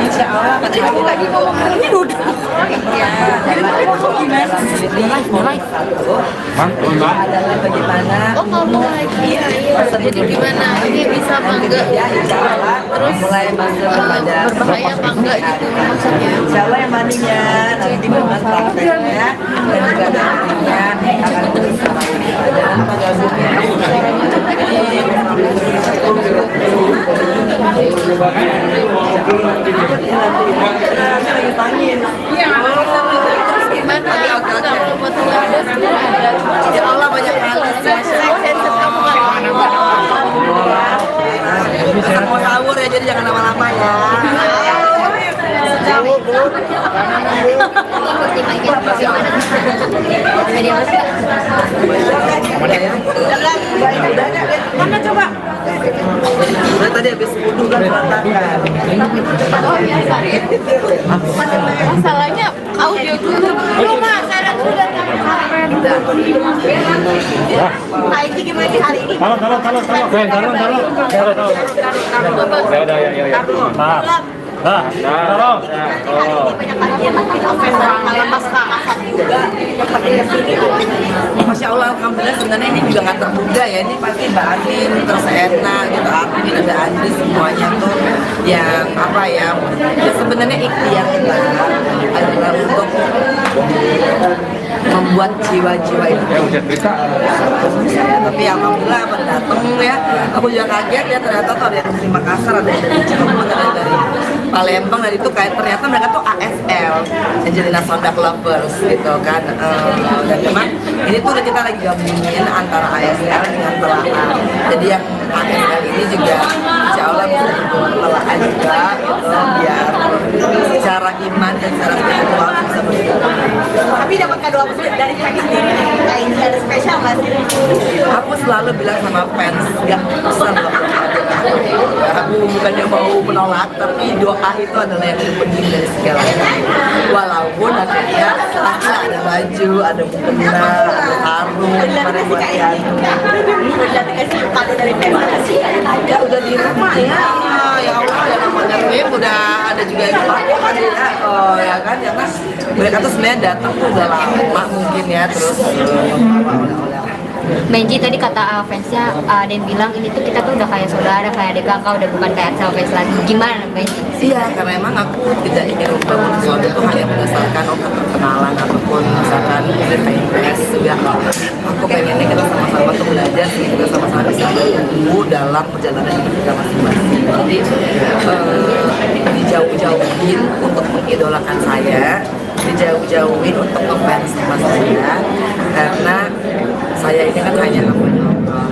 Insya Allah tadi kamu lagi ngomong ini duduk. Ya, gimana? Mulai. Adalah bagaimana? Oh, kamu lagi. Jadi gimana? Ini bisa apa enggak? Ya, insya Allah. Terus mulai masuk kepada berbahaya apa enggak gitu maksudnya? Insya Allah yang mandinya nanti dengan prakteknya dan juga nantinya akan bersama dan Terus gimana? Aku nggak mau buat tugas ada. ya Allah banyak kali saya Kamu nggak mau. mau sahur ya, jadi jangan lama-lama ya. Mana coba? Saya tadi habis wudhu kan berantakan. Masalahnya audio dulu. Belum mas, saya lihat dulu dari kamera. Ini gimana sih hari ini? Taruh. Ya udah, ya. Taruh. Masya Allah, alhamdulillah sebenarnya ini juga nggak terduga ya. Ini pasti Mbak Anin, terus Erna, gitu, Amin, ada Andi, semuanya tuh yang apa ya sebenarnya ikhtiar kita adalah untuk membuat jiwa-jiwa itu tapi alhamdulillah pada datang ya, aku juga kaget ya, ternyata tuh ada yang dari Makassar, ada yang dari Cirebon, ada yang dari Palembang, dan itu kayak ternyata mereka tuh ASL, Angelina Sondak Lovers gitu kan. Dan memang ini tuh kita lagi gabungin antara ASL dengan telaah, jadi yang ASL ini juga insya Allah bisa dibawa telaah juga gitu, biar secara iman dan secara spiritual bisa berkembang. Tapi dapat kado apa sih dari Kak sendiri? Nah, ini ada spesial nggak sih? Aku selalu bilang sama fans, gak pesan loh aku bukannya mau menolak, tapi doa itu adalah yang terpenting dari segalanya. Walaupun akhirnya pasti ada baju, ada mukena, ada sarung, kemarin buat Tianu. Udah dikasih kado dari fans sih? Ya udah di rumah ya, ya Allah, ya namanya Bim udah ada juga yang pakai kan ya, oh ya kan, ya kan mereka tuh sebenarnya datang tuh udah lama mungkin ya, terus Benji tadi kata fansnya ada yang bilang ini tuh kita tuh udah kayak saudara, kayak adik kakak, udah bukan kayak sama fans lagi. Gimana Benji? iya, karena memang aku tidak ingin membangun sesuatu itu hanya berdasarkan perkenalan ataupun misalkan PNS juga. Aku pengennya kita sama-sama tuh belajar, kita sama-sama bisa bertumbuh dalam perjalanan hidup kita masing-masing. Jadi dijauh-jauhin untuk mengidolakan saya, dijauh-jauhin untuk ngefans sama saya, karena saya ini kan hanya hamba Allah.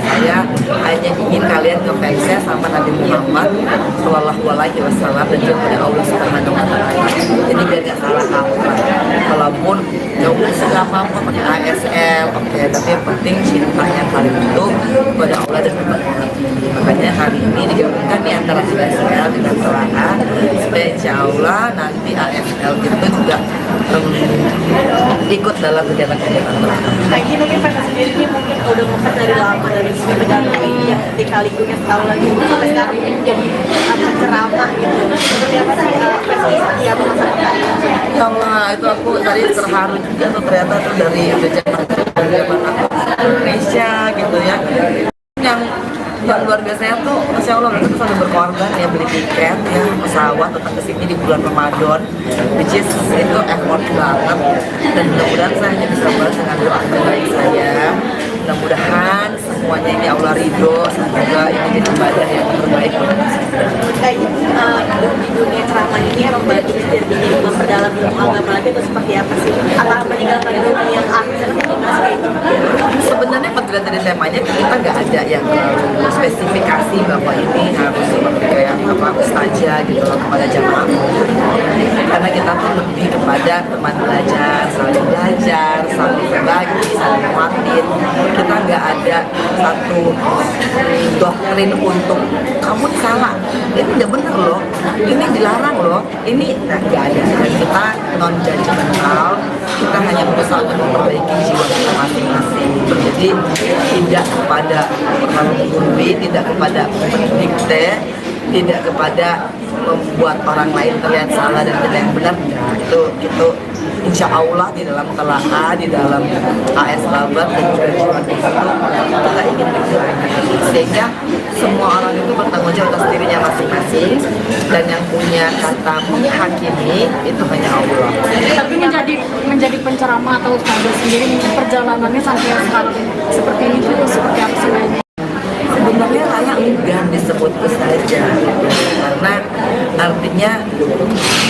Saya hanya ingin kalian ngefansnya sama Nabi Muhammad Sallallahu Alaihi Wasallam dan juga pada Allah Subhanahu Wa Taala. Jadi biar gak salah kaprah. Walaupun jauh nggak apa-apa pakai ASL, oke, tapi yang penting cintanya kalian itu pada Allah dan kepada Nabi. Makanya hari ini digabungkan nih antara ASL dengan telaah, supaya insya Allah nanti ASL itu juga ikut dalam kegiatan-kegiatan telaah. Nah, ini mungkin fans sendiri ini mungkin udah ngefans dari lama, dari pedagang ini yang ketika lingkungan setahun lagi sampai sekarang ini jadi ceramah gitu. Seperti apa sih fans ini apa masa depan? Ya Allah, itu aku tadi terharu juga tuh, ternyata tuh dari zaman aku Indonesia gitu ya, yang luar biasanya tuh, Masya Allah, mereka tuh selalu berkorban ya, beli tiket ya, pesawat datang ke sini di bulan Ramadan, which is itu effort banget, dan mudah-mudahan saya hanya bisa balas dengan doa terbaik saya. Mudah-mudahan semuanya ini Allah ridho, semoga ini jadi ibadah yang terbaik buat saya. Kayaknya di dunia ceramah ini emang banyak jadi memperdalam ilmu agama lagi atau seperti apa sih? Apa meninggalkan ilmu yang akhir Sebenarnya pengertian dari temanya kita nggak ada yang spesifikasi bahwa ini harus seperti kayak apa ustazah gitu loh kepada jamaah, karena kita tuh lebih kepada teman belajar, saling berbagi, saling nguatin. Kita nggak ada satu doktrin untuk kamu salah, ini udah bener loh, ini dilarang loh, ini nggak ada. Dan kita non judgmental, kita hanya berusaha untuk memperbaiki jiwa kita masing-masing. Jadi tidak kepada terlalu menggurui, tidak kepada mendikte, tidak kepada membuat orang lain terlihat salah dan tidak yang benar. Nah, itu insya Allah di dalam telaah, di dalam AS Babat dan juga di Jumat itu kita ingin menjalankan, sehingga semua orang itu bertanggung jawab atas dirinya masing-masing, dan yang punya kata menghakimi itu hanya Allah. Tapi menjadi penceramah atau ustazah sendiri, perjalanannya sampai saat seperti ini tuh seperti apa sih? Sebenarnya layak enggan disebut saja, karena artinya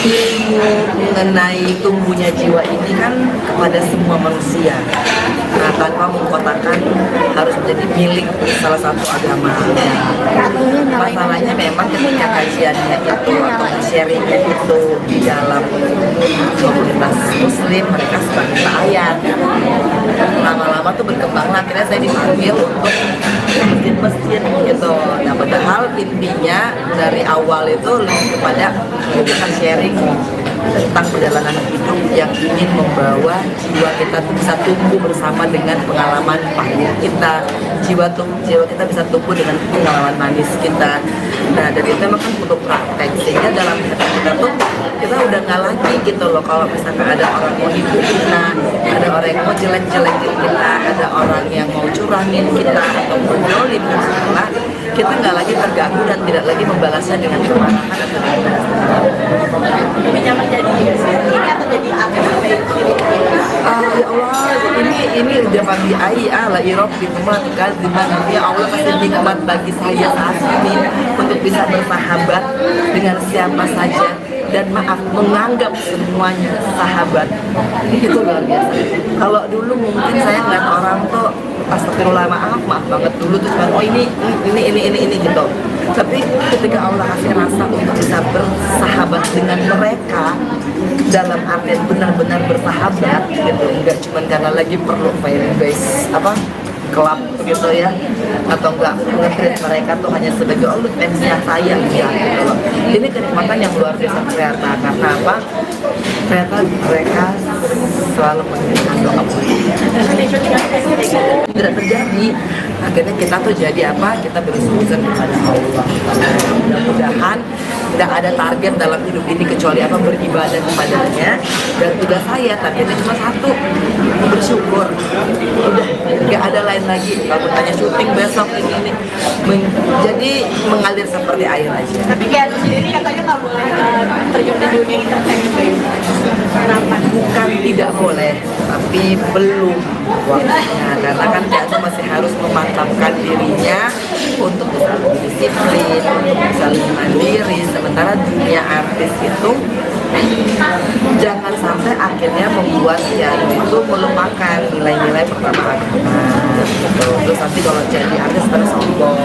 ilmu mengenai tumbuhnya jiwa ini kan kepada semua manusia. Nah, tanpa mengkotakkan harus menjadi milik salah satu agama. Masalahnya memang ketika kajiannya itu atau sharingnya itu di dalam komunitas muslim, mereka suka minta ayat. Lama-lama tuh berkembang, akhirnya saya dipanggil untuk masjid-masjid gitu. Nah, padahal intinya dari awal itu lebih kepada kita sharing tentang perjalanan hidup yang ingin membawa jiwa kita bisa tumbuh bersama dengan pengalaman pahit kita, jiwa kita bisa tumbuh dengan pengalaman manis kita. Nah, dari itu memang kan butuh praktek, sehingga dalam hati kita tuh kita udah nggak lagi gitu loh, kalau misalkan ada orang mau nipu kita, ada orang yang mau jelek-jelekin kita, ada orang yang mau curangin kita atau menjolim kita nggak lagi terganggu dan tidak lagi membalasnya dengan kemarahan atau Lebih nyaman jadi ini atau jadi apa? ya Allah, ini udah pagi la irob di kan dimana ya Allah kasih nikmat bagi saya saat ini untuk bisa bersahabat dengan siapa saja, dan maaf menganggap semuanya sahabat. Itu luar biasa. Kalau dulu mungkin saya ngeliat orang tuh astagfirullah, maaf banget dulu tuh cuma ini gitu. Tapi ketika Allah kasih rasa untuk bisa bersahabat dengan mereka dalam artian benar-benar bersahabat gitu, enggak cuma karena lagi perlu base kelab gitu ya, atau enggak nge-treat mereka tuh hanya sebagai fansnya saya ya gitu loh. Ini kenikmatan yang luar biasa ternyata. Karena apa? Ternyata mereka selalu menginginkan doa tidak terjadi. Akhirnya kita tuh jadi apa? Kita bersujud kepada Allah. Mudah-mudahan tidak ada target dalam hidup ini kecuali apa? Beribadah kepadanya. Dan tugas saya tapi ini cuma satu, bersyukur. Udah nggak ada lain lagi. Kalau tanya syuting besok ini jadi mengalir seperti air aja. Tapi kayak sendiri katanya nggak boleh terjun di dunia entertainment. Kenapa? Bukan tidak boleh, tapi belum waktunya. Karena kan dia tuh masih harus memantapkan dirinya untuk bisa lebih disiplin, untuk bisa lebih mandiri. Sementara dunia artis itu jangan sampai akhirnya membuat dia itu melupakan nilai-nilai pertama agama gitu. Terus nanti kalau jadi artis terus sombong,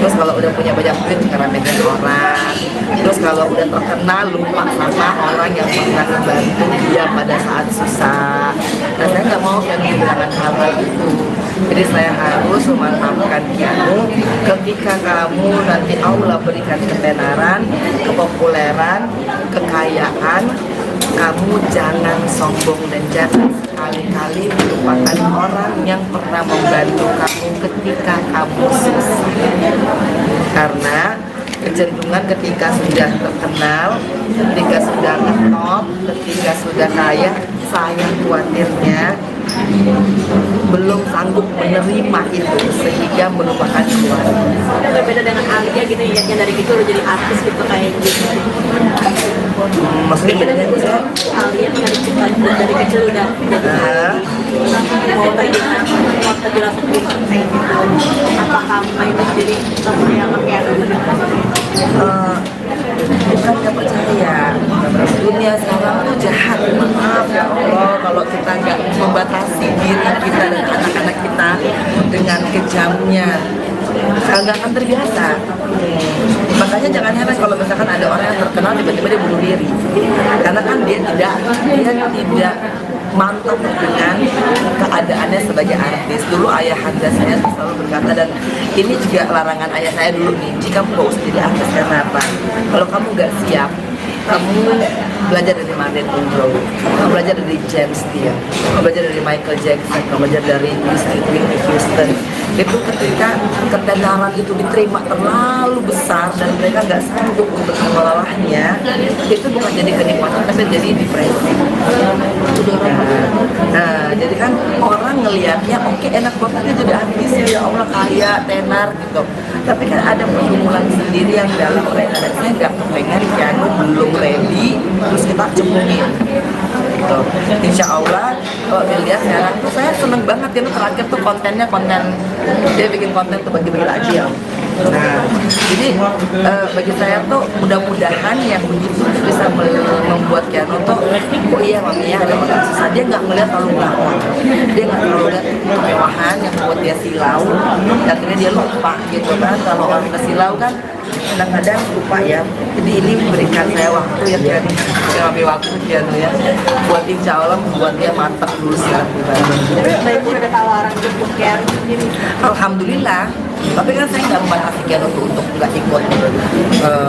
terus kalau udah punya banyak duit ngeremehin orang, terus kalau udah terkenal lupa sama orang yang pernah membantu dia pada saat susah. Nah, saya nggak mau yang kehilangan hal itu. Jadi saya harus memantapkan kamu ketika kamu nanti Allah berikan ketenaran, kepopuleran, kekayaan, kamu jangan sombong dan jangan sekali-kali melupakan orang yang pernah membantu kamu ketika kamu susah. Karena kecenderungan ketika sudah terkenal, ketika sudah ngetop, ketika sudah kaya, saya khawatirnya belum sanggup menerima itu sehingga melupakan keluarga. Berbeda dengan Alia gitu ya, yang dari gitu udah jadi artis gitu kayak gitu. Maksudnya bedanya itu saya? Alia dari kecil udah mau tanya mau terjelas kayak gitu. Apakah ini jadi teman yang kayak bukan nggak percaya, dunia sekarang tuh jahat. Maaf ya Allah kalau kita nggak membatasi diri kita dan anak-anak kita dengan kejamnya, nggak akan terbiasa. Makanya jangan heran kalau misalkan ada orang yang terkenal tiba-tiba dia bunuh diri, karena kan dia tidak mantap dengan keadaannya sebagai artis. Dulu ayahanda saya selalu berkata, dan ini juga larangan ayah saya dulu nih, jika kamu gak usah jadi artis. Karena apa? Kalau kamu gak siap, kamu belajar dari Marilyn Monroe, kamu belajar dari James Dean, kamu belajar dari Michael Jackson, kamu belajar dari Whitney Houston. itu ketika ketenaran itu diterima terlalu besar dan mereka nggak sanggup untuk mengelolanya, itu bukan jadi kenikmatan tapi jadi depresi. Nah, jadi kan orang ngelihatnya oke, enak banget dia jadi artis ya Allah, kaya, tenar gitu. Tapi kan ada pergumulan sendiri yang dalam mereka, dan saya nggak kepengen piano belum ready terus kita cemungin gitu. Insya Allah kalau dilihat sekarang tuh saya seneng banget ya, terakhir tuh kontennya konten dia bikin konten tuh bagi-bagi takjil. Nah, jadi bagi saya tuh mudah-mudahan yang begitu bisa membuat Keanu tuh, oh iya mami ya ada orang susah, dia nggak melihat terlalu melawan, dia nggak terlalu lihat kemewahan yang buat dia silau, akhirnya dia lupa gitu kan. Kalau orang kita silau kan kadang-kadang lupa ya. Jadi ini memberikan saya waktu ya kan, kami waktu Keanu ya, buat insya Allah membuat dia mantap dulu secara pribadi. Baik, ada tawaran untuk Keanu sendiri. Alhamdulillah. Tapi kan saya nggak membatasi Keanu untuk nggak ikut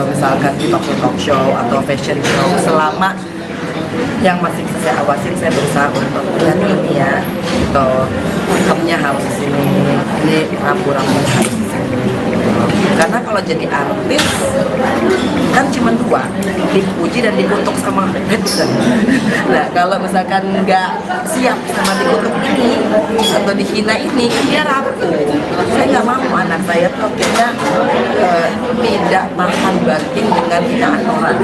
misalkan di talk show atau fashion show, selama yang masih bisa saya awasin. Saya berusaha untuk lihat ini ya, atau makeupnya harus di sini, ini rambu-rambunya harus di sini. Karena kalau jadi artis kan cuma dua, dipuji dan dikutuk sama netizen. Nah kalau misalkan nggak siap sama dikutuk ini atau dihina ini, dia rapuh. Saya nggak mau anak saya tuh akhirnya tidak tahan banting dengan hinaan orang.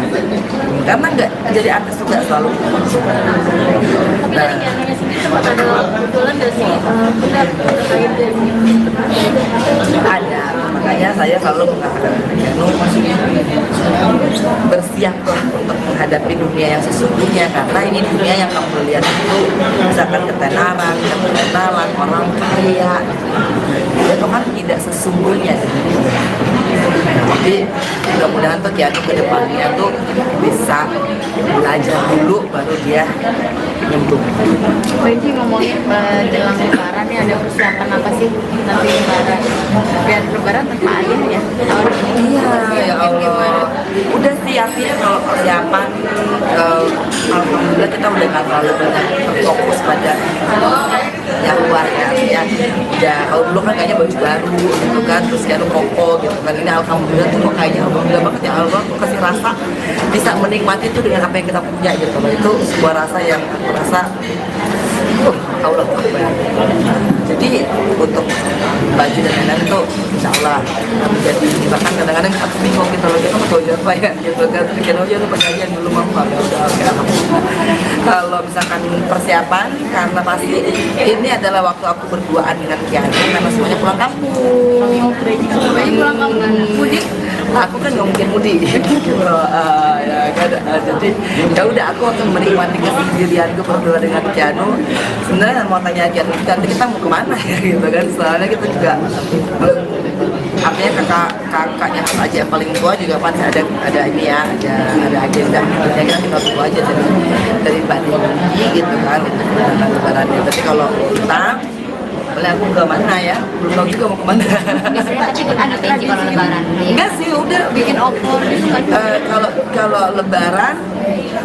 Karena nggak jadi artis juga selalu. Tapi dari Keanu sendiri sempat ada kebetulan nggak sih benar terkait dengan Ada, makanya saya selalu mengatakan Keanu bersiaplah untuk menghadapi dunia yang sesungguhnya, karena ini dunia yang kamu lihat itu misalkan ketenaran, keterkenalan, orang kaya, itu kan tidak sesungguhnya. Jadi mudah-mudahan tuh Keanu ke depannya tuh bisa belajar dulu baru dia nyembuh. Wendy ngomongin jelang lebaran nih, ada persiapan apa sih nanti lebaran? Biar lebaran tentu ayah ya tahun ini. Iya, ya Allah. Udah sih artinya kalau persiapan, alhamdulillah kita udah nggak terlalu banyak terfokus pada yang luar ya. Ya kalau dulu kan kayaknya baju baru gitu kan, terus kayak koko gitu kan. Ini alhamdulillah tuh kok kayaknya alhamdulillah banget ya Allah tuh kasih rasa bisa menikmati itu dengan apa yang kita punya gitu. Itu sebuah rasa yang aku rasa Allah Akbar. Jadi untuk baju dan lain-lain itu insya Allah jadi bahkan kadang-kadang aku bingung gitu loh, kita mau baju apa ya gitu kan, bikin aja tuh pengajian dulu mau ya udah oke alhamdulillah. Kalau misalkan persiapan, karena pasti ini adalah waktu aku berduaan dengan Keanu karena semuanya pulang kampung. Pulang kampung mudik. Aku kan nggak mungkin mudik gitu. Ya kan, jadi ya udah aku akan menikmati kesendirianku berdua dengan Keanu. Sebenarnya mau tanya Keanu nanti kita mau kemana ya gitu kan, soalnya kita juga belum, artinya kakaknya aja yang paling tua juga kan ada ini ya, ada agenda. Ya kita tunggu aja dari Mbak Dini gitu kan untuk lebaran. Tapi kalau kita boleh aku ke mana ya, belum tahu juga mau kemana. Biasanya tapi ada janji kalau lebaran. Enggak sih, udah bikin opor gitu kan. Kalau lebaran,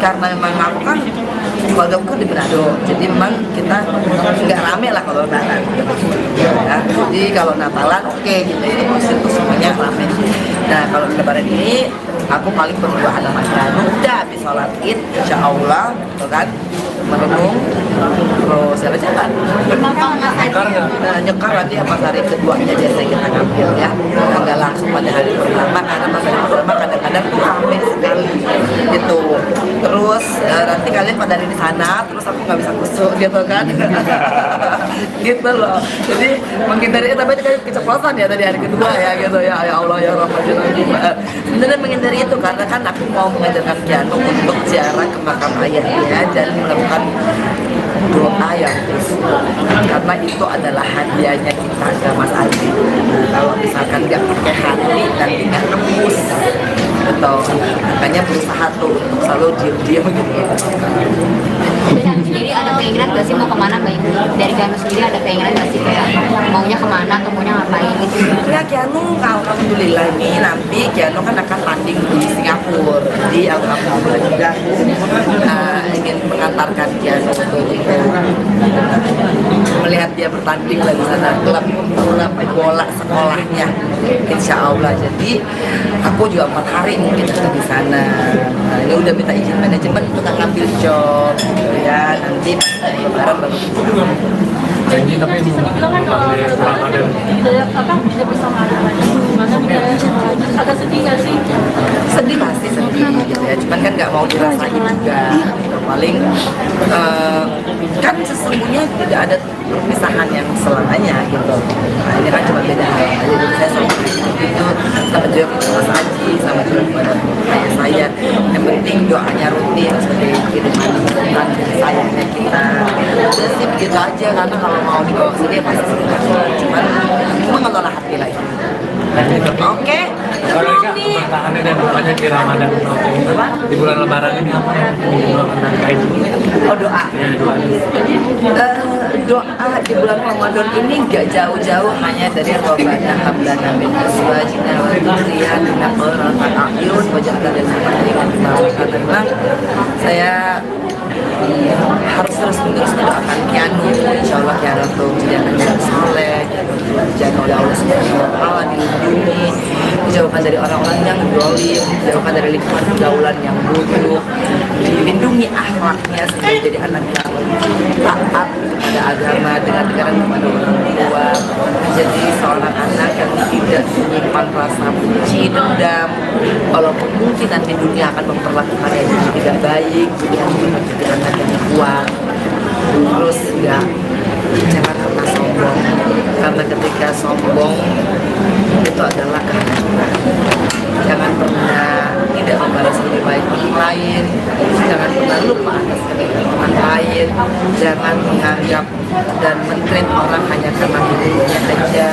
karena memang aku kan keluarga aku di Manado, jadi memang kita nggak rame lah kalau lebaran. Ya, jadi kalau Natalan oke, gitu itu semuanya rame. Nah kalau lebaran ini aku paling berdua sama Keanu, udah habis sholat Id, insya Allah, gitu kan, merenung, terus jalan-jalan. Nah, nyekar nanti pas hari keduanya biasanya kita ngambil ya, nggak langsung pada hari pertama, karena pas hari pertama kadang-kadang tuh rame sekali gitu. Terus nanti kalian pada hari di sana, terus aku nggak bisa kusuk gitu kan, gitu loh. Jadi menghindari, tapi tadi keceplosan ya tadi hari kedua ya gitu ya, ya Allah ya Rahman. Sebenarnya menghindari itu karena kan aku mau mengajarkan Keanu untuk ziarah ke makam ayahnya dan melakukan doa yang khusus, karena itu adalah hadiahnya kita ke Mas Adi. Kalau misalkan nggak pakai hati dan nggak tembus atau makanya berusaha tuh untuk selalu diam-diam gitu. Dan sendiri ada keinginan gak sih mau kemana Mbak Ibu? Dari Keanu sendiri ada keinginan gak sih kayak maunya kemana atau maunya ngapain gitu? Ya Keanu alhamdulillah ini nanti Keanu kan akan tanding di Singapura, jadi alhamdulillah juga ingin mengantarkan Keanu untuk melihat dia bertanding lagi sana. Klub bola sekolahnya, insya Allah. Jadi aku juga 4 hari mungkin akan di sana. Nah, ini udah minta izin manajemen untuk ngambil job, gitu ya. Nanti pas Lebaran baru Janji tapi bilang kan Ramadan apa tidak bisa marah lagi gimana agak sedih nggak sih? sedih, pasti sedih gitu ya, cuman kan nggak mau dirasain juga. Paling kan sesungguhnya tidak ada perpisahan yang selamanya gitu. Nah, ini kan cuma beda hal aja. Jadi saya sama itu sama juga Mas Aji, sama juga kepada ayah saya. Yang penting doanya rutin seperti kiriman tentang sayangnya kita. Udah sih begitu aja, karena kalau mau dibawa ke sini ya pasti cuman mengelola hati lagi. Oke. kalau Ika pertahanannya dan doanya di Ramadan di bulan Lebaran ini apa yang mau kain? Oh, doa. Ya, doa. Doa di bulan Ramadan ini nggak jauh-jauh hanya dari Rabbana hablana min azwajina wa dzurriyyatina qurrata a'yun waj'alna lil muttaqina imama. Saya harus terus-menerus mendoakan Kianu, insya Allah Kianu untuk jadi anak yang soleh, dijaga oleh Allah Subhanahu wa Ta'ala, dilindungi, dijauhkan dari orang-orang yang zalim, dijauhkan dari lingkungan pergaulan yang buruk, dilindungi akhlaknya sehingga jadi anak yang taat kepada agama dengan negara kepada orang tua, menjadi seorang anak yang tidak menyimpan rasa benci, dendam, walaupun mungkin nanti dunia akan memperlakukan yang tidak baik, dunia akan jadi anak yang kuat. Terus ya, jangan pernah sombong, karena ketika sombong itu adalah kehancuran. Jangan pernah tidak membalas lebih baik orang lain, jangan pernah lupa atas kebaikan orang lain, jangan menganggap dan mentreat orang hanya karena hidupnya aja,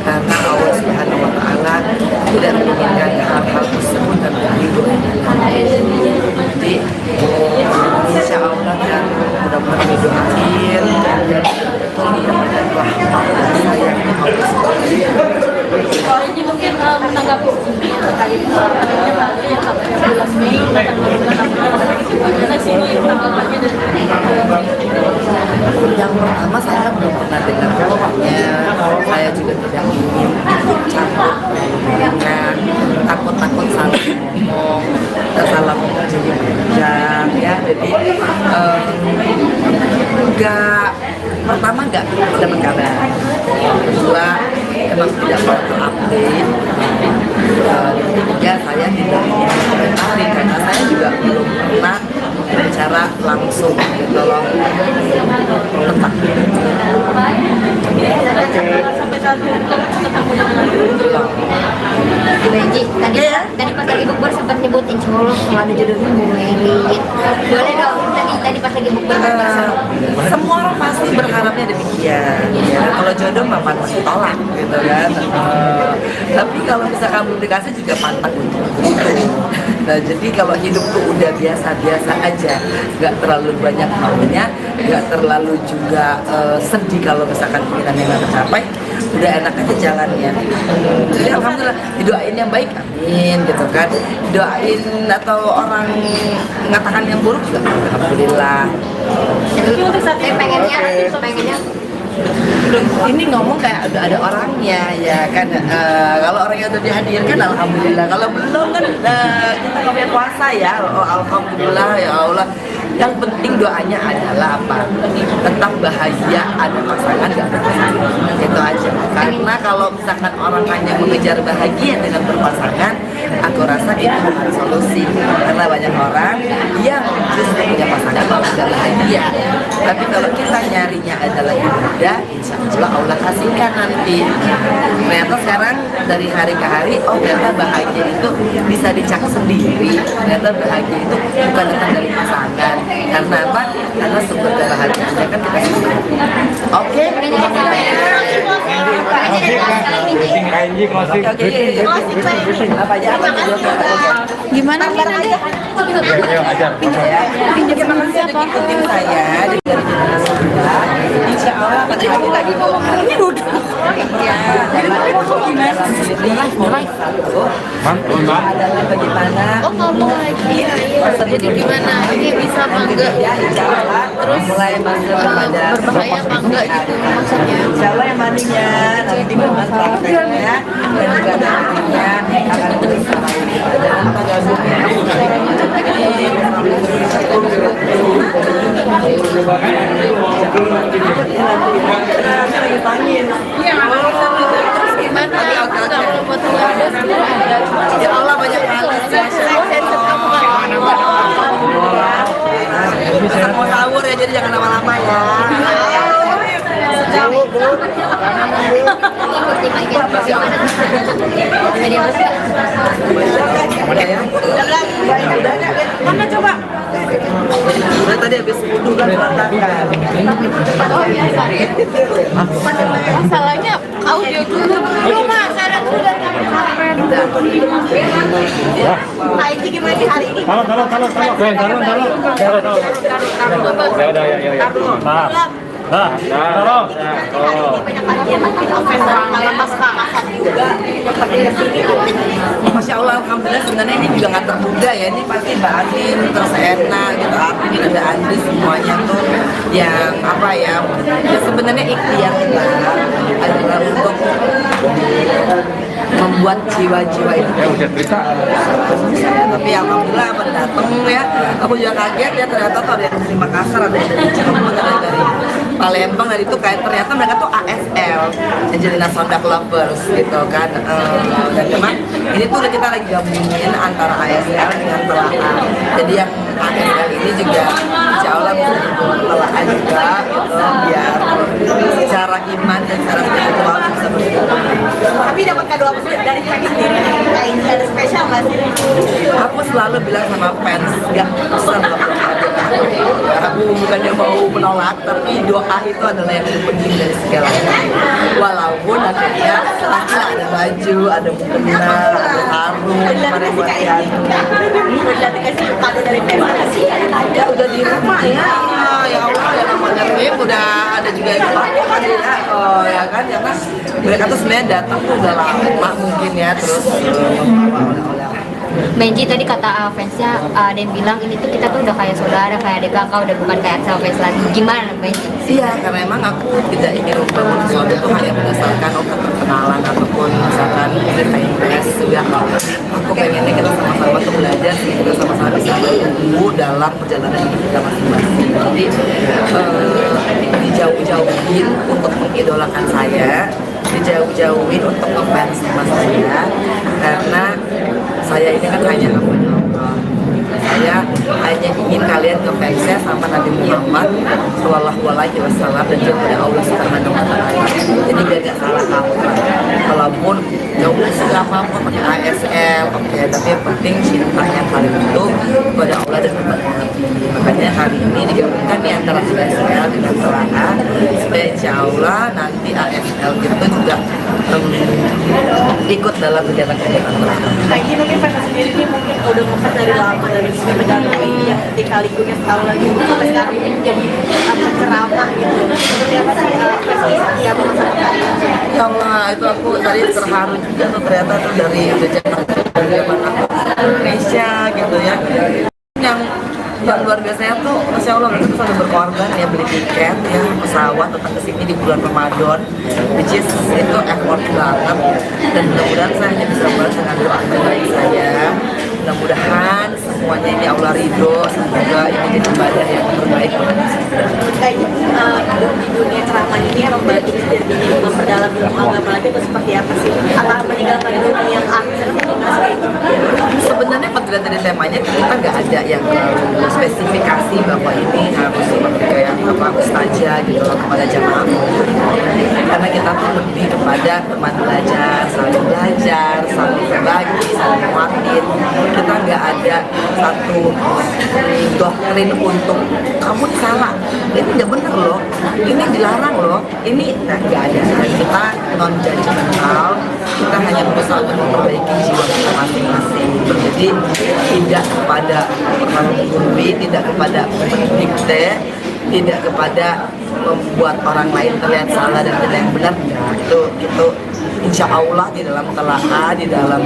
karena Allah Subhanahu wa Ta'ala tidak menginginkan hal-hal tersebut dan begitu. Jadi insya Allah dan mudah-mudahan didoain dan betul didapatkan rahmat dan sayangnya Allah Subhanahu wa Ta'ala. Ini mungkin menanggapi terkait yang 11 Mei akan bagaimana sih tanggapannya dari yang pertama, saya belum pernah dengar kabarnya, saya juga tidak ingin campur dengan takut-takut salah ngomong, salah jadi panjang ya. Jadi pertama nggak dapat kabar, kedua emang tidak mau update, ketiga saya tidak ingin komentari karena saya juga belum pernah bicara langsung gitu loh tentang sampai saat ini ketemu dengan Benji, tadi pas lagi bukber sempat nyebut insya Allah kalau ada jodohnya mau merit. Boleh dong, tadi pas lagi bukber semua orang pasti berharapnya demikian ya. Kalau jodoh mah pantang ditolak gitu kan. Tapi kalau misalkan belum dikasih juga pantang untuk itu. Nah, jadi kalau hidup tuh udah biasa-biasa aja, nggak terlalu banyak maunya, nggak terlalu juga sedih kalau misalkan keinginannya nggak tercapai, udah enak aja jalannya. Jadi alhamdulillah didoain yang baik, amin gitu kan. Doain atau orang mengatakan yang buruk juga alhamdulillah. Tapi untuk saat ini pengennya Ini ngomong kayak udah ada orangnya ya kan. Kalau orangnya udah dihadirkan alhamdulillah, kalau belum kan kita ngomongin puasa ya. Alhamdulillah ya Allah. Yang penting doanya adalah apa? Tetap bahagia, ada pasangan gak ada pasangan, itu aja. Karena kalau misalkan orang hanya mengejar bahagia dengan berpasangan, aku rasa itu bukan solusi. Karena banyak orang yang justru punya pasangan malah gak bahagia. Tapi kalau kita nyarinya adalah ibadah, insya Allah kasihkan nanti. Ternyata sekarang dari hari ke hari, oh ternyata bahagia itu bisa dicak sendiri. Ternyata bahagia itu bukan datang dari pasangan. Karena apa? Karena sumber kebahagiaannya kan kita sendiri. Oke? Apa aja? Gimana nih nanti? Terima kasih sudah ikutin saya dari generasi muda. Insya Allah akan hadir lagi. Ini udah. Ya, gimana? sendiri satu adalah bagaimana Oh ngomong lagi. Jadi gimana? Ini bisa apa enggak? terus mulai masuk kepada Berbahaya apa enggak gitu maksudnya? Insya Allah yang mandinya nanti dengan prakteknya dan juga nantinya akan bersama dan Gimana? Kalau buat ada Insya Allah banyak hal mau sahur ya, jadi jangan lama-lama ya. Mana coba? Nah, tadi habis wudhu kan berantakan. Oh biasa. Masalahnya audio dulu. Cuma saran sudah Nah, ini gimana sih hari ini? Taruh. Masya Allah, alhamdulillah sebenarnya ini juga nggak terduga ya, ini pasti Mbak Anin, terus Erna, gitu, Apin, ada Andri, semuanya tuh yang apa ya sebenarnya ikhtiar kita adalah untuk membuat jiwa-jiwa itu tapi alhamdulillah pada datang ya, aku juga kaget ya, ternyata tuh ada yang dari Makassar, ada yang dari Cirebon, ada yang dari Palembang, dan itu kayak ternyata mereka tuh ASL, Angelina Sondak Lovers gitu kan. Dan memang ini tuh kita lagi gabungin antara ASL dengan telaah, jadi yang ASL ini juga insya Allah bisa telaah juga gitu, biar secara iman dan secara spiritual bisa berkembang. Tapi dapat kado apa sih dari Franky sendiri? Kayak ini ada spesial nggak sih? Aku selalu bilang sama fans, gak pesan loh. Aku bukannya mau menolak, tapi doa itu adalah yang penting dari segalanya. Walaupun akhirnya pasti ada baju, ada mukena, ada sarung, kemarin buat Yanu. Udah dikasih kado dari Franky. Ya udah di rumah ya, ya Allah ya namanya tim udah ada juga yang pakai kan ya, oh ya kan, karena mereka tuh sebenarnya datang tuh udah lama mungkin ya, terus membawa oleh-oleh. Benji tadi kata fansnya ada yang bilang ini tuh kita tuh udah kayak saudara, kayak adik kakak, udah bukan kayak Axel fans lagi. Gimana Benji? Iya, karena emang aku tidak ingin membangun sesuatu itu hanya berdasarkan perkenalan ataupun misalkan tes juga. Aku pengennya kita sama-sama tuh belajar, kita sama-sama bisa bertumbuh dalam perjalanan hidup kita masing-masing. Jadi dijauh-jauhin untuk mengidolakan saya, dijauh-jauhin untuk ngefans sama saya, karena saya ini kan hanya hambanya Allah. Saya hanya ingin kalian ngefansnya sama Nabi Muhammad Sallallahu Alaihi Wasallam dan juga pada Allah Subhanahu Wa Taala. Jadi biar nggak salah kaprah. Walaupun jauh siapapun pakai ASL, oke, tapi yang penting cintanya kalian itu kepada Allah dan kepada Nabi. Makanya hari ini digabungkan nih antara ASL dengan Telaah, supaya insya Allah nanti ASL itu juga ikut dalam kegiatan-kegiatan Telaah. Nah, ini mungkin Franky sendiri ini mungkin udah ngefans dari lama dari pedagang media ketika lingkungan setahun lagi sampai sekarang ini jadi ceramah gitu. Seperti apa sih Franky setia masyarakat? Ya Allah, itu aku tadi terharu juga tuh, ternyata tuh dari zaman aku Indonesia gitu ya, yang luar biasanya tuh, Masya Allah, mereka tuh sampai berkorban ya, beli tiket ya, pesawat datang ke sini di bulan Ramadan, which is itu effort banget, dan mudah-mudahan saya hanya bisa balas dengan doa terbaik saya. Mudah-mudahan semuanya ini Allah ridho, semoga ini jadi ibadah yang terbaik. Kayak hidup di dunia ceramah ini emang berarti jadi memperdalam ilmu agama lagi atau seperti apa sih? Atau meninggalkan dunia akhir? Sebenarnya pada dari temanya kita nggak ada yang spesifikasi bahwa ini harus seperti kayak apa ustazah gitu loh kepada jamaah, karena kita tuh lebih kepada teman belajar, saling berbagi, saling menguatin. Kita nggak ada satu doktrin untuk kamu salah, ini nggak bener loh, ini dilarang loh, ini nggak ada. Dan kita non judgmental, kita hanya berusaha untuk memperbaiki jiwa kita masing-masing. Jadi tidak kepada terlalu menggurui, tidak kepada mendikte, tidak kepada membuat orang lain terlihat salah dan tidak yang benar, ya itu insya Allah di dalam telaah, di dalam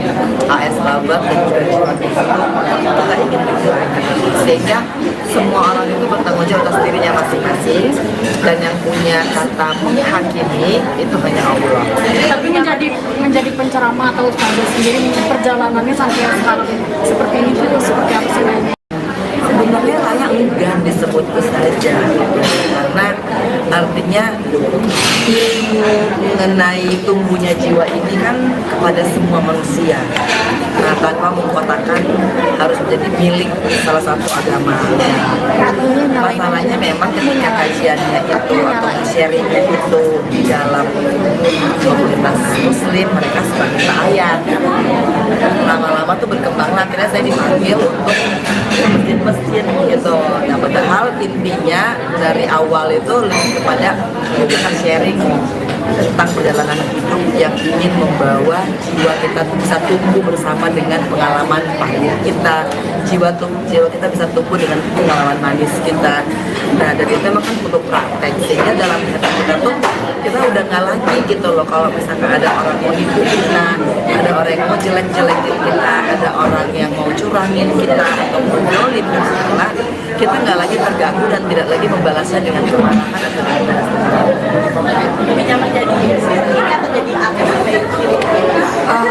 AS Labat dan juga di luar itu kita ingin menghilangkan, sehingga semua orang itu bertanggung jawab atas dirinya masing-masing, dan yang punya kata menghakimi itu hanya Allah. Tapi menjadi penceramah atau ustazah sendiri, perjalanannya sampai sekarang seperti ini tuh seperti apa sih? Sebenarnya layak enggak disebut saja, karena artinya ilmu mengenai tumbuhnya jiwa ini kan kepada semua manusia. Nah, tanpa mengkotakkan harus menjadi milik salah satu agama. Masalahnya memang ketika kajiannya itu atau sharingnya itu di dalam komunitas muslim, mereka suka minta ayat. Lama-lama tuh berkembang, akhirnya saya dipanggil untuk masjid-masjid gitu. Nah, padahal intinya dari awal itu lebih kepada kita sharing tentang perjalanan hidup yang ingin membawa jiwa kita bisa tumbuh bersama dengan pengalaman pahit kita, jiwa kita bisa tumbuh dengan pengalaman manis kita. Nah, dari itu memang kan perlu praktek, sehingga dalam kita tuh kita udah nggak lagi gitu loh, kalau misalkan ada orang mau nipu kita, ada orang yang mau jelek-jelekin kita, ada orang yang mau curangin kita atau menjolim kita nggak lagi terganggu dan tidak lagi membalasnya dengan kemarahan atau dengan Lebih nyaman jadi ini atau jadi apa?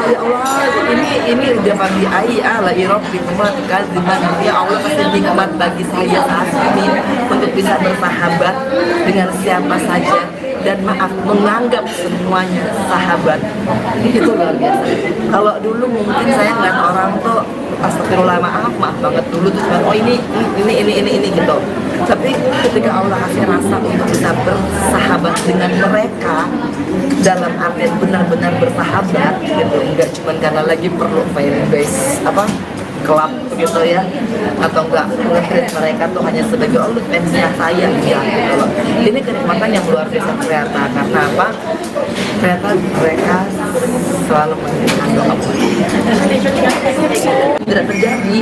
ya Allah, ini udah pagi la irobi kematikan dimana ya Allah kasih nikmat bagi saya saat ini untuk bisa bersahabat dengan siapa saja, dan maaf menganggap semuanya sahabat. Itu luar biasa. Kalau dulu mungkin saya ngeliat orang tuh astagfirullah, maaf banget dulu tuh cuma oh ini gitu. Tapi ketika Allah kasih rasa untuk bisa bersahabat dengan mereka dalam artian benar-benar bersahabat gitu, enggak cuma karena lagi perlu fan base kelab gitu ya, atau enggak nge-treat mereka tuh hanya sebagai oh lu fansnya saya ya gitu loh. Ini kenikmatan yang luar biasa ternyata. Karena apa? Ternyata mereka selalu menginginkan doa tidak terjadi.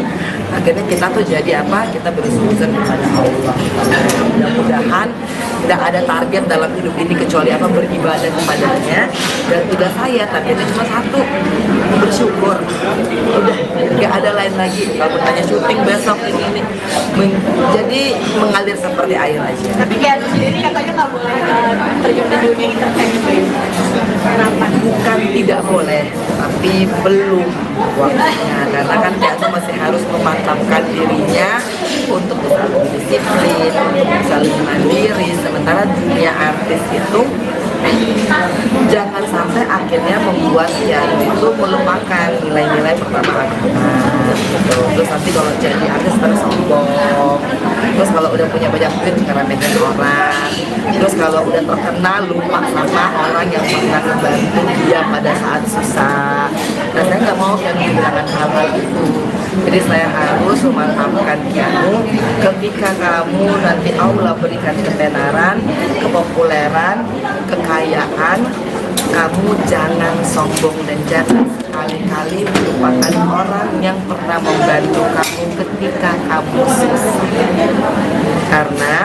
Akhirnya kita tuh jadi apa? Kita bersujud kepada Allah. Mudah-mudahan tidak ada target dalam hidup ini kecuali apa? Beribadah kepadanya. Dan tugas saya targetnya cuma satu, bersyukur. Udah nggak ada lain lagi. Kalau bertanya syuting besok ini jadi mengalir seperti air aja. Tapi kayak lu sendiri katanya nggak boleh terjun di dunia entertainment. Kenapa? Bukan tidak boleh, tapi belum waktunya. Karena kan dia masih harus memantapkan dirinya untuk bisa lebih disiplin, untuk bisa lebih mandiri. Sementara dunia artis itu jangan sampai akhirnya membuat dia itu melupakan nilai-nilai pertama agama gitu. Terus nanti kalau jadi artis terus sombong, terus kalau udah punya banyak duit ngeremehin orang, terus kalau udah terkenal lupa sama orang yang pernah membantu dia pada saat susah. Nah, saya nggak mau yang kehilangan hal-hal itu. Jadi saya harus memantapkan kamu ketika kamu nanti Allah berikan ketenaran, kepopuleran, kekayaan, kamu jangan sombong dan jangan sekali-kali melupakan orang yang pernah membantu kamu ketika kamu susah. Karena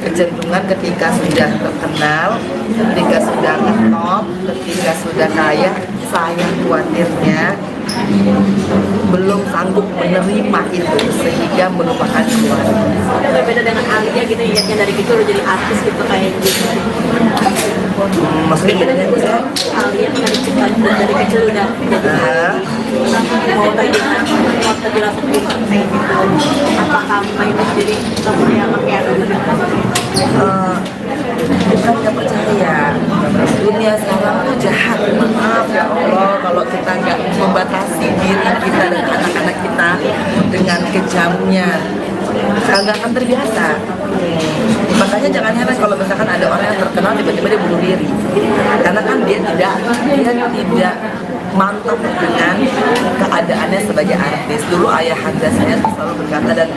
kecenderungan ketika sudah terkenal, ketika sudah ngetop, ketika sudah kaya, saya khawatirnya belum sanggup menerima itu sehingga melupakan keluarga. Berbeda dengan Alia gitu, yang dari kecil udah jadi artis gitu kayak gitu. Maksudnya bedanya itu saya? Alia dari kecil udah jadi mau terjun langsung di kayak gitu. Apa kamu ini jadi temen yang kayak bukan nggak percaya, dunia sekarang tuh jahat. Maaf ya Allah kalau kita nggak membatasi diri kita dan anak-anak kita dengan kejamnya, nggak akan terbiasa. Makanya jangan heran kalau misalkan ada orang yang terkenal tiba-tiba dia bunuh diri, karena kan dia tidak mantap dengan keadaannya sebagai artis. Dulu ayahanda saya selalu berkata, dan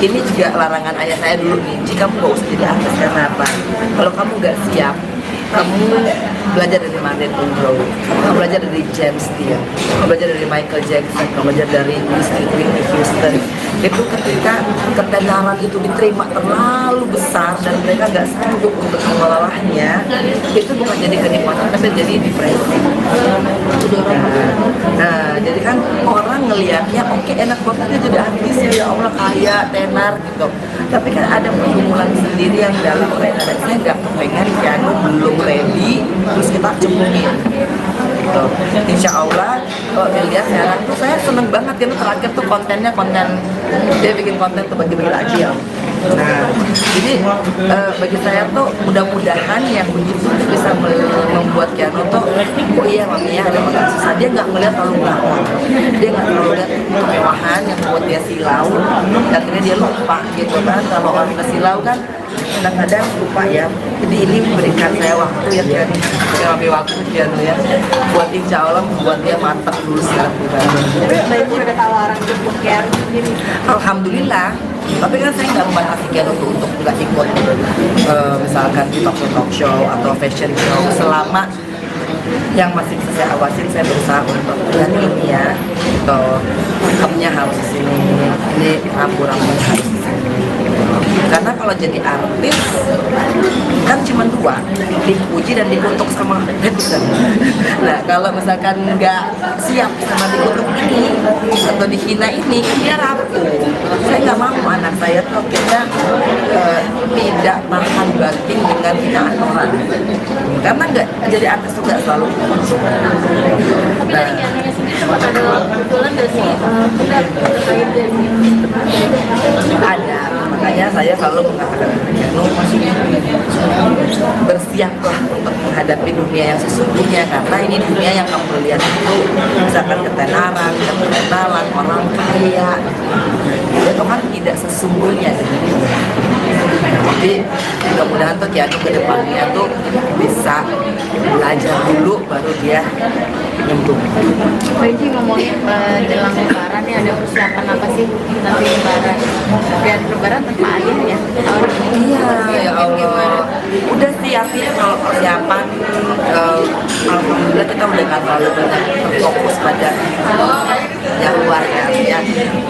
ini juga larangan ayah saya dulu nih, jika kamu gak usah jadi artis. Karena apa? Kalau kamu gak siap kamu belajar dari Marilyn Monroe, kamu belajar dari James Dean, kamu belajar dari Michael Jackson, kamu belajar dari Whitney Houston. Itu ketika ketenaran itu diterima terlalu besar dan mereka nggak sanggup untuk mengelolanya, itu bukan jadi kenikmatan tapi jadi depresi. Nah, jadi kan orang ngelihatnya oke, enak banget dia jadi artis ya Allah, kaya, tenar gitu. Tapi kan ada pergumulan sendiri yang dalam mereka, dan saya nggak pengen piano belum ready terus kita cemungin gitu. Insya Allah kalau dilihat sekarang tuh saya seneng banget ya, terakhir tuh kontennya konten dia bikin konten tuh bagi-bagi lagi ya. Nah, jadi bagi saya tuh mudah-mudahan yang begitu tuh bisa membuat Keanu tuh, oh iya mami ya ada makan susah, dia nggak melihat terlalu belakang, dia nggak terlalu lihat kemewahan yang membuat dia silau, dan akhirnya dia lupa gitu kan. Kalau orang kita silau kan kadang-kadang lupa ya. Jadi ini memberikan saya waktu ya kan, saya ambil waktu Keanu ya, buat insya Allah membuat dia mantap dulu secara pribadi. Tapi Mbak Ibu ada tawaran untuk Keanu sendiri? Alhamdulillah. Tapi kan saya nggak membatasi Keanu untuk nggak ikut misalkan di talk show atau fashion show, selama yang masih bisa saya awasin. Saya berusaha untuk lihat ini ya, atau makeupnya harus di sini, ini rambu-rambunya harus di sini. Karena kalau jadi artis kan cuma dua, dipuji dan dikutuk sama netizen. Nah kalau misalkan nggak siap sama dikutuk ini atau dihina ini, dia rapuh. Saya nggak mau anak saya tuh kita tidak tahan banting dengan hinaan orang. Karena nggak jadi artis tuh nggak selalu. Tapi dari Keanu sendiri sempat ada kebetulan nggak sih kita terkait dari Ada, makanya saya selalu mengatakan Keanu bersiaplah untuk menghadapi dunia yang sesungguhnya, karena ini dunia yang kamu lihat itu misalkan ketenaran, keterkenalan, orang kaya, itu kan tidak sesungguhnya. Jadi mudah-mudahan tuh Keanu ke depannya tuh bisa belajar dulu baru dia nyembuh. Benci ngomongin jelang lebaran nih, ada persiapan apa sih nanti lebaran? Biar lebaran tanpa ayah ya tahun ini. Iya, ya Allah. Udah sih artinya kalau persiapan, alhamdulillah kita udah nggak terlalu banyak fokus pada yang luar ya.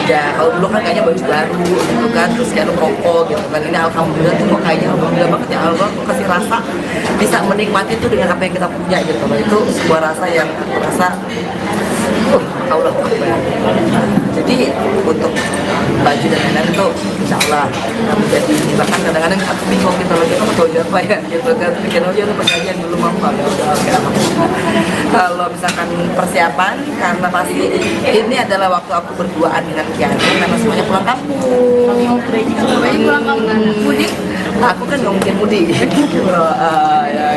Ya kalau dulu kan kayaknya baju baru gitu kan, terus kayak koko gitu kan. Ini alhamdulillah tuh kok kayaknya alhamdulillah banget ya Allah tuh kasih rasa bisa menikmati itu dengan apa yang kita punya gitu. Itu sebuah rasa yang aku rasa Allah Akbar. Jadi untuk baju dan lain-lain itu insya Allah menjadi, bahkan kadang-kadang aku bingung gitu loh, kita mau baju apa ya gitu kan, bikin aja tuh perjanjian dulu mampu ya udah oke. Kalau misalkan persiapan, karena pasti ini adalah waktu aku berduaan dengan Keanu karena semuanya pulang kampung. Pulang kampung mudik. Aku kan nggak mungkin mudik ya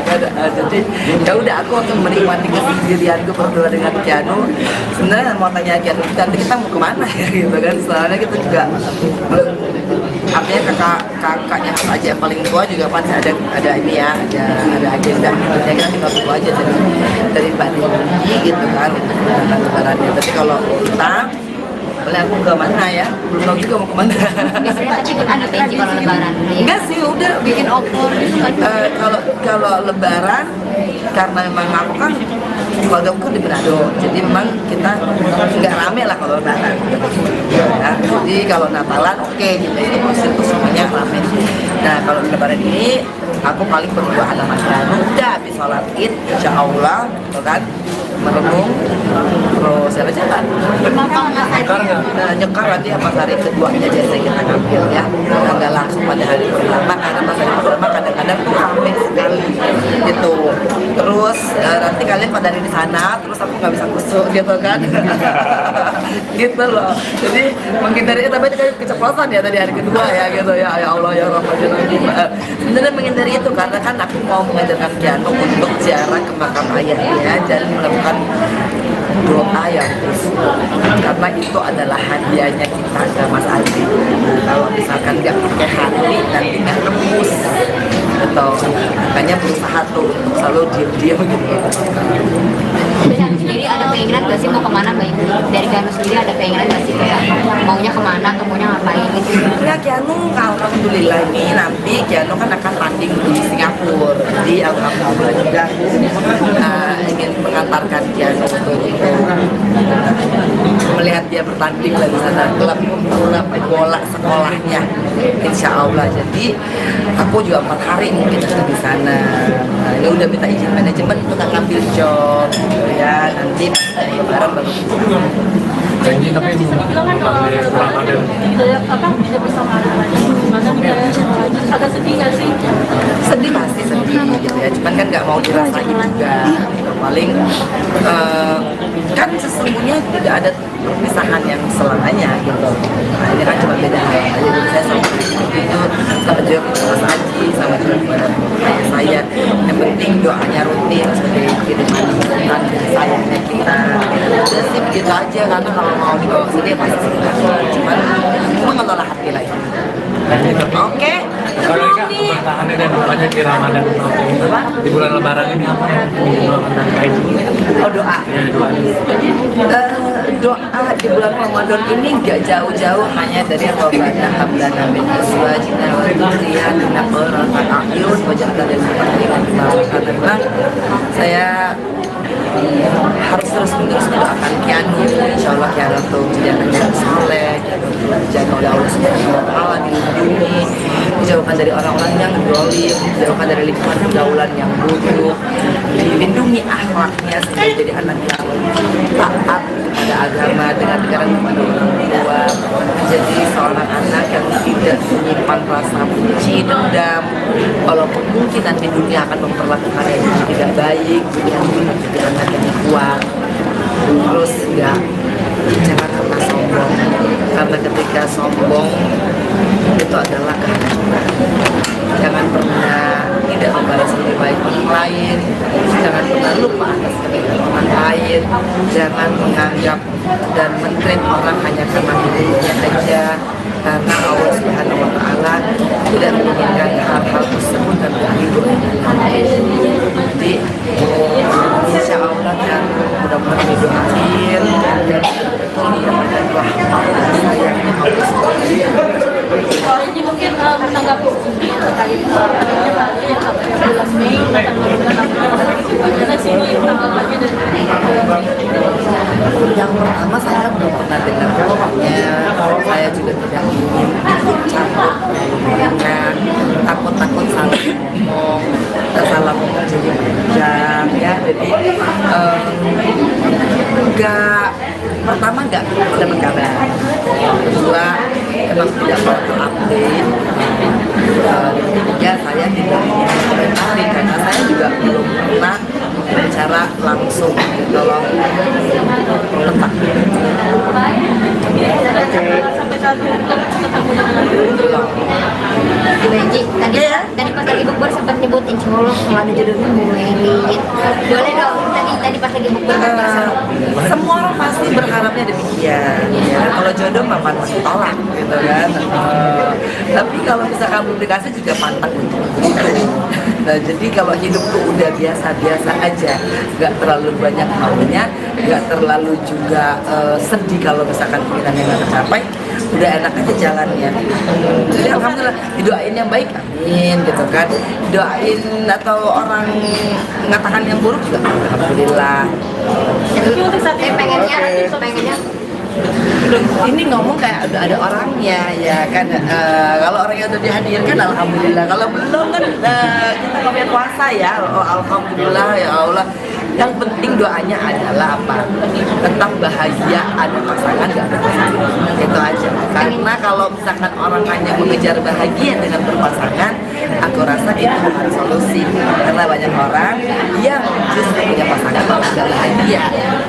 kan, jadi ya udah aku akan menikmati kesendirianku berdua dengan Keanu. Sebenarnya mau tanya Keanu nanti kita mau kemana ya gitu kan, soalnya kita juga artinya kakaknya aja yang paling tua juga pasti ada ini ya, ada agenda gitu ya, kita tunggu aja dari Mbak Dewi gitu kan untuk datang lebarannya. Tapi kalau kita boleh aku ke mana ya, belum tahu juga mau kemana. Biasanya tapi ada Benci kalau lebaran. Enggak sih, udah Bikin opor gitu kan. kalau lebaran, karena memang aku kan keluarga aku di Manado, jadi memang kita nggak rame lah kalau lebaran. Ya, jadi kalau Natalan oke, kita itu semuanya rame. Nah kalau lebaran ini aku paling berdua sama Keanu, udah habis sholat Id, insya Allah, gitu kan, merenung, terus apa jalan. Nyekar nanti apa hari keduanya biasanya kita ngambil ya, nggak langsung pada hari pertama, karena pas hari pertama kadang-kadang tuh rame sekali gitu. Terus nanti kalian pada hari di sana, terus aku nggak bisa kusuk gitu kan, gitu loh. Jadi menghindari, tapi itu kan keceplosan ya tadi hari kedua ya gitu ya, ya Allah ya Rahman ya Rahim. Sebenarnya menghindari itu karena kan aku mau mengajarkan Keanu untuk ziarah ke makam ayahnya dan melakukan doa yang khusus, karena itu adalah hadiahnya kita ke Mas Adi. Kalau misalkan nggak pakai hati nanti nggak tembus atau makanya berusaha tuh untuk selalu diam-diam gitu. Dari aku sendiri ada keinginan gak sih mau kemana Mbak Ibu? Dari Keanu sendiri ada keinginan gak sih kayak maunya kemana atau maunya ngapain gitu. Ya Keanu, alhamdulillah ini nanti Keanu kan akan tanding di Singapura. Jadi alhamdulillah juga ingin mengantarkan Keanu untuk melihat dia bertanding lah di sana, klub bola sekolahnya, insya Allah. Jadi aku juga 4 hari mungkin akan di sana. Nah, ini udah minta izin manajemen untuk ngambil job, gitu ya. Nanti pas Lebaran baru Janji tapi panggil Ramadan. tidak bersama anak-anaknya gimana nih kayak agak sedih nggak sih? sedih, pasti sedih gitu ya, cuman kan nggak mau dirasain juga gitu. Paling kan sesungguhnya tidak ada perpisahan yang selamanya gitu. Nah ini kan cuma beda hal aja. Jadi saya sama itu sama juga Mas Aji, sama juga kayak saya, yang penting doanya rutin sebagai kiriman dan sayangnya kita. Udah sih begitu aja, karena kalau mau dibawa sini pasti cuman mengelola hati lagi. Oke. Kalau Kak, bertahannya dan dukanya di Ramadan di bulan Lebaran ini apa yang terkait? Oh, doa. Ya, doa. Doa di bulan Ramadan ini nggak jauh-jauh hanya dari Rabbana hablana min azwajina wa dzurriyyatina qurrata a'yun waj'alna lil muttaqina imama. Saya harus terus menerus mendoakan Keanu, insya Allah Keanu tuh jadi anak yang soleh, dijaga oleh Allah Subhanahu Wa Taala, dilindungi, dijauhkan dari orang-orang yang zalim, dijauhkan dari lingkungan pergaulan yang buruk, dilindungi akhlaknya sehingga jadi anak yang taat kepada agama dengan negara kepada orang tua, menjadi seorang anak yang tidak menyimpan rasa benci, dendam, walaupun mungkin nanti dunia akan memperlakukannya yang tidak baik, yang menjadi anak yang kuat. Terus ya jangan pernah sombong, karena ketika sombong itu adalah kehancuran. Jangan pernah tidak membalas lebih baik orang lain, jangan pernah lupa atas kebaikan orang lain, jangan menganggap dan mentreat orang hanya karena hidupnya aja, karena Allah Subhanahu Wa Taala tidak menginginkan hal-hal tersebut dan berhidup. Jadi insya Allah kan mudah-mudahan didoain dan betul dia adalah sayangnya Allah Subhanahu. Ini mungkin menanggapi ini terkait yang 14 Mei bagaimana sih ini tanggapannya dari Yang pertama saya belum pernah dengar pokoknya, saya juga tidak ingin ikut campur karena takut-takut salah ngomong, salah ngomong jadi panjang ya. Jadi pertama nggak dapat kabar, kedua emang tidak mau update, ketiga saya tidak ingin komentari karena saya juga belum pernah bicara langsung tolong letak. sampai saat ini belum ketemu dengan Benji, tadi pas lagi bukber sempat nyebut insya Allah kalau ada jodohnya mau merit. Boleh dong, tadi pas lagi bukber Semua orang pasti berharapnya demikian ya. Kalau jodoh mah pasti tolak gitu kan. Tapi kalau misalkan belum dikasih juga pantang untuk begitu. Nah jadi kalau hidup tuh udah biasa-biasa aja, nggak terlalu banyak maunya, nggak terlalu juga sedih kalau misalkan keinginannya nggak tercapai, udah enak aja jalannya. Jadi alhamdulillah didoain yang baik, amin gitu kan. Doain atau orang mengatakan yang buruk juga alhamdulillah. pengennya Ini ngomong kayak ada orangnya ya kan. Kalau orangnya udah dihadirkan alhamdulillah, kalau belum kan kita ngomongin puasa ya. Alhamdulillah ya Allah. Yang penting doanya adalah apa? Tetap bahagia, ada pasangan gak ada pasangan, itu aja. Karena kalau misalkan orang hanya mengejar bahagia dengan berpasangan, aku rasa itu bukan solusi. Karena banyak orang yang justru punya pasangan malah gak bahagia.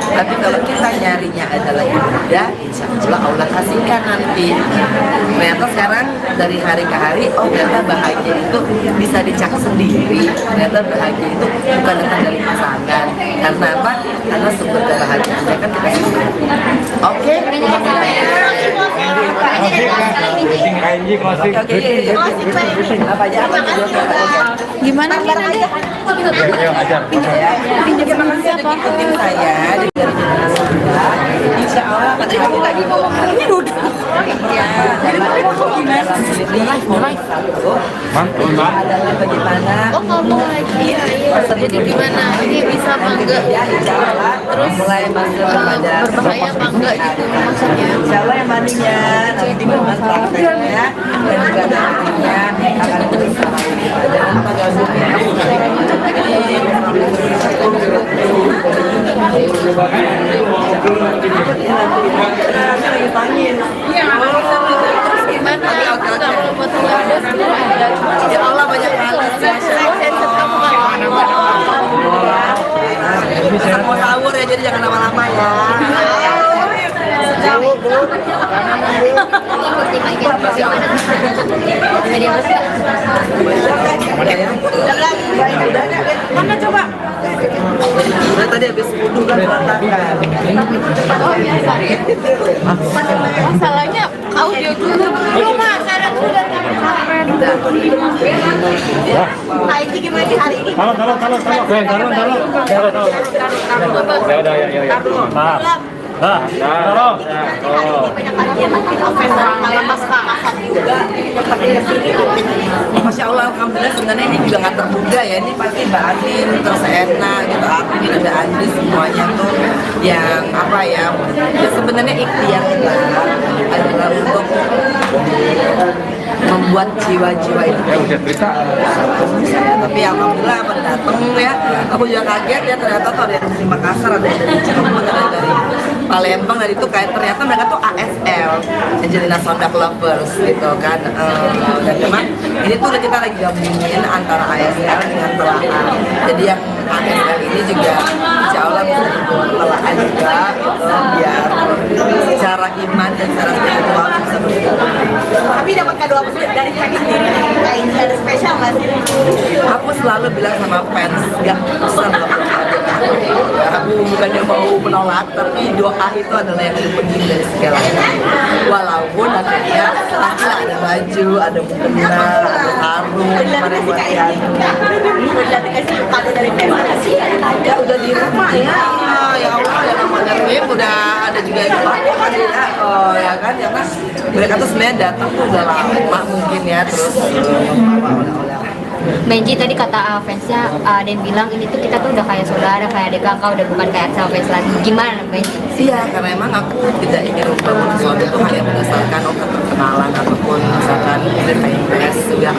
Tapi kalau kita nyarinya adalah ibadah, insya Allah kasihkan nanti. Ternyata sekarang dari hari ke hari, oh ternyata bahagia itu bisa dicak sendiri. Ternyata bahagia itu bukan datang dari pasangan. Karena apa? Karena sumber kebahagiaannya kan kita sendiri. Oke? Oke. Apa aja? Gimana nih nanti? Terima kasih sudah ikutin saya dari Insya Allah pada hari lagi ngomong ini duduk. Aula sendiri satu adalah bagaimana Oh kamu lagi. Jadi gimana? Ini bisa apa enggak? ya insya Allah terus mulai masuk kepada Berbahaya apa enggak gitu maksudnya? insya Allah yang mandinya nanti memang prakteknya dan juga nantinya akan bisa dan pada umumnya Terus gimana? Kalau buat keluarga ada ya Allah banyak banget mau sahur ya jadi jangan lama-lama ya mana coba nah, tadi habis wudhu kan berantakan masalahnya audio dulu mah sekarang sudah Aji gimana di hari ini? Kalau. Masya Allah, alhamdulillah sebenarnya ini juga nggak terduga ya, ini pasti Mbak Anin, terus Ena gitu, Amin, ada Andri semuanya tuh yang apa ya sebenarnya ikhtiar kita adalah untuk membuat jiwa-jiwa itu saya, tapi alhamdulillah pada datang ya, aku juga kaget ya ternyata tuh ada yang dari Makassar, ada yang dari Cirebon, ada yang dari Palembang, dan itu kayak ternyata mereka tuh ASL, Angelina Sondak Lovers gitu kan, dan memang ini tuh kita lagi gabungin antara ASL dengan Telahan, jadi yang ASL ini juga insya Allah bisa dibawa Telahan juga gitu, biar secara iman dan secara spiritual bisa berkembang. Tapi dapat kado apa sih dari fans sendiri? Kayak ada spesial nggak sih? Aku selalu bilang sama fans, gak usah aku bukannya mau menolak, tapi doa itu adalah yang lebih penting dari segalanya. Walaupun akhirnya pastilah ada baju, ada mukena, ada sarung, ada buatan. Udah dikasih kado dari fans sih? Ya udah di rumah ya, ya Allah ya namanya Wim udah ada juga yang pakai kan ya, oh ya kan ya kan. Mereka tuh sebenarnya datang tuh udah lama mungkin ya, terus membawa oleh-oleh. Benji tadi kata fansnya ada yang bilang ini tuh kita tuh udah kayak saudara, kayak adik kakak, udah bukan kayak Axel fans lagi. Gimana Benji? Iya, karena emang aku tidak ingin membangun sesuatu itu hanya berdasarkan perkenalan ataupun misalkan fans juga.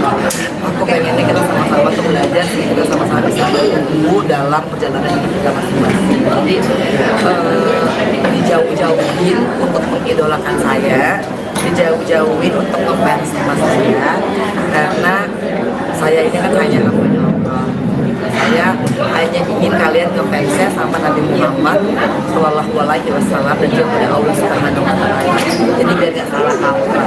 Aku pengennya kita sama-sama tuh belajar, kita sama-sama bisa bertumbuh dalam perjalanan hidup kita masing-masing. Jadi dijauh-jauhin untuk mengidolakan saya, dijauh-jauhin untuk ngefans sama saya, karena saya ini kan hanya hambanya Allah. Saya hanya ingin kalian ngefansnya sama Nabi Muhammad Sallallahu Alaihi Wasallam dan juga pada Allah Subhanahu Wa Taala. Jadi biar nggak salah kaprah.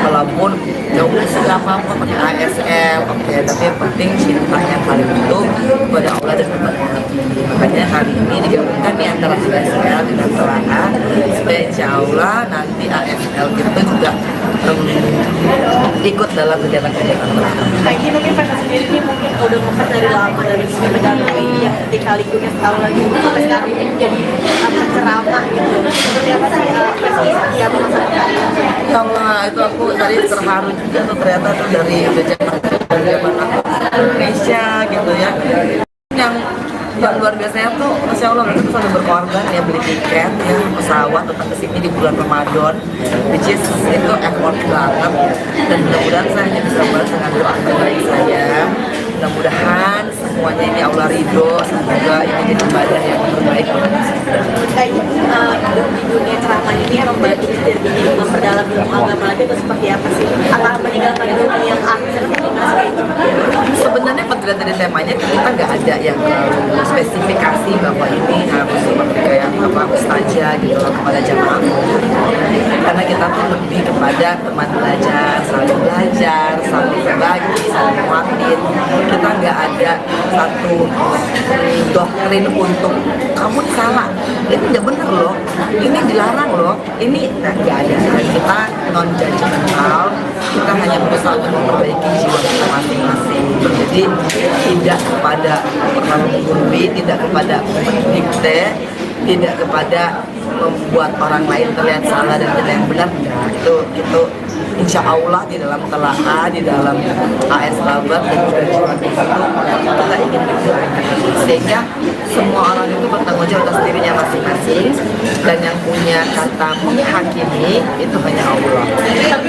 Walaupun nggak usah siapa pun pakai ASL, oke, tapi yang penting cintanya kalian itu kepada Allah dan kepada Nabi. Makanya hari ini digabungkan nih antara ASL dengan Telahan, supaya insya Allah nanti ASL itu juga ikut dalam kegiatan-kegiatan Telahan. Aji mungkin fans sendiri ini mungkin udah ngefans dari lama dari segi pedagang ini ya, ketika lingkungan setahun lagi sampai sekarang ini jadi ceramah gitu. Seperti apa sih fans yang masyarakat? Ya Allah, itu aku tadi terharu juga tuh ternyata tuh dari zaman Indonesia gitu ya, yang luar biasanya tuh Masya Allah mereka tuh selalu berkorban ya, beli tiket ya, pesawat datang ke sini di bulan Ramadan, which is itu effort banget, dan mudah-mudahan saya hanya bisa balas dengan doa terbaik saya. Mudah-mudahan semuanya ini Allah ridho, semoga ini jadi ibadah yang terbaik. Kayak di dunia ceramah ini emang berarti dari memperdalam ilmu agama lagi itu seperti apa sih? Apa meninggalkan ilmu yang akhir Sebenarnya pada dari temanya kita nggak ada yang spesifikasi bahwa ini harus seperti kayak apa ustazah gitu kepada jamaah, karena kita tuh lebih kepada teman belajar, saling berbagi, saling menguatin. Kita nggak ada satu doktrin untuk kamu salah, ini nggak benar loh, ini dilarang loh, ini nggak ada. Kita non judgmental, kita hanya berusaha untuk memperbaiki jiwa kita masing-masing. Jadi tidak kepada terlalu menggurui, tidak kepada mendikte, tidak kepada membuat orang lain terlihat salah dan tidak yang benar. itu insya Allah di dalam telaah, di dalam AS Labar dan juga jiwa itu kita ingin menjalankan, sehingga semua orang itu bertanggung jawab atas dirinya masing-masing, dan yang punya kata menghakimi itu hanya Allah. Tapi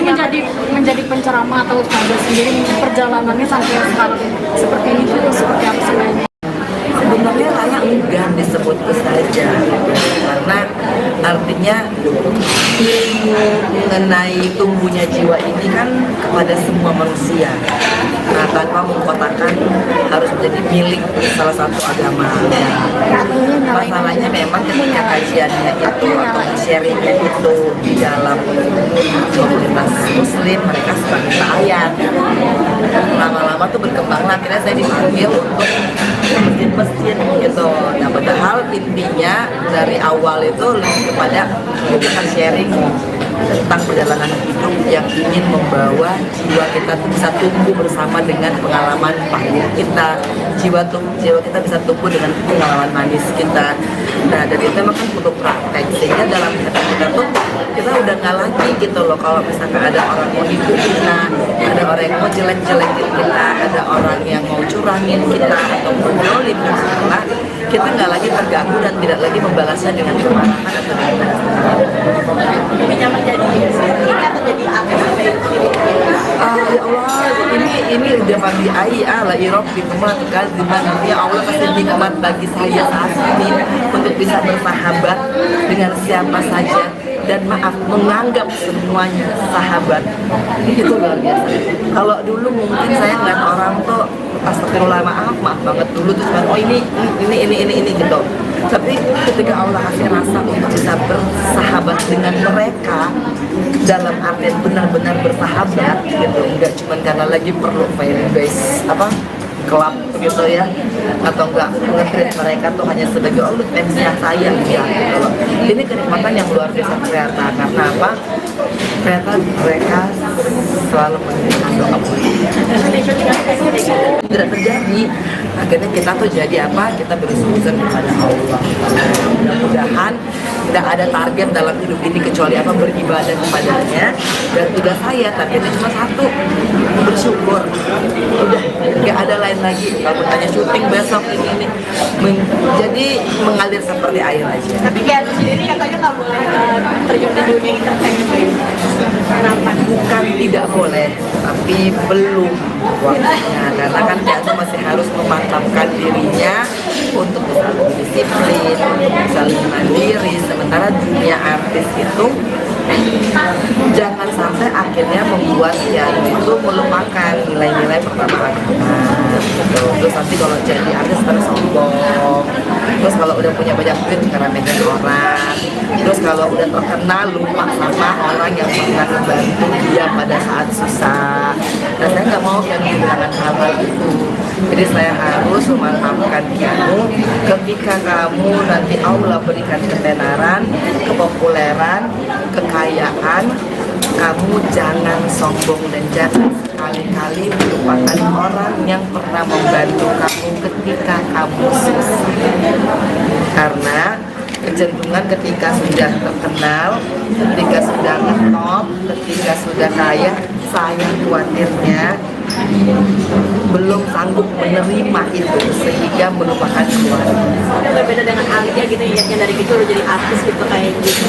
menjadi penceramah atau ustazah sendiri perjalanannya sampai sekarang seperti ini tuh seperti apa sebenarnya? Sebenarnya layak enggak disebut saja, karena artinya ilmu mengenai tumbuhnya jiwa ini kan kepada semua manusia. Nah, tanpa mengkotakkan harus menjadi milik salah satu agama. Masalahnya memang ketika kajiannya itu atau sharingnya itu di dalam komunitas muslim, mereka suka minta ayat. Lama-lama tuh berkembang, akhirnya saya dipanggil untuk masjid-masjid gitu. Nah, padahal intinya dari awal itu lebih kepada kita sharing tentang perjalanan hidup yang ingin membawa jiwa kita bisa tumbuh bersama dengan pengalaman pahit kita, jiwa kita bisa tumbuh dengan pengalaman manis kita. Nah, dari itu memang kan perlu praktek, sehingga dalam hati kita tuh kita udah nggak lagi gitu loh, kalau misalkan ada orang mau nipu kita, ada orang yang mau jelek-jelekin kita, ada orang yang mau curangin kita atau menjolim kita, kita nggak lagi terganggu dan tidak lagi membalasnya dengan kemarahan atau dengan Lebih nyaman jadi ini atau jadi apa ya Allah, ini udah pasti la irob nikmat kan, dimana ya Allah kasih nikmat bagi saya saat ini untuk bisa bersahabat dengan siapa saja, dan maaf menganggap semuanya sahabat. Itu luar biasa. Kalau dulu mungkin saya ngeliat orang tuh astagfirullah, maaf banget dulu tuh cuma oh ini gitu. Tapi ketika Allah kasih rasa untuk bisa bersahabat dengan mereka dalam artian benar-benar bersahabat gitu, enggak cuma karena lagi perlu fanbase kelab gitu ya, atau enggak nge-treat mereka tuh hanya sebagai oh lu fansnya saya ya gitu loh. Ini kenikmatan yang luar biasa ternyata. Karena apa? Ternyata mereka selalu mengirimkan doa tidak terjadi. Akhirnya kita tuh jadi apa? Kita berusaha kepada Allah. Mudah-mudahan tidak ada target dalam hidup ini kecuali apa? Beribadah kepadanya. Dan tugas saya tapi ini cuma satu, bersyukur. Udah nggak ada lain lagi. Kalau bertanya syuting besok ini jadi mengalir seperti air aja. Tapi kayak sendiri katanya nggak boleh terjun di dunia entertainment. Kenapa? Bukan tidak boleh, tapi belum waktunya. Karena kan dia masih harus memantapkan dirinya untuk bisa lebih disiplin, bisa lebih mandiri. Sementara dunia artis itu jangan sampai akhirnya membuat dia itu melupakan nilai-nilai pertama agama gitu. Terus nanti kalau jadi artis terus sombong, terus kalau udah punya banyak duit karena megang orang, terus kalau udah terkenal lupa sama orang yang pernah membantu dia pada saat susah. Nah, saya nggak mau yang kehilangan hal itu. Jadi saya harus memantapkan kamu ketika kamu nanti Allah berikan ketenaran, kepopuleran, kekayaan, kamu jangan sombong dan jangan sekali-kali melupakan orang yang pernah membantu kamu ketika kamu susah. Karena kecenderungan ketika sudah terkenal, ketika sudah ngetop, ketika sudah kaya, saya khawatirnya belum sanggup menerima itu sehingga melupakan keluarga. Berbeda dengan Alia gitu ya, yang dari gitu udah jadi artis gitu kayak gitu.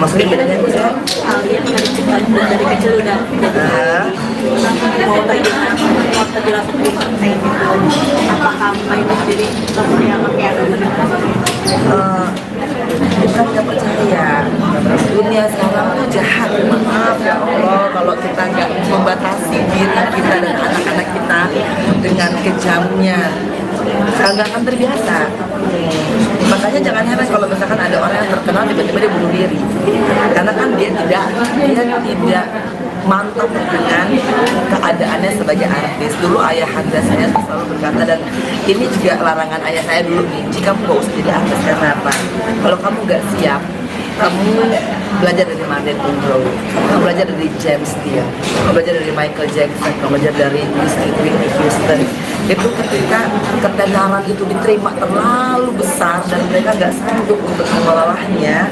Maksudnya bedanya itu saya Alia dari kecil udah jadi mau terjelaskan kayak gitu. Apakah Mbak itu jadi seperti yang kayak bukan nggak percaya, dunia sekarang tuh jahat. Maaf ya Allah kalau kita nggak membatasi diri kita dan anak-anak kita dengan kejamnya, karena akan terbiasa. Makanya jangan heran kalau misalkan ada orang yang terkenal tiba-tiba dia bunuh diri, karena kan dia tidak mantap dengan keadaannya sebagai artis. Dulu ayahanda saya selalu berkata, dan ini juga larangan ayah saya dulu nih, jika kamu gak usah jadi artis. Karena apa? Kalau kamu gak siap, kamu belajar dari Martin Monroe, kamu belajar belajar dari James Dean, kau belajar dari Michael Jackson, kau belajar dari Whitney Houston. Itu ketika ketenaran itu diterima terlalu besar dan mereka nggak sanggup untuk mengelolanya,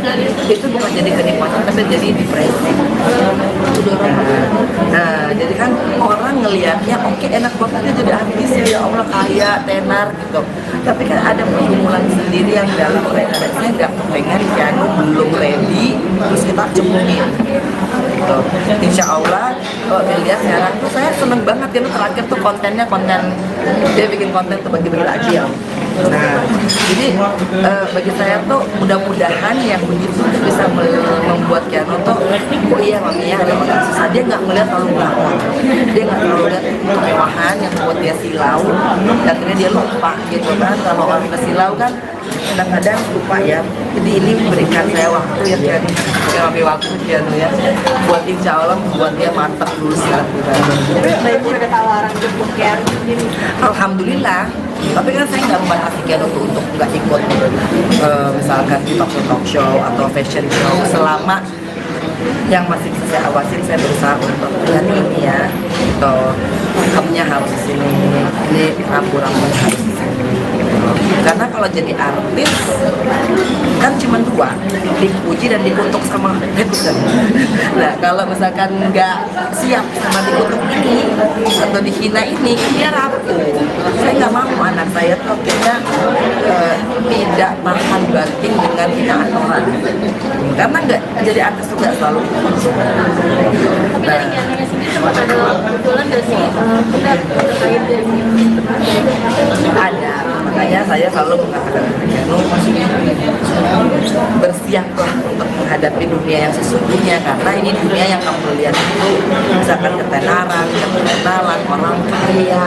itu bukan jadi kenikmatan tapi jadi depresi. Nah, jadi kan orang ngelihatnya oke, enak banget dia jadi artis ya Allah, kaya, tenar gitu. Tapi kan ada pergumulan sendiri yang dalam mereka, dan saya nggak pengen piano belum ready terus kita cemungin gitu. Insya Allah kalau dilihat sekarang tuh saya seneng banget ya, terakhir tuh kontennya dia bikin konten tuh bagi-bagi takjil. Nah, jadi bagi saya tuh mudah-mudahan yang begitu bisa membuat Keanu tuh, oh iya mami ya ada orang susah, dia nggak ngeliat terlalu glamor, dia nggak terlalu lihat kemewahan yang membuat dia silau, dan akhirnya dia lupa gitu kan. Kalau orang udah silau kan kadang-kadang lupa ya. Jadi ini memberikan saya waktu ya Keanu, saya ambil waktu Keanu ya, buat insya Allah buat dia mantap dulu secara pribadi. Tapi banyak ada tawaran untuk Keanu sendiri. Alhamdulillah. Tapi kan saya nggak membatasi Keanu untuk nggak ikut misalkan di talk show atau fashion show, selama yang masih saya awasin. Saya berusaha untuk ini ya, atau makeupnya harus di sini, ini rambutnya harus di sini gitu. Karena kalau jadi artis kan cuma dua, dipuji dan dikutuk sama netizen. Nah kalau misalkan nggak siap sama dikutuk ini atau dihina ini, dia rapuh. Saya nggak mau anak saya tuh akhirnya tidak tahan banting dengan hinaan orang. Karena nggak jadi artis juga selalu. Tapi dari Keanu sendiri sempat ada kebetulan nggak sih terkait dari Ada, makanya saya selalu mengatakan Keanu bersiaplah untuk menghadapi dunia yang sesungguhnya, karena ini dunia yang kamu lihat itu misalkan ketenaran, keterkenalan, orang kaya,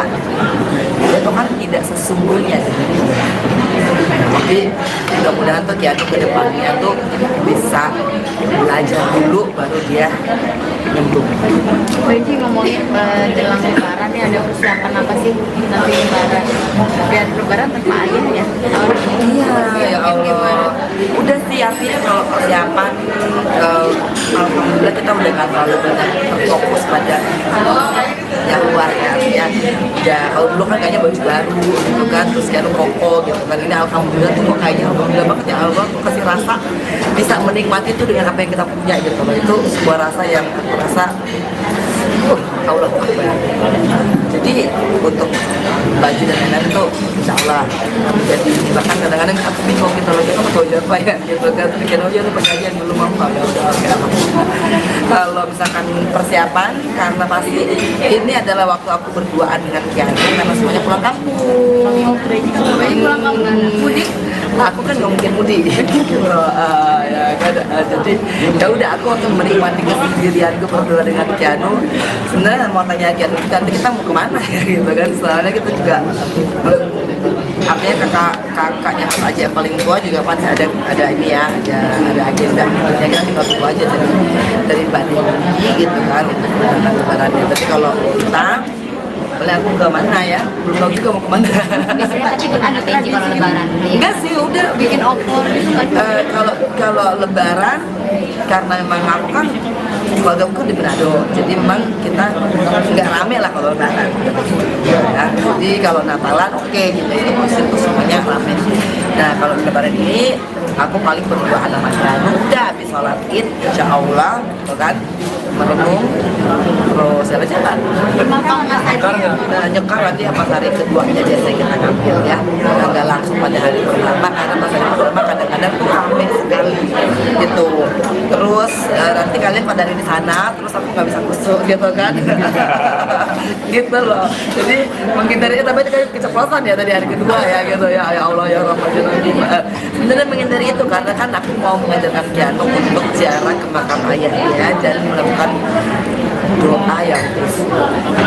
itu kan tidak sesungguhnya. Jadi mudah-mudahan tuh Keanu ke depannya tuh bisa belajar dulu baru dia nyembuh. Benci ngomongin jelang lebaran nih, ada persiapan apa sih nanti lebaran? Biar lebaran tanpa ayah ya. Iya, ya Allah. Udah sih, artinya kalau persiapan alhamdulillah kita udah nggak terlalu banyak terfokus pada yang luar ya. Artinya ya kalau dulu kan kayaknya baju baru gitu kan, terus kayak koko gitu kan. Ini alhamdulillah tuh kok kayaknya alhamdulillah banget ya Allah tuh kasih rasa bisa menikmati itu dengan apa yang kita punya gitu. Itu sebuah rasa yang aku rasa Allah Akbar. Jadi untuk baju dan lain-lain itu insya Allah. Jadi bahkan kadang-kadang aku bingung gitu loh, kita mau baju apa ya gitu kan. Bikin aja tuh pengajian belum mampu ya udah. Kalau misalkan persiapan, karena pasti ini adalah waktu aku berduaan dengan Keanu karena semuanya pulang kampung. Banyak pulang kampung mudik. Aku kan nggak mungkin mudik gitu. Ya kan, jadi ya udah aku akan menikmati kesendirianku berdua dengan Keanu. Sebenarnya mau tanya Keanu nanti kita mau kemana ya gitu kan, soalnya kita juga artinya kakaknya aja yang paling tua juga pasti ada ini ya, ada agenda ya, kita tinggal tunggu aja dari Mbak Dewi gitu kan untuk lebarannya. Tapi kalau kita boleh aku ke mana ya, belum tahu juga mau kemana. Biasanya tapi ada Benci kalau lebaran. Enggak sih, udah Bikin opor gitu kan. kalau lebaran, karena memang aku kan keluarga aku di Manado, jadi memang kita nggak rame lah kalau lebaran. Ya, jadi kalau Natalan oke, gitu ya, itu semuanya rame. Nah kalau lebaran ini aku paling berduaan sama Keanu, udah habis sholat id, insya Allah, gitu kan, merenung, terus jalan-jalan. Nah, nyekar nanti pas hari keduanya biasanya kita ngambil ya, nggak langsung pada hari pertama, karena pas hari pertama kadang-kadang tuh rame sekali gitu. Terus nanti kalian pada hari di sana, terus aku nggak bisa kusuk gitu kan, gitu loh. Jadi menghindari, tapi kayak keceplosan ya tadi hari kedua ya gitu ya, ya Allah ya Rahman. Sebenarnya menghindari itu karena kan aku mau mengajarkan Keanu untuk ziarah ke makam ayahnya dan melakukan doa yang khusus,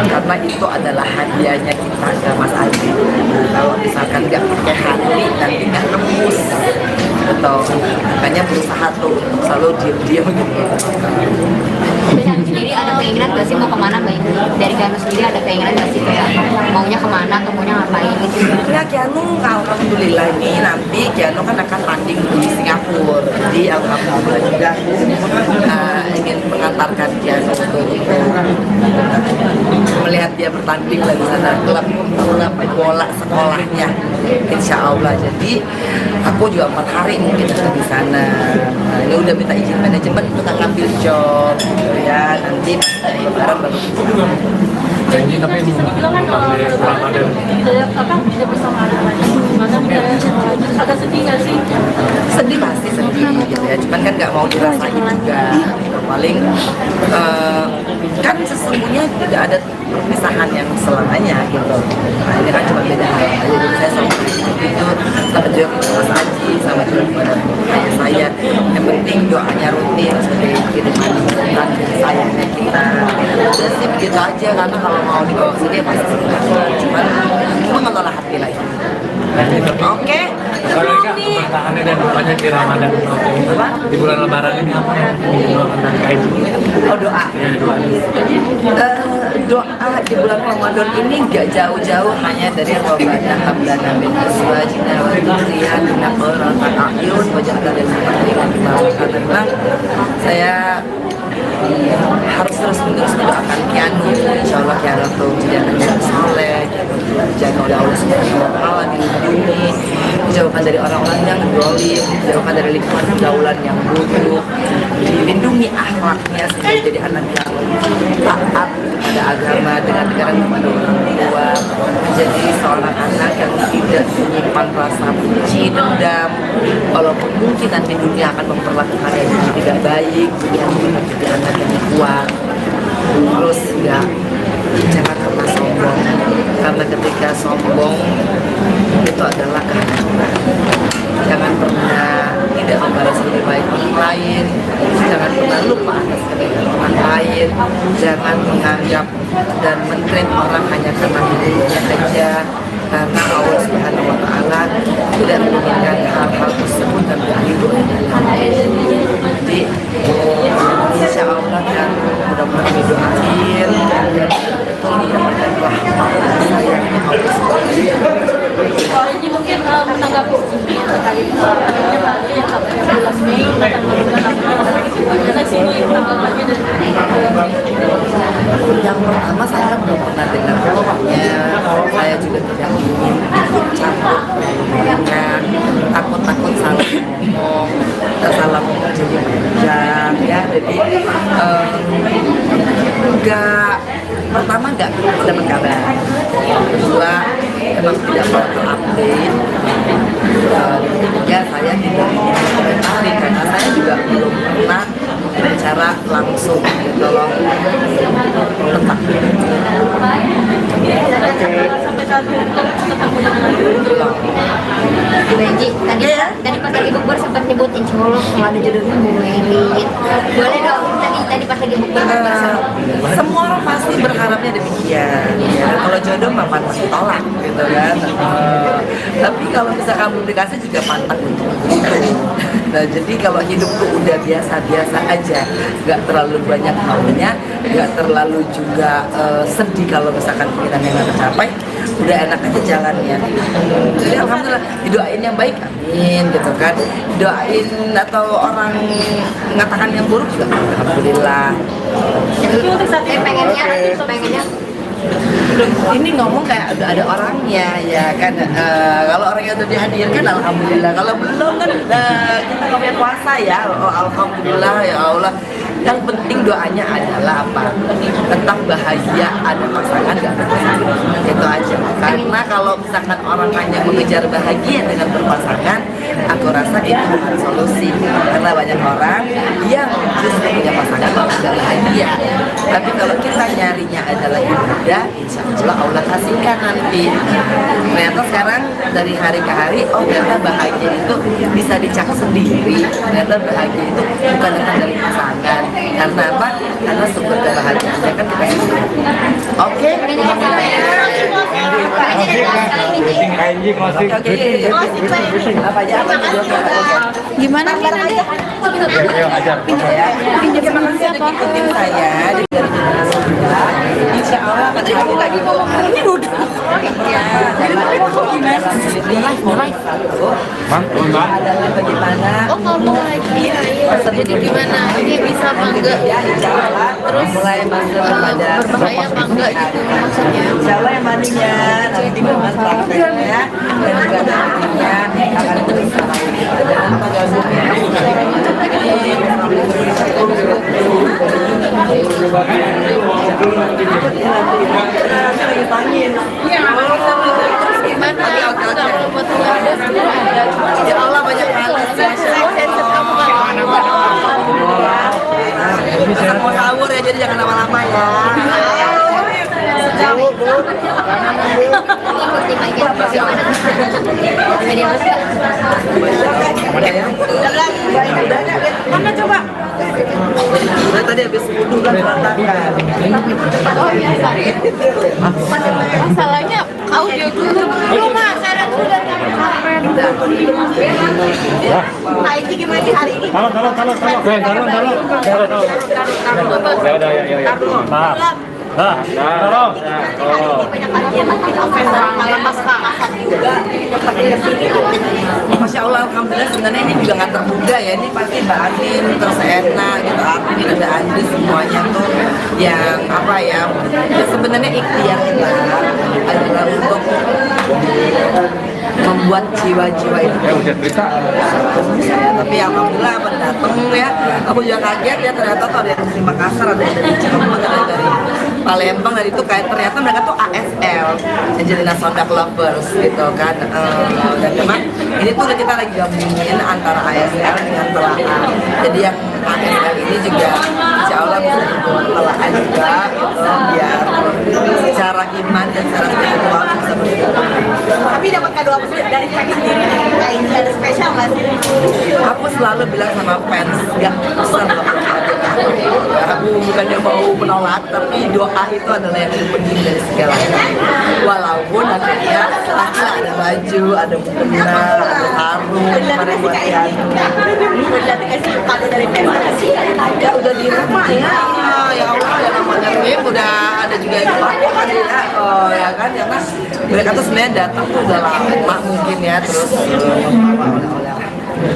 karena itu adalah hadiahnya kita ke Mas Adi. Kalau misalkan nggak pakai hati nanti nggak tembus atau makanya berusaha tuh untuk selalu diam-diam gitu. Benci sendiri ada keinginan nggak sih mau kemana Mbak Ibu? Dari Kianu sendiri ada keinginan nggak sih kayak maunya kemana atau maunya ngapain gitu? Ya Kianu alhamdulillah ini nanti Kianu kan akan tanding di Singapura. Jadi alhamdulillah juga ingin mengantarkan Kianu untuk melihat dia bertanding lagi sana klub bola sekolahnya, insya Allah. Jadi aku juga 4 hari mungkin akan di sana. Nah, ini udah minta izin manajemen untuk ngambil job, gitu ya. Nanti lebaran baru. Janji tapi sampai Ramadan. Tidak bersama anak-anak. Agak sedih nggak sih? Sedih pasti sedih gitu ya, cuman kan nggak mau dirasain juga. Paling kan sesungguhnya tidak ada perpisahan yang selamanya gitu. Nah ini kan cuma beda hal aja. Jadi saya sama itu sama juga Mas Aji, sama juga kepada ayah saya. Yang penting doanya rutin sebagai kiriman dan sayangnya kita. Udah sih begitu aja, karena kalau mau dibawa ke sini pasti cuman mengelola hati lagi. Oke. Kalau Eka bertahannya dan banyak di Ramadan di bulan Lebaran ini apa yang didoakan dari KIJ? Oh doa. Ya, doa. Doa di bulan Ramadan ini nggak jauh-jauh hanya dari Rabbana hablana min azwajina wa dzurriyyatina qurrata a'yun waj'alna lil muttaqina imama. Saya harus terus-menerus mendoakan Kianu, insya Allah Kianu tuh jadi anak yang soleh, dijaga oleh Allah Subhanahu wa Ta'ala, dilindungi, dijauhkan dari orang-orang yang zalim, dijauhkan dari lingkungan pergaulan yang buruk, dilindungi akhlaknya sehingga jadi anak yang taat kepada agama dengan negara kepada orang tua, menjadi seorang anak yang tidak menyimpan rasa benci, dendam, walaupun mungkin nanti dunia akan memperlakukan yang tidak baik, yang menjadi anak yang kuat. Terus ya jangan pernah sombong, karena ketika sombong itu adalah kehancuran. Jangan pernah tidak membalas lebih baik orang lain, jangan pernah lupa atas kebaikan orang lain, jangan menganggap dan mentreat orang hanya karena dirinya saja, karena Allah Subhanahu wa Ta'ala tidak menginginkan hal-hal tersebut dan berhidup. Jadi insya Allah kan mudah-mudahan didoain dan betul mendapatkan rahmat dan sayangnya Allah Subhanahu wa Ta'ala. Kalau ini mungkin menanggapi terkait yang sampai 11 Mei akan menggunakan bagaimana sih ini tanggapannya dari yang pertama saya belum pernah dengar kabarnya, saya juga tidak ingin ikut campur dengan takut-takut salah ngomong, salah ngomong jadi panjang ya. Jadi pertama nggak dapat kabar, kedua emang tidak pernah terupdate, ketiga saya tidak ingin komentari karena saya juga belum pernah bicara langsung gitu loh tentang sampai saat ini ketemu dengan Benji, tadi pas lagi bukber sempat nyebut insya Allah kalau ada jodohnya mau merit. Boleh dong, tadi pas lagi bukber semua orang pasti berharapnya demikian ya. Kalau jodoh mah pantang ditolak gitu kan. Tapi kalau misalkan belum dikasih juga pantang untuk itu. Nah jadi kalau hidup tuh udah biasa-biasa aja, nggak terlalu banyak maunya, nggak terlalu juga sedih kalau misalkan keinginannya nggak tercapai, udah enak aja jalannya. Jadi alhamdulillah didoain yang baik, amin gitu kan. Doain atau orang mengatakan yang buruk juga alhamdulillah. Tapi untuk saat ini pengennya Ini ngomong kayak ada orangnya ya kan. Kalau orangnya udah dihadirkan alhamdulillah, kalau belum kan kita ngomongin puasa ya. Alhamdulillah ya Allah. Yang penting doanya adalah apa? Tentang bahagia, ada pasangan gak ada pasangan, itu aja. Karena kalau misalkan orang hanya mengejar bahagia dengan berpasangan, aku rasa itu bukan solusi. Karena banyak orang yang justru punya pasangan malah gak bahagia. Tapi kalau kita nyarinya adalah ibadah, insya Allah Allah kasihkan nanti. Ternyata sekarang dari hari ke hari, oh ternyata bahagia itu bisa dicak sendiri. Ternyata bahagia itu bukan datang dari pasangan. Karena apa? Karena sumber kebahagiaannya kan kita sendiri. Oke? Apa aja? Gimana nih nanti? Ajar. Terima kasih sudah ikutin saya di Insya Allah akan hadir lagi kalau ini duduk. Ya, ada bagaimana? Oh kamu lagi, jadi gimana? Ini bisa apa enggak? Ya, insya Allah. Terus mulai masuk kepada Berbahaya apa enggak gitu maksudnya? Insya Allah yang mandinya nanti dengan prakteknya dan juga nantinya akan bersama dan apa Gimana? Kalau buat ada ya Allah banyak kali kamu mau sahur ya, jadi jangan lama-lama ya. Ikuti bagian bagaimana media sosial. Mana coba? Udah tadi habis wudhu kan berantakan. Oh biasa. Masalahnya kau juga rumah saya sudah Nah, ini gimana di hari ini? Taruh. Ya udah, ya. Maaf. Taruh. Masya Allah, alhamdulillah sebenarnya ini juga nggak terduga ya, ini pasti Mbak Anin, terus Erna, gitu, Amin, ada Andri, semuanya tuh yang apa ya, sebenarnya ikhtiar kita adalah untuk membuat jiwa-jiwa itu tapi alhamdulillah pada dateng ya, aku juga kaget ya, ternyata tuh ada yang dari Makassar, ada yang dari Cirebon, ada yang dari Palembang, dan itu kayak ternyata mereka tuh ASL, Angelina Sondak Lovers gitu kan. Dan memang ini tuh kita lagi gabungin antara ASL dengan telaah, jadi yang ASL ini juga insya Allah bisa dibuat telaah juga gitu, biar secara iman dan secara spiritual bisa berjalan. Tapi dapat kado apa sih dari fans sendiri? Nah, ini ada spesial nggak sih? Aku selalu bilang sama fans, gak usah aku bukannya mau menolak, tapi doa itu adalah yang penting dari segalanya. Walaupun nantinya pasti ada baju, ada mukena, ada sarung, kemarin buat Tianu. Udah dikasih kado dari fans sih? Ya udah di rumah ya, ya Allah, ya namanya game udah ada juga yang pakai kan ya, oh ya kan, ya kan. Mereka tuh sebenarnya datang tuh udah lama mungkin ya, terus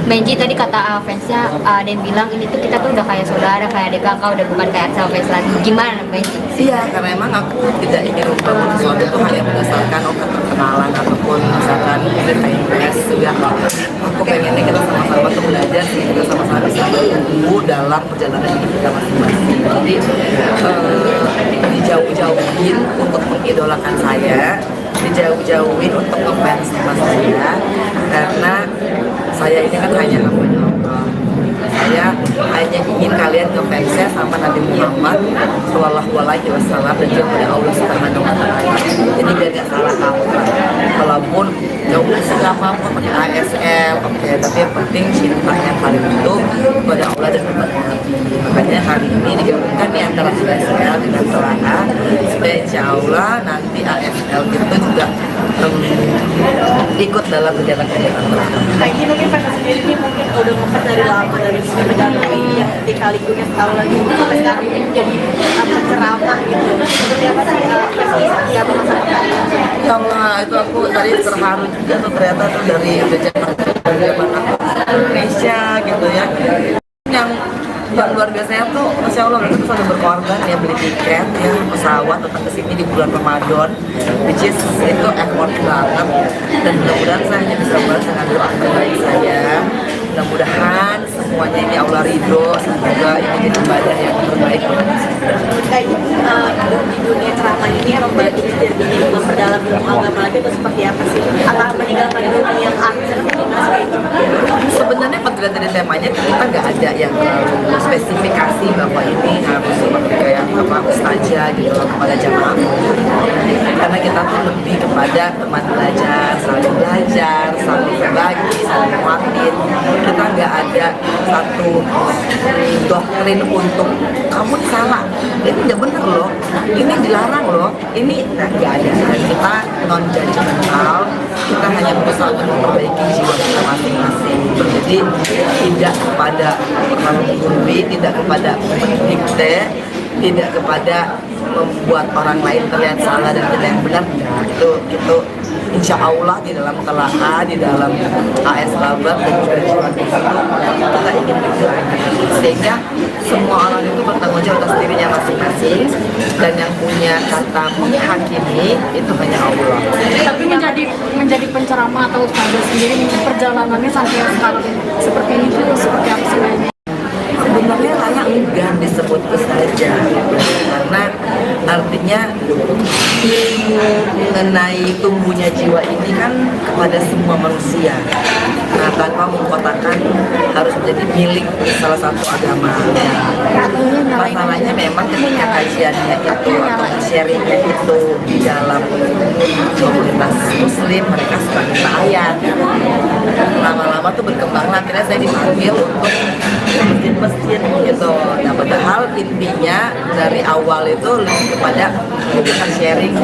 Benji tadi kata fansnya ada yang bilang ini tuh kita tuh udah kayak saudara, kayak adik kakak, udah bukan kayak sama fans lagi. Gimana Benji? iya, karena emang aku tidak ingin membangun sesuatu itu hanya berdasarkan perkenalan ataupun misalkan interest juga. Aku pengennya kita sama-sama tuh belajar, kita sama-sama bisa bertumbuh dalam perjalanan hidup kita masing-masing. Jadi dijauh-jauhin untuk mengidolakan saya, dijauh-jauhin untuk ngefans sama saya, karena saya ini kan hanya hambanya Allah. Saya hanya ingin kalian ngefansnya sama Nabi Muhammad Shallallahu Alaihi Wasallam dan juga pada Allah Subhanahu Wa Taala. Jadi biar nggak salah kaprah. Walaupun jauh apapun pakai ASL, oke, tapi yang penting cintanya kalian itu kepada Allah dan kepada Nabi. Makanya hari ini digabungkan nih antara ASL dengan telaah, supaya insya Allah nanti ASL itu juga ikut dalam kegiatan-kegiatan telaah. Nah, ini mungkin fans sendiri ini mungkin udah ngefans dari lama dari pedagang media ketika lingkungan tahu lagi sampai sekarang ini jadi ceramah gitu. Seperti apa sih fans seperti apa masa depan? Ya Allah, itu aku tadi terharu juga tuh, ternyata tuh dari zaman aku Indonesia gitu ya, yang luar biasanya tuh, Masya Allah, mereka tuh sampai berkorban ya, beli tiket ya, pesawat datang ke sini di bulan Ramadan, which is itu effort banget, dan mudah-mudahan saya hanya bisa balas dengan doa terbaik saya. Mudah-mudahan semuanya ini Allah ridho, semoga ini jadi ibadah yang terbaik. Kayak di dunia ceramah ini emang banyak jadi memperdalam ilmu agama lagi itu seperti apa sih? Apa meninggalkan dunia akhir Sebenarnya kalau dari temanya kita nggak ada yang terlalu spesifikasi bahwa ini harus seperti kayak apa ustazah gitu loh kepada jamaah, karena kita tuh lebih kepada teman belajar, saling berbagi, saling nguatin. Kita nggak ada satu doktrin untuk kamu ini salah, ini nggak bener loh, ini dilarang loh, ini nggak ada. Dan kita non judgmental, kita hanya berusaha untuk memperbaiki jiwa kita masing-masing. Jadi tidak kepada menggurui, tidak kepada mendikte, tidak kepada membuat orang lain terlihat salah dan kita yang benar, ya itu insya Allah di dalam telaah, di dalam AS Labar dan juga jiwa itu kita ingin menjalankan, sehingga semua orang itu bertanggung jawab atas dirinya masing-masing, dan yang punya kata menghakimi itu hanya Allah. Tapi menjadi penceramah atau ustazah sendiri, perjalanannya sampai sekarang seperti ini tuh seperti apa sih? Sebenarnya layak enggan disebut saja, karena artinya ilmu mengenai tumbuhnya jiwa ini kan kepada semua manusia. Nah, tanpa mengkotakkan harus menjadi milik salah satu agama. Masalahnya memang ketika kajiannya itu atau sharingnya itu di dalam komunitas muslim, mereka suka minta ayat. Lama-lama tuh berkembang, akhirnya saya dipanggil untuk masjid gitu. Nah, padahal intinya dari awal itu lebih kepada memberikan sharing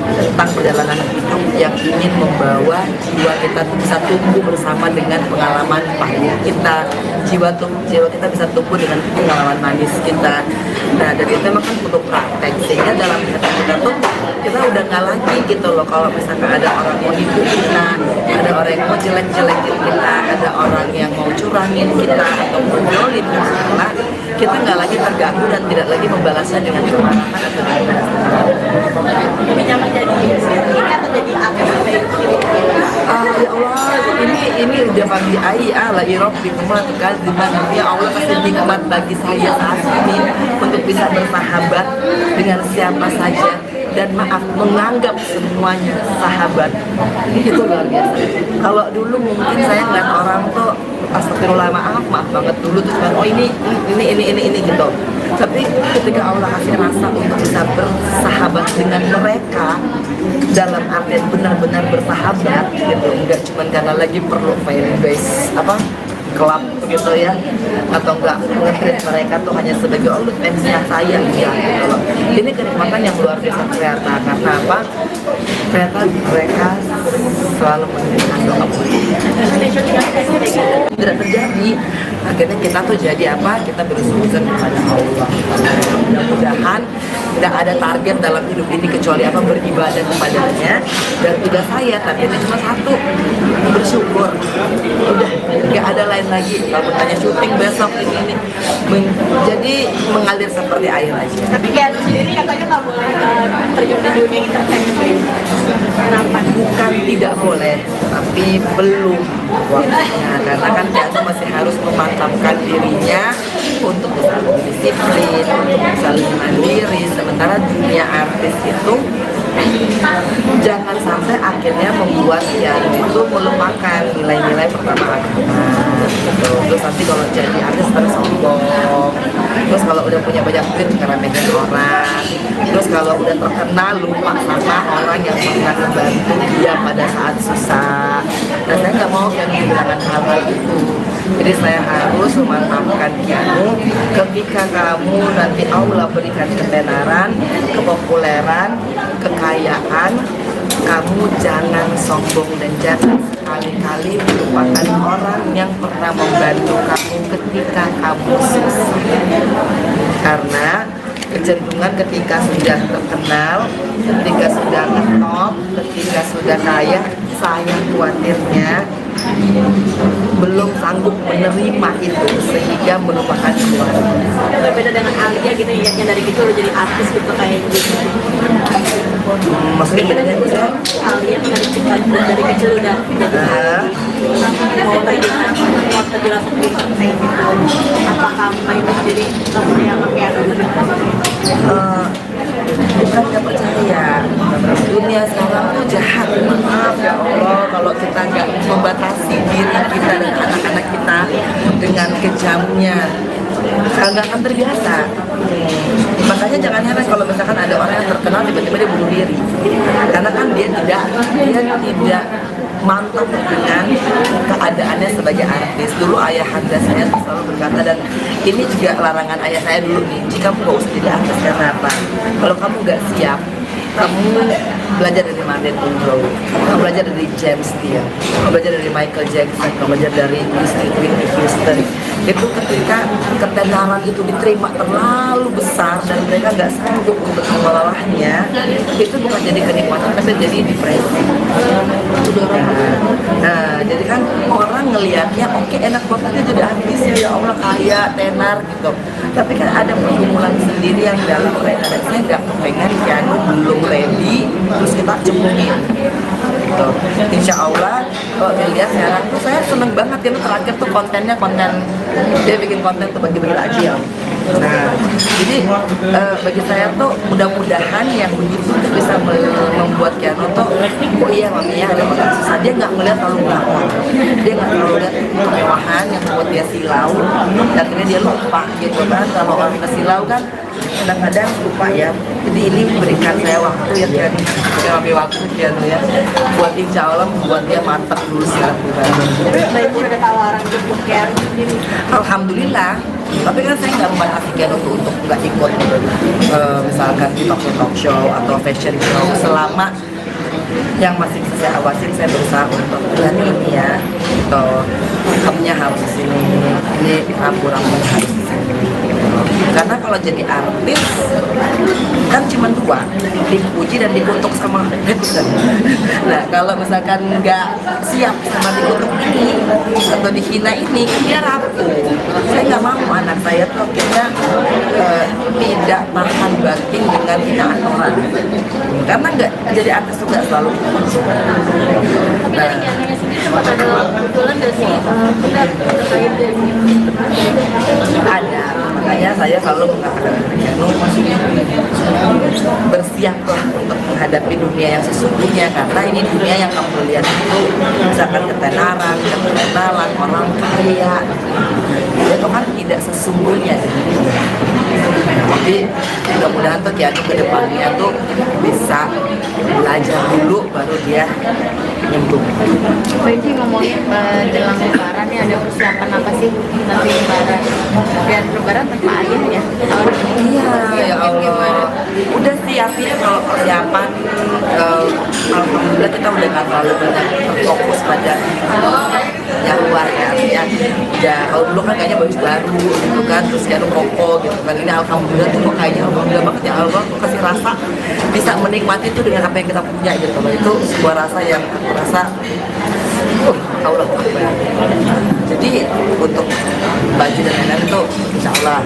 tentang perjalanan hidup yang ingin membawa jiwa kita bisa tumbuh bersama dengan pengalaman pahit kita, jiwa kita bisa tumbuh dengan pengalaman manis kita. Nah, dari itu memang kan butuh praktek, sehingga dalam hati kita tuh kita udah nggak lagi gitu loh, kalau misalkan ada orang mau nipu kita, ada orang yang mau jelek-jelekin kita, ada orang yang mau curangin kita atau menjolim kita nggak lagi terganggu dan tidak lagi membalasnya dengan kemarahan atau dengan Lebih nyaman jadi ini atau jadi apa? ya Allah, ini udah pagi la irabbikum ya Allah, kasih nikmat bagi saya saat ini untuk bisa bersahabat dengan siapa saja, dan maaf, menganggap semuanya sahabat. Itu luar biasa. Kalau dulu mungkin saya ngeliat orang tuh astagfirullah, maaf banget dulu tuh kan, oh ini gitu. Tapi ketika Allah kasih rasa untuk bisa bersahabat dengan mereka dalam artian benar-benar bersahabat gitu, enggak cuma karena lagi perlu base kelab begitu ya, atau enggak nge-treat mereka tuh hanya sebagai oh lu fansnya saya ya gitu. Ini kenikmatan yang luar biasa ternyata, karena apa? Ternyata mereka selalu mengirimkan doa tidak terjadi. Akhirnya kita tuh jadi apa? Kita bersujud kepada Allah. Mudah-mudahan tidak ada target dalam hidup ini kecuali apa? Beribadah kepadanya. Dan tidak saya, targetnya cuma satu, bersyukur. Udah, nggak ada lain lagi. Kalau tanya syuting besok ini. Jadi mengalir seperti air aja. Tapi kayak sendiri katanya nggak boleh terjun di dunia entertainment. Kenapa? Bukan tidak boleh, tapi belum waktunya, karena kan dia masih harus memantapkan dirinya untuk bisa lebih disiplin, untuk bisa lebih mandiri. Sementara dunia artis itu jangan sampai akhirnya membuat yang itu melupakan nilai-nilai pertama agama gitu. Terus nanti kalau jadi artis terus sombong, terus kalau udah punya banyak duit ngeremehin orang, terus kalau udah terkenal lupa sama orang yang pernah membantu dia pada saat susah. Nah, saya nggak mau yang kehilangan hal-hal itu. Jadi saya harus memantapkan kamu ketika kamu nanti Allah berikan ketenaran, kepopuleran, kekayaan, kamu jangan sombong dan jangan sekali-kali melupakan orang yang pernah membantu kamu ketika kamu susah. Karena kecenderungan ketika sudah terkenal, ketika sudah ngetop, ketika sudah kaya, saya khawatirnya belum sanggup menerima itu sehingga melupakan keluarga. Berbeda dengan Alia gitu ya, yang dari kecil udah jadi artis gitu kayak gitu. Maksudnya bedanya itu saya? Alia dari kecil udah mau terjelas kayak gitu. Apakah ini jadi yang kayak bukan nggak percaya, dunia sekarang tuh jahat. Maaf ya Allah kalau kita nggak membatasi diri kita dan anak-anak kita dengan kejamnya, nggak akan terbiasa. Makanya jangan heran kalau misalkan ada orang yang terkenal tiba-tiba dia bunuh diri, karena kan dia tidak mantap dengan keadaannya sebagai artis. Dulu ayahanda saya selalu berkata, dan ini juga larangan ayah saya dulu nih, jika kamu gak usah jadi artis. Karena apa? Kalau kamu gak siap, kamu belajar dari Marilyn Monroe, kamu belajar dari James Dean, kamu belajar dari Michael Jackson, kamu belajar dari Whitney Houston. itu ketika ketenaran itu diterima terlalu besar dan mereka nggak sanggup untuk mengelolanya, itu bukan jadi kenikmatan tapi jadi depresi. Nah, jadi kan orang ngelihatnya oke, enak banget dia jadi artis ya Allah, kaya, tenar gitu. Tapi kan ada pergumulan sendiri yang dalam mereka, dan saya nggak pengen piano belum ready terus kita cemplungin gitu. Insya Allah kalau dilihat sekarang tuh saya seneng banget ya, terakhir tuh kontennya konten dia bikin konten tuh bagi-bagi takjil. Nah, jadi bagi saya tuh mudah-mudahan yang begitu tuh bisa membuat Keanu tuh, oh iya mami ya ada makan susah, dia nggak melihat terlalu glamor, dia nggak terlalu lihat kemewahan yang membuat dia silau, dan akhirnya dia lupa gitu kan. Kalau orang kita silau kan kadang-kadang lupa ya. Jadi ini berikan saya waktu ya Kian, kami waktu Kian ya, buat insya Allah membuat dia mantap dulu secara pribadi. Tapi Ibu ada tawaran untuk Keanu sendiri. Alhamdulillah. Tapi kan saya nggak membatasi Kian untuk nggak ikut misalkan di talk show atau fashion show, selama yang masih bisa saya awasin. Saya berusaha untuk ini ya, atau makeupnya harus di sini, ini rambu-rambunya harus di sini. Karena kalau jadi artis kan cuma dua, dipuji dan dikutuk sama netizen. Nah kalau misalkan nggak siap sama dikutuk ini atau dihina ini, kan dia rapuh. Saya nggak mau anak saya tuh akhirnya tidak tahan banting dengan hinaan orang. Karena nggak jadi artis tuh nggak selalu. Nah, Ada kebetulan nggak sih kita terkait dari ada, makanya saya selalu mengatakan Keanu bersiaplah untuk menghadapi dunia yang sesungguhnya, karena ini dunia yang kamu lihat itu misalkan ketenaran, keterkenalan, orang kaya, itu kan tidak sesungguhnya. Jadi mudah-mudahan tuh Keanu ke depannya tuh bisa belajar dulu baru dia nyemplung. Benci ngomongin jelang lebaran nih, ada persiapan apa sih nanti lebaran? Biar lebaran tanpa ayah ya tahun ini. Iya, ya Gimana? Allah. Udah sih, artinya kalau persiapan, alhamdulillah kita udah nggak terlalu banyak fokus pada yang luar ya. Artinya, ya kalau dulu kan kayaknya baju baru gitu kan, terus kayak koko gitu kan. Ini alhamdulillah tuh kok kayaknya alhamdulillah banget ya Allah tuh kasih rasa bisa menikmati itu dengan apa yang kita punya gitu. Itu sebuah rasa yang aku rasa Allah Akbar. Jadi untuk baju dan lain-lain itu insya Allah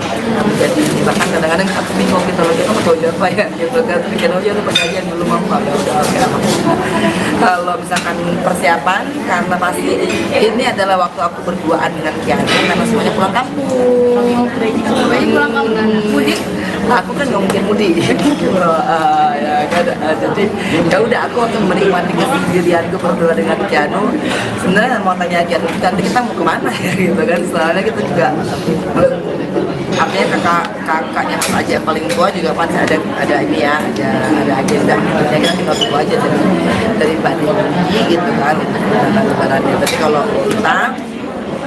jadi, bahkan kadang-kadang aku bingung gitu loh, kita mau baju apa ya gitu kan, bikin aja tuh perjanjian dulu mau ya udah oke. Kalau misalkan persiapan, karena masih ini adalah waktu aku berduaan dengan Keanu, karena semuanya pulang kampung. Pulang kampung mudik. Aku kan nggak mungkin mudik gitu. Ya kan, jadi ya udah aku akan menikmati kesendirianku berdua dengan Keanu. Sebenarnya mau tanya Keanu nanti kita mau kemana ya gitu kan, soalnya kita juga artinya kakaknya aja yang paling tua juga pasti ada ini ya, ada agenda. Ya kita tinggal tunggu aja dari Mbak Dewi gitu kan, datang lebarannya. Tapi kalau kita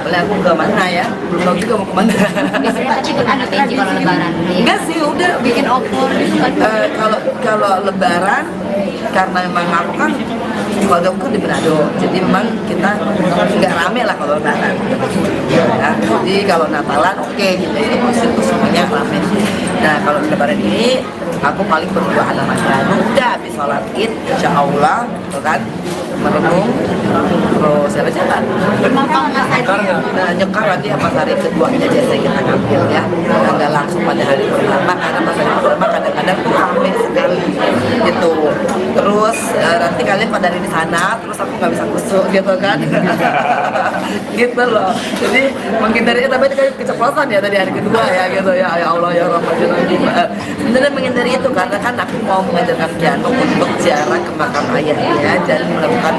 boleh aku ke mana ya, belum tahu juga mau kemana. Biasanya tapi ikut ada Benji kalau lebaran. Enggak sih, udah Bikin opor gitu kan. kalau lebaran, karena memang aku kan keluarga aku di Manado, jadi memang kita nggak rame lah kalau lebaran. Ya, jadi kalau Natalan oke gitu, itu semuanya rame. Nah kalau lebaran ini aku paling berdua sama Keanu, udah habis sholat id, insya Allah, gitu kan, merenung, terus siapa jalan. Nah, nyekar nanti pas hari keduanya biasanya kita ngambil ya, nggak langsung pada hari pertama, karena pas hari pertama kadang-kadang tuh rame sekali gitu. Terus nanti kalian pada hari di sana, terus aku nggak bisa kusuk gitu kan, gitu loh. Jadi menghindari, tapi tadi keceplosan ya tadi hari kedua ya gitu ya, ya Allah ya Rahman. Sebenarnya menghindari itu karena kan aku mau mengajarkan Keanu untuk ziarah ke makam ayahnya dan melakukan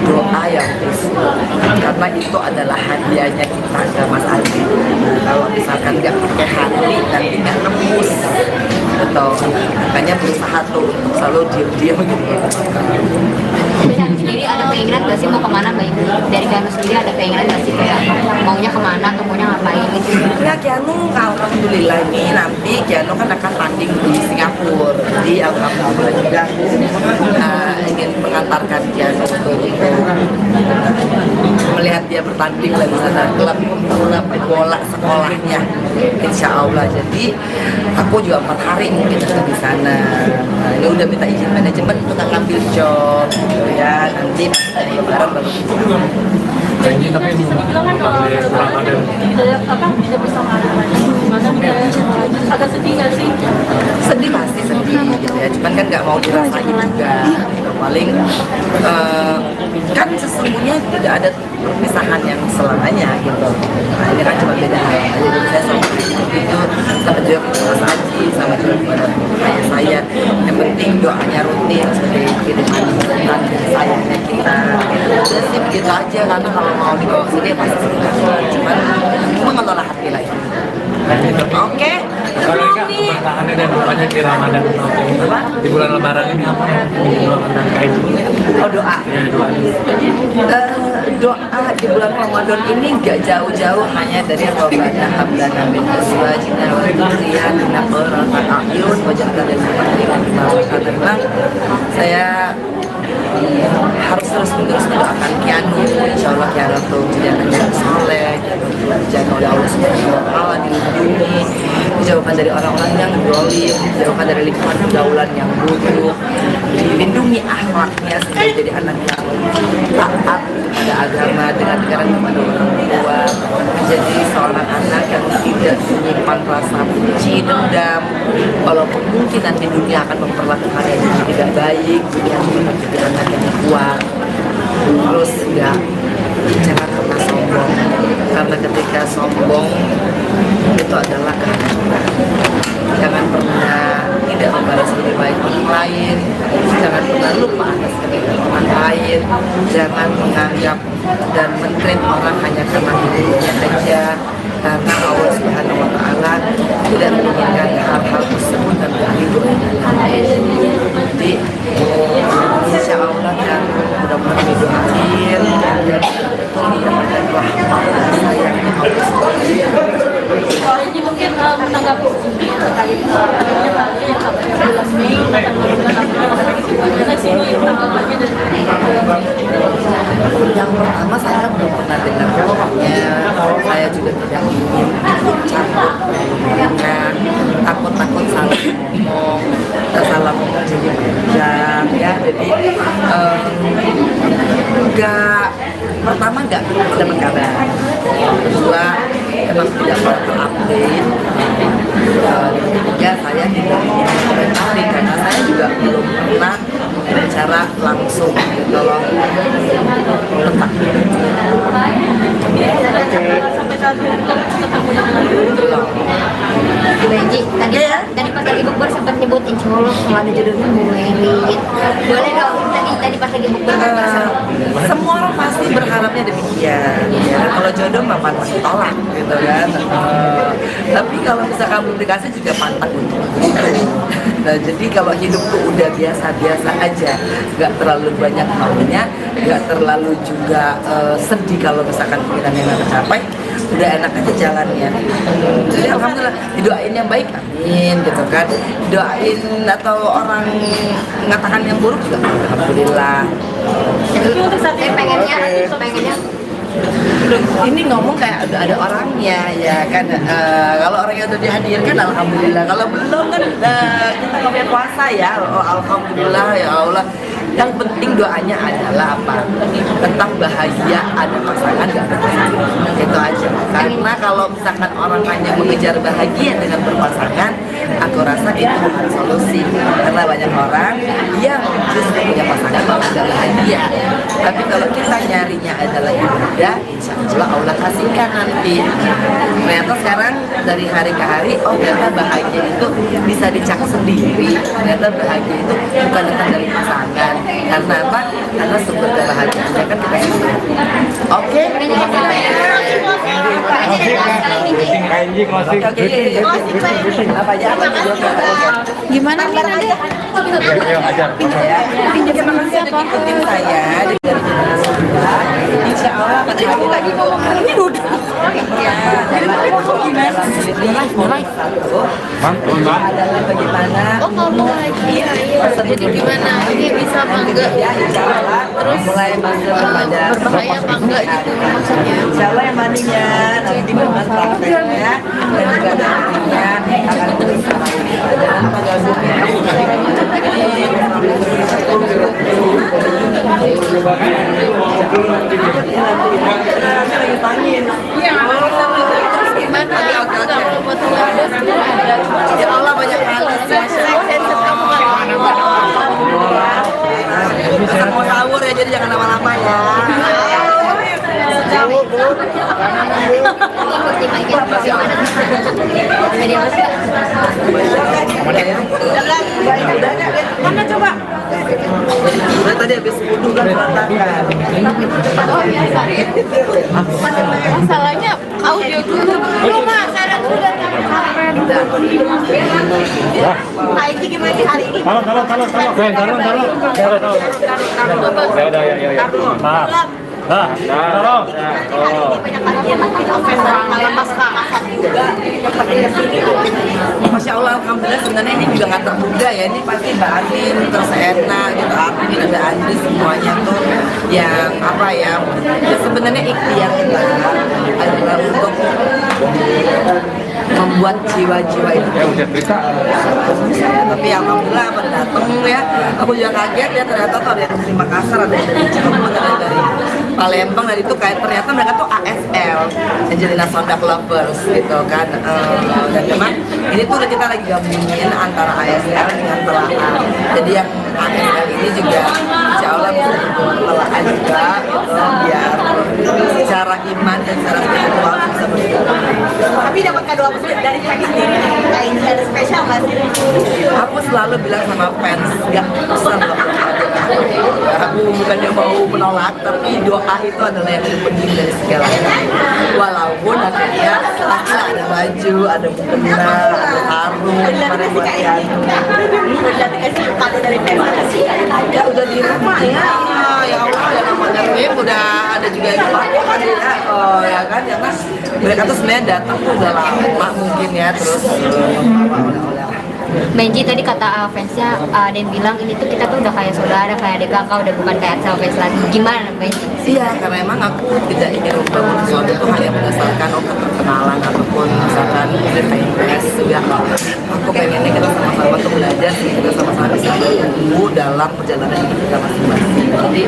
doa yang khusyuk, karena itu adalah hadiahnya kita ke Mas Aldi. Kalau misalkan nggak pakai hati nanti nggak tembus, atau makanya berusaha tuh untuk selalu diam-diam gitu. Benji sendiri ada keinginan nggak sih mau kemana Mbak Ibu? Dari Keanu sendiri ada keinginan nggak sih kayak maunya kemana atau maunya ngapain gitu? Ya Keanu alhamdulillah ini nanti Keanu kan akan tanding di Singapura, jadi alhamdulillah juga ingin mengantarkan Keanu untuk melihat melihat dia bertanding lah di sana, klub bola sekolahnya, insya Allah. Jadi aku juga 4 hari mungkin akan di sana. Nah, ini udah minta izin manajemen untuk ngambil job gitu ya, nanti pas lebaran baru bisa. Janji tapi Ramadan. tidak bersama anak-anak gimana agak sedih nggak sih? Sedih pasti sedih gitu ya, cuman kan nggak mau dirasain juga gitu. Paling kan sesungguhnya tidak ada perpisahan yang selamanya gitu. Nah ini kan cuma beda hal aja. Jadi saya sama itu sama juga Mas Aji, sama juga kepada ayah saya. Yang penting doanya rutin seperti kiriman dan sayangnya kita. Udah sih begitu aja, karena kalau mau dibawa sini ya pasti cuman mengelola hati lagi. Oke. Kalau enggak keberkahannya dan dukanya di Ramadan di bulan Lebaran ini apa yang didoakan dan kain? Oh doa. Ya doa. Doa di bulan Ramadan ini nggak jauh-jauh hanya dari Rabbana hablana min azwajina wa dzurriyyatina qurrata a'yun waj'alna lil muttaqina imama. Memang saya harus terus-menerus mendoakan Kianu, insya Allah Kianu tuh jadi anak yang soleh, dijaga oleh Allah Subhanahu wa Ta'ala, dilindungi, dijauhkan dari orang-orang yang zalim, dijauhkan dari lingkungan pergaulan yang buruk, dilindungi akhlaknya sehingga jadi anak yang taat kepada agama dengan negara kepada orang tua, menjadi seorang anak yang tidak menyimpan rasa benci, dendam, walaupun mungkin nanti dunia akan memperlakukan yang tidak baik, dunia akan menjadi anak yang kuat. Terus ya jangan pernah sombong, karena ketika sombong itu adalah kehancuran. Jangan pernah tidak membalas lebih baik orang lain, jangan pernah lupa atas kebaikan orang lain, jangan menganggap dan mentreat orang hanya karena hidupnya aja, karena Allah Subhanahu wa Ta'ala tidak menginginkan hal-hal tersebut dan jadi insya Allah dan mudah-mudahan didoain dan betul mendapatkan rahmat dan sayangnya Allah Subhanahu. Ini mungkin menanggapi terkait adanya yang 14 Mei gimana sih ini tanggapannya dari yang pertama saya belum pernah dengar pokoknya, saya juga tidak ingin campur dengan takut salah ngomong, salah ngomong jadi panjang ya. Jadi pertama enggak dapat kabar, kedua emang tidak pernah update, ketiga saya tidak ingin komentari karena saya juga belum pernah bicara langsung gitu loh tentang sampai saat ini ketemu dengan Benji, tadi pas lagi bukber sempat nyebut insya Allah kalau ada jodohnya mau merit. Boleh dong, tadi pas lagi bukber semua orang pasti berharapnya demikian ya. Kalau jodoh mah pantang tolak gitu kan. Tapi kalau misalkan belum dikasih juga pantang untuk nah, jadi kalau hidupku udah biasa-biasa aja, nggak terlalu banyak maunya, nggak terlalu juga sedih kalau misalkan keinginannya nggak tercapai, udah enak aja jalannya. Jadi alhamdulillah didoain yang baik, amin gitu kan. Doain atau orang mengatakan yang buruk juga alhamdulillah. tapi untuk saat ini pengennya Ini ngomong kayak udah ada orangnya ya kan. Kalau orangnya udah dihadirkan alhamdulillah. Kalau belum kan kita ngomongin puasa ya. Alhamdulillah ya Allah. Yang penting doanya adalah apa? Tetap bahagia, ada pasangan gak ada pasangan. Itu aja. Karena kalau misalkan orang hanya mengejar bahagia dengan berpasangan, aku rasa itu bukan solusi. Karena banyak orang yang justru punya pasangan malah gak bahagia. Tapi kalau kita nyarinya adalah ibadah, insya Allah Allah kasihkan nanti. Ternyata sekarang dari hari ke hari, oh ternyata bahagia itu bisa dicak sendiri. Ternyata bahagia itu bukan datang dari pasangan. Karena apa? Karena sumber kebahagiaannya kan kita sendiri. Oke? Oke. Apa aja? Gimana nih nanti? Terima kasih sudah ikutin saya dari generasi muda. Insya Allah lagi ngomong ini udah. Adalah bagaimana Oh kamu lagi. Jadi gimana? Ini bisa apa enggak? terus mulai masuk kepada Berbahaya apa enggak gitu maksudnya? Insya Allah yang mandinya nanti dengan prakteknya dan juga nantinya akan berusaha dan pada Gimana? Enggak mau buat ngelanjut gimana? ya Allah banyak banget kita mau sahur ya jadi jangan lama-lama ya. Mana coba? Udah tadi habis wudhu kan berantakan. Oh biasa. Masalahnya audio dulu. Belum mas, ada sudah Aiki gimana sih hari ini? Kalau. Nah, taruh. Masya Allah, alhamdulillah sebenarnya ini juga nggak terduga ya. Ini pasti Mbak Anin, terus Erna, gitu, Arvin, ada Andri semuanya tuh yang apa ya? Ya sebenarnya ikhtiar kita adalah untuk membuat jiwa-jiwa itu tapi alhamdulillah pada datang ya, aku juga kaget ya ternyata tuh ada yang dari Makassar, ada yang dari Cirebon, ada yang dari Palembang, dan itu kayak ternyata mereka tuh ASL, Angelina Sondak Lovers gitu kan. Dan memang ini tuh kita lagi gabungin antara ASL dengan telaah, jadi yang ASL ini juga insya Allah bisa dibuat telaah juga gitu, biar secara iman dan secara spiritual bisa berjalan. Tapi dapat kado apa sih dari Kak sendiri? Kak ini ada spesial nggak sih? Aku selalu bilang sama fans, gak usah melakukan aku bukannya mau menolak, tapi doa itu adalah yang lebih penting dari segalanya. Walaupun akhirnya pastilah ada baju, ada mukena, ada sarung, kemarin buat Yanu. Udah dikasih kado dari fans sih? Ya udah di rumah ya, ya Allah ya namanya tim udah ada juga yang pakai kan ya, ya kan, karena mereka tuh sebenarnya datang tuh udah lama mungkin ya, terus membawa oleh-oleh. Benji tadi kata fansnya ada yang bilang ini tuh kita tuh udah kayak saudara, kayak adik kakak, udah bukan kayak Axel fans lagi. Gimana Benji? Iya, karena emang aku tidak ingin membangun sesuatu itu hanya berdasarkan perkenalan ataupun misalkan cerita impress juga. Aku pengennya kita sama-sama tuh belajar, kita sama-sama bisa bertumbuh dalam perjalanan hidup kita masing-masing. Jadi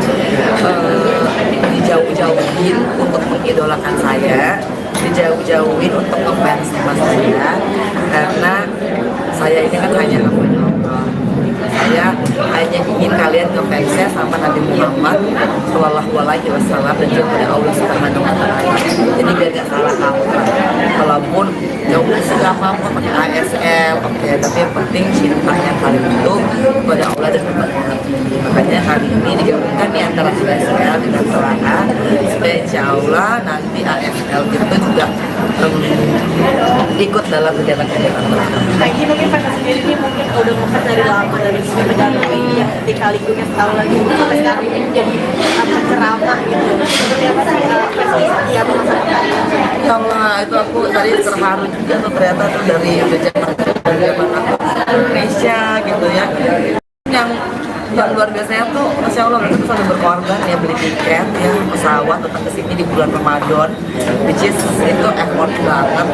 dijauh-jauhin untuk mengidolakan saya, dijauh-jauhin untuk ngefans sama saya, karena saya ini kan hanya hambanya Allah. Saya hanya ingin kalian ngefansnya sama Nabi Muhammad Shallallahu Alaihi Wasallam dan juga pada Allah Subhanahu Wa Taala. Jadi biar gak salah kaprah. Walaupun ya udah segala apa pakai ASL, oke, tapi yang penting cintanya kalian itu kepada Allah dan kepada Nabi. Makanya kali ini digabungkan nih antara ASL dengan telaah, supaya insya Allah nanti ASL itu juga ikut dalam kegiatan-kegiatan telaah. Aiki mungkin fans sendiri ini mungkin udah ngefans dari lama dari Megawati ini ya ketika lingkunnya setahun lagi sampai sekarang ini jadi penceramah gitu. Seperti apa sih fans yang masa Ya Allah, itu aku tadi terharu juga tuh ternyata tuh dari zaman aku Indonesia gitu ya. Yang luar biasanya tuh, Masya Allah, mereka tuh sampai berkorban ya, beli tiket ya, pesawat datang ke sini di bulan Ramadan, which is itu effort banget.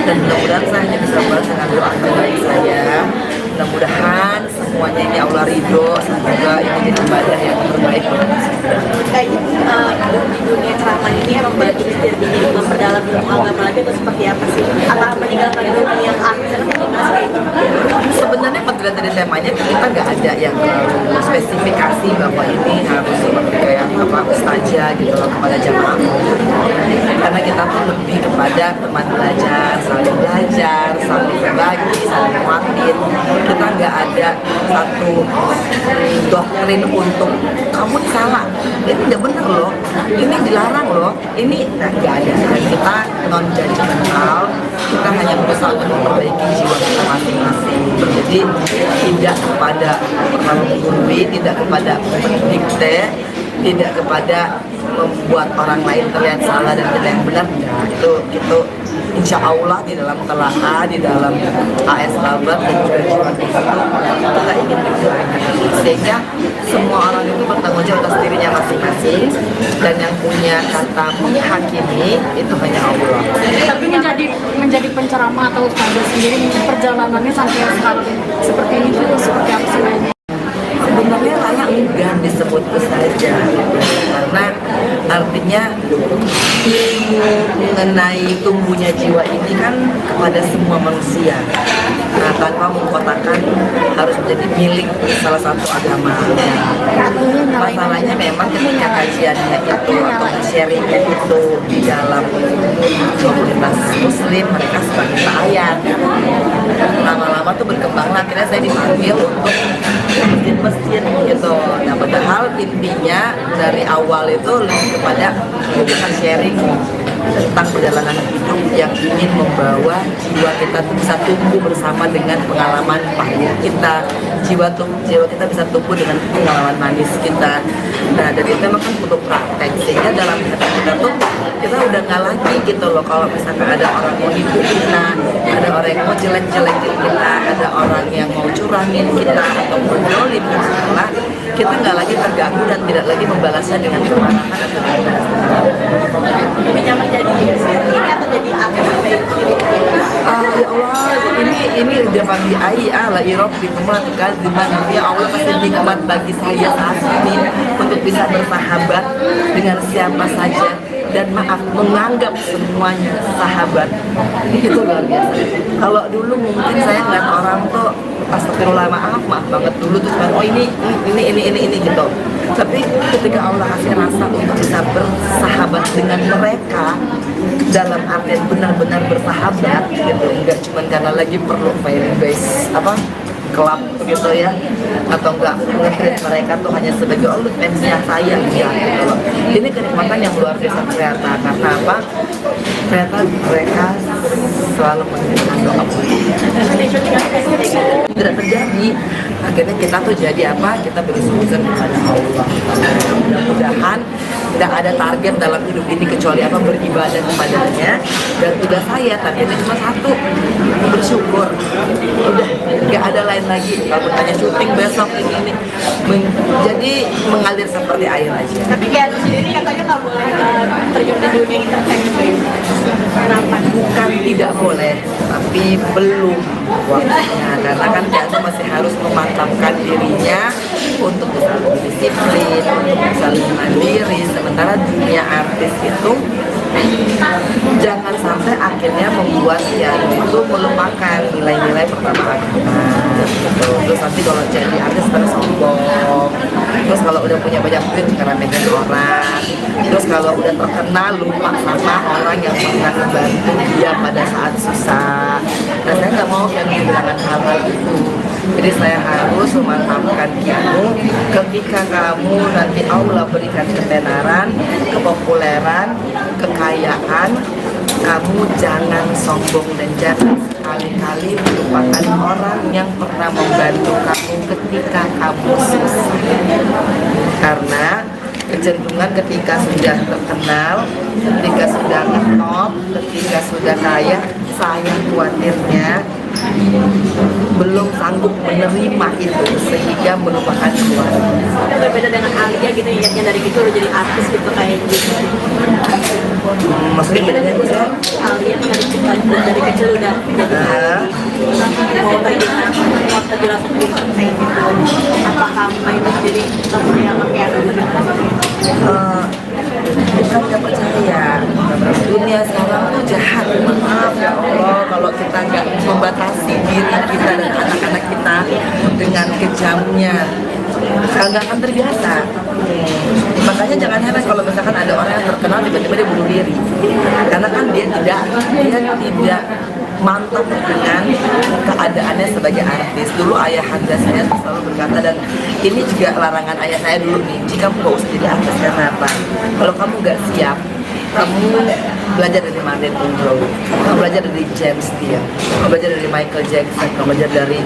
Dan mudah-mudahan saya hanya bisa balas dengan doa dari saya. Mudah-mudahan semuanya ini Allah ridho, semoga ini jadi ibadah yang terbaik. kayak di dunia ceramah ini emang belajar jadi memperdalam ilmu agama lagi atau seperti apa sih? Atau meninggalkan dunia artis atau gimana sih? Sebenarnya pada dari temanya kita nggak ada yang spesifikasi bahwa ini harus seperti kayak apa ustazah gitu loh kepada jamaah, karena kita tuh lebih kepada teman belajar, saling berbagi, saling nguatin. Kita nggak ada satu doktrin untuk kamu salah, ini tidak benar loh, ini dilarang loh, ini nggak ada. Dan kita non judgmental, kita hanya berusaha untuk memperbaiki jiwa kita masing-masing. Jadi tidak kepada terlalu menggurui, tidak kepada mendikte, tidak kepada membuat orang lain terlihat salah dan kita yang benar, nah, itu insya Allah di dalam telaah, di dalam AS Labar dan juga di luar itu kita ingin sehingga semua orang itu bertanggung jawab atas dirinya masing-masing, dan yang punya kata menghakimi itu hanya Allah. Tapi menjadi penceramah atau ustazah sendiri perjalanannya sampai sekarang seperti ini tuh seperti apa sih? Sebenarnya layak enggak disebut ustazah, karena artinya ilmu mengenai tumbuhnya jiwa ini kan kepada semua manusia. Nah, tanpa mengkotakkan harus menjadi milik salah satu agama. Masalahnya memang ketika kajiannya itu atau sharingnya itu di dalam komunitas muslim, mereka suka minta ayat. Lama-lama tuh berkembang, akhirnya saya dipanggil untuk masjid-masjid gitu. Nah, padahal intinya dari awal itu lebih kepada memberikan sharing tentang perjalanan hidup yang ingin membawa jiwa kita bisa tumbuh bersama dengan pengalaman pahit kita, jiwa kita bisa tumbuh dengan pengalaman manis kita. Nah, dari itu memang kan perlu praktek, sehingga dalam kita tuh kita udah nggak lagi gitu loh, kalau misalkan ada orang mau nipu kita, ada orang yang mau jelek-jelekin kita, ada orang yang mau curangin kita atau menjolim kita nggak lagi terganggu dan tidak lagi membalasnya dengan kemarahan atau dengan Lebih nyaman jadi ini atau jadi apa? ya Allah, ini udah pagi la irob di kan di mana ya Allah kasih nikmat bagi saya saat ini untuk bisa bersahabat dengan siapa saja, dan maaf menganggap semuanya sahabat. Itu luar biasa. Kalau dulu mungkin saya ngeliat orang tuh astagfirullah, maaf banget dulu tuh cuman oh ini gitu. Tapi ketika Allah kasih rasa untuk bisa bersahabat dengan mereka dalam artian benar-benar bersahabat gitu, enggak cuma karena lagi perlu fan base kelab gitu ya, atau enggak nge-treat mereka tuh hanya sebagai oh lu fansnya saya ya gitu loh. Ini kenikmatan yang luar biasa ternyata. Karena apa? Ternyata mereka selalu mengirimkan doa tidak terjadi. Akhirnya kita tuh jadi apa? Kita bersujud kepada Allah. Mudah-mudahan tidak ada target dalam hidup ini kecuali apa? Beribadah kepadanya. Dan tugas saya targetnya cuma satu, bersyukur. Udah nggak ada lain lagi. Kalau bertanya syuting besok ini jadi mengalir seperti air aja. Tapi kayak sendiri katanya nggak boleh terjun di dunia entertainment. Kenapa? Bukan tidak boleh, tapi belum waktunya. Karena kan Kianu masih harus memantapkan dirinya untuk bisa lebih disiplin, untuk bisa lebih mandiri. Sementara dunia artis itu jangan sampai akhirnya membuat Kianu itu melupakan nilai-nilai pertama agama. Terus nanti kalau jadi artis terus sombong, terus kalau udah punya banyak duit ngeremehin orang, terus kalau udah terkenal lupa sama orang yang pernah membantu dia pada saat susah. Nah, saya nggak mau yang kehilangan hal itu. Jadi saya harus memantapkan Kianu ketika kamu nanti Allah berikan ketenaran, kepopuleran, kekayaan, kamu jangan sombong dan jangan sekali-kali melupakan orang yang pernah membantu kamu ketika kamu susah. Karena kecenderungan ketika sudah terkenal, ketika sudah ngetop, ketika sudah kaya, saya khawatirnya belum sanggup menerima itu sehingga melupakan keluarga. Berbeda dengan Alia gitu ya, yang dari kecil udah jadi artis gitu kayak gitu. Maksudnya bedanya itu saya? Alia dari kecil udah jadi mau terjelas kayak gitu. Apa kamu itu jadi temen yang kayak bukan gak percaya, dunia sekarang tuh jahat. Maaf ya Allah kalau kita nggak membatasi diri kita dan anak-anak kita dengan kejamnya, nggak akan terbiasa. Makanya jangan heran kalau misalkan ada orang yang terkenal tiba-tiba dia bunuh diri, karena kan dia tidak mantap dengan keadaannya sebagai artis. Dulu ayahanda saya selalu berkata, dan ini juga larangan ayah saya dulu nih, jika kamu gak usah jadi artis. Karena apa? Kalau kamu gak siap, kamu belajar dari Marilyn Monroe, kamu belajar dari James Dean, kamu belajar dari Michael Jackson, kamu belajar dari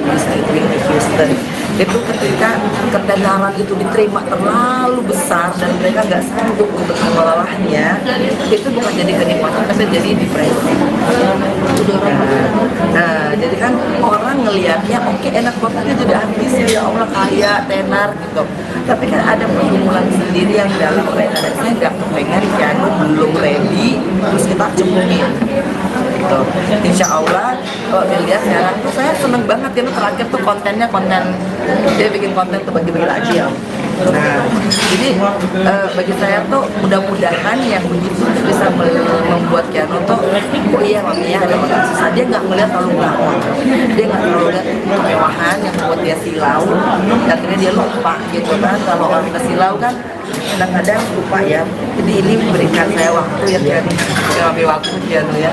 Whitney Houston. itu ketika ketenaran itu diterima terlalu besar dan mereka nggak sanggup untuk mengelolanya, itu bukan jadi kenikmatan tapi jadi depresi. Nah, jadi kan orang ngelihatnya oke, enak banget itu udah habis ya Allah, kaya tenar gitu, tapi kan ada pergumulan sendiri yang dalam mereka. Saya nggak kepengen piano belum ready terus kita cemungin gitu. Insya Allah kalau dilihat sekarang tuh saya seneng banget ya, terakhir tuh kontennya konten dia bikin konten tuh bagi-bagi takjil. Nah, jadi bagi saya tuh mudah-mudahan yang begitu bisa membuat Keanu tuh, oh iya mami ya ada makan susah. Dia nggak melihat terlalu mewah, dia nggak terlalu lihat kemewahan yang membuat dia silau. Dan akhirnya dia lupa gitu kan, kalau orang kita silau kan kadang-kadang lupa ya. Jadi ini memberikan saya waktu ya Keanu, saya ambil waktu Keanu ya,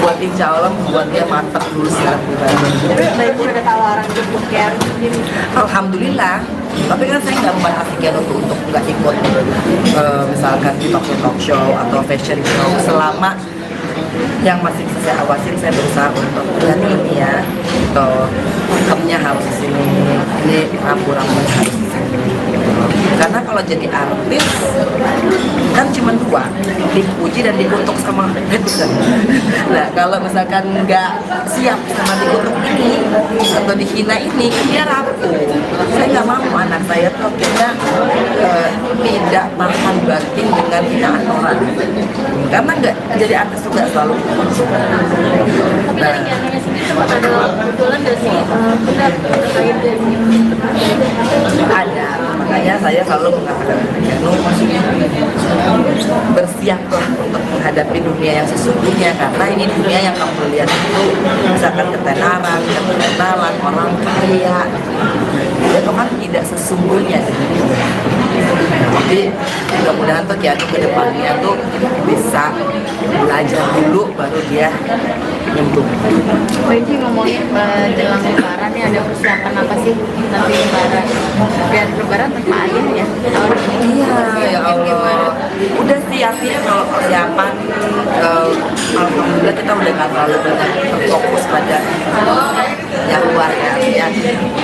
buat insya Allah membuat dia mantap dulu secara pribadi. Tapi Mbak Ibu ada tawaran untuk Keanu sendiri? Alhamdulillah. Tapi kan saya nggak membatasi Keanu untuk nggak ikut misalkan di talk show atau fashion show, selama yang masih bisa saya awasin. Saya berusaha untuk lihat ini ya, atau makeupnya harus di sini, ini rambu-rambunya harus di sini gitu. Karena kalau jadi artis kan cuma dua, dipuji dan dikutuk sama netizen. Nah kalau misalkan nggak siap sama dikutuk ini atau dihina ini, dia rapuh. Saya nggak mau anak saya tuh kita tidak tahan banting dengan hinaan orang, karena nggak jadi artis juga selalu. Tapi dari Keanu sendiri sempat ada kebetulan nggak sih benar terkait dari Ada, makanya saya selalu mengatakan Keanu bersiaplah untuk menghadapi dunia yang sesungguhnya, karena ini dunia yang kamu lihat itu misalkan ketenaran, keterkenalan, orang kaya, itu kan tidak sesungguhnya. Jadi mudah-mudahan tuh Keanu ke depannya tuh bisa belajar dulu baru dia nyembuh. Mbak Ici ngomongin jelang lebaran nih, ada persiapan apa sih nanti lebaran? Biar lebaran tanpa ayah ya tahun ini. Iya, ya Allah. Udah sih artinya kalau persiapan, alhamdulillah kita udah nggak terlalu banyak terfokus pada yang luar ya.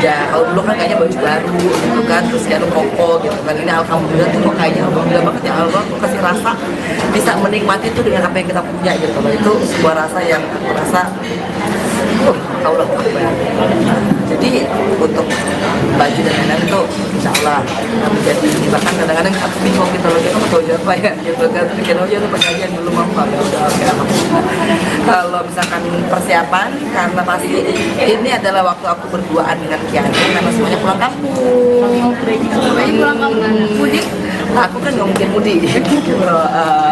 Ya kalau dulu kan kayaknya baju baru gitu kan, terus kayak koko gitu kan. Ini alhamdulillah tuh kok kayaknya alhamdulillah banget ya Allah tuh kasih rasa bisa menikmati itu dengan apa yang kita punya gitu. Kalau itu sebuah rasa yang aku rasa Allah Akbar. Jadi untuk baju dan lain-lain itu insya Allah menjadi, bahkan kadang-kadang aku bingung gitu loh, kita mau baju apa ya gitu kan, pikir oh ya lu pengajian dulu mau apa ya udah oke. Kalau misalkan persiapan, karena pasti ini adalah waktu aku berduaan dengan Keanu karena semuanya pulang kampung. Pulang kampung mudik. Aku kan nggak mungkin mudik gitu.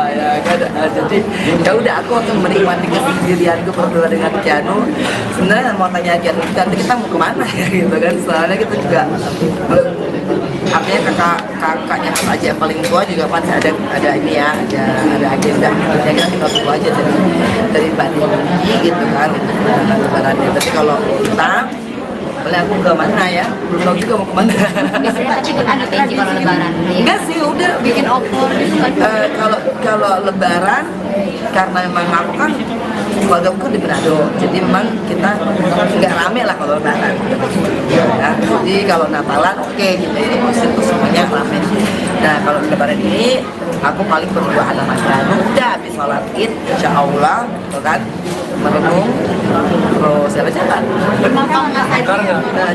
Ya kan, jadi ya udah aku akan menikmati kesendirianku berdua dengan Keanu. Sebenarnya mau tanya Keanu nanti kita mau kemana ya gitu kan, soalnya kita juga artinya kakaknya aja yang paling tua juga pasti ada ini ya, ada agenda. Jadi kita tunggu aja dari Mbak Dini gitu kan untuk lebarannya. Tapi kalau kita boleh aku ke mana ya? Belum tahu juga mau kemana. Biasanya tapi ada Benji kalau lebaran. Enggak sih, udah Bikin opor gitu kan. Kalau lebaran, karena memang aku kan keluarga aku di Manado, jadi memang kita nggak rame lah kalau lebaran. Ya, jadi kalau Natalan oke, kita ini itu semuanya rame. Nah kalau lebaran ini aku paling berduaan sama Keanu, udah habis sholat Id, insya Allah, gitu kan, merenung, terus siapa jalan.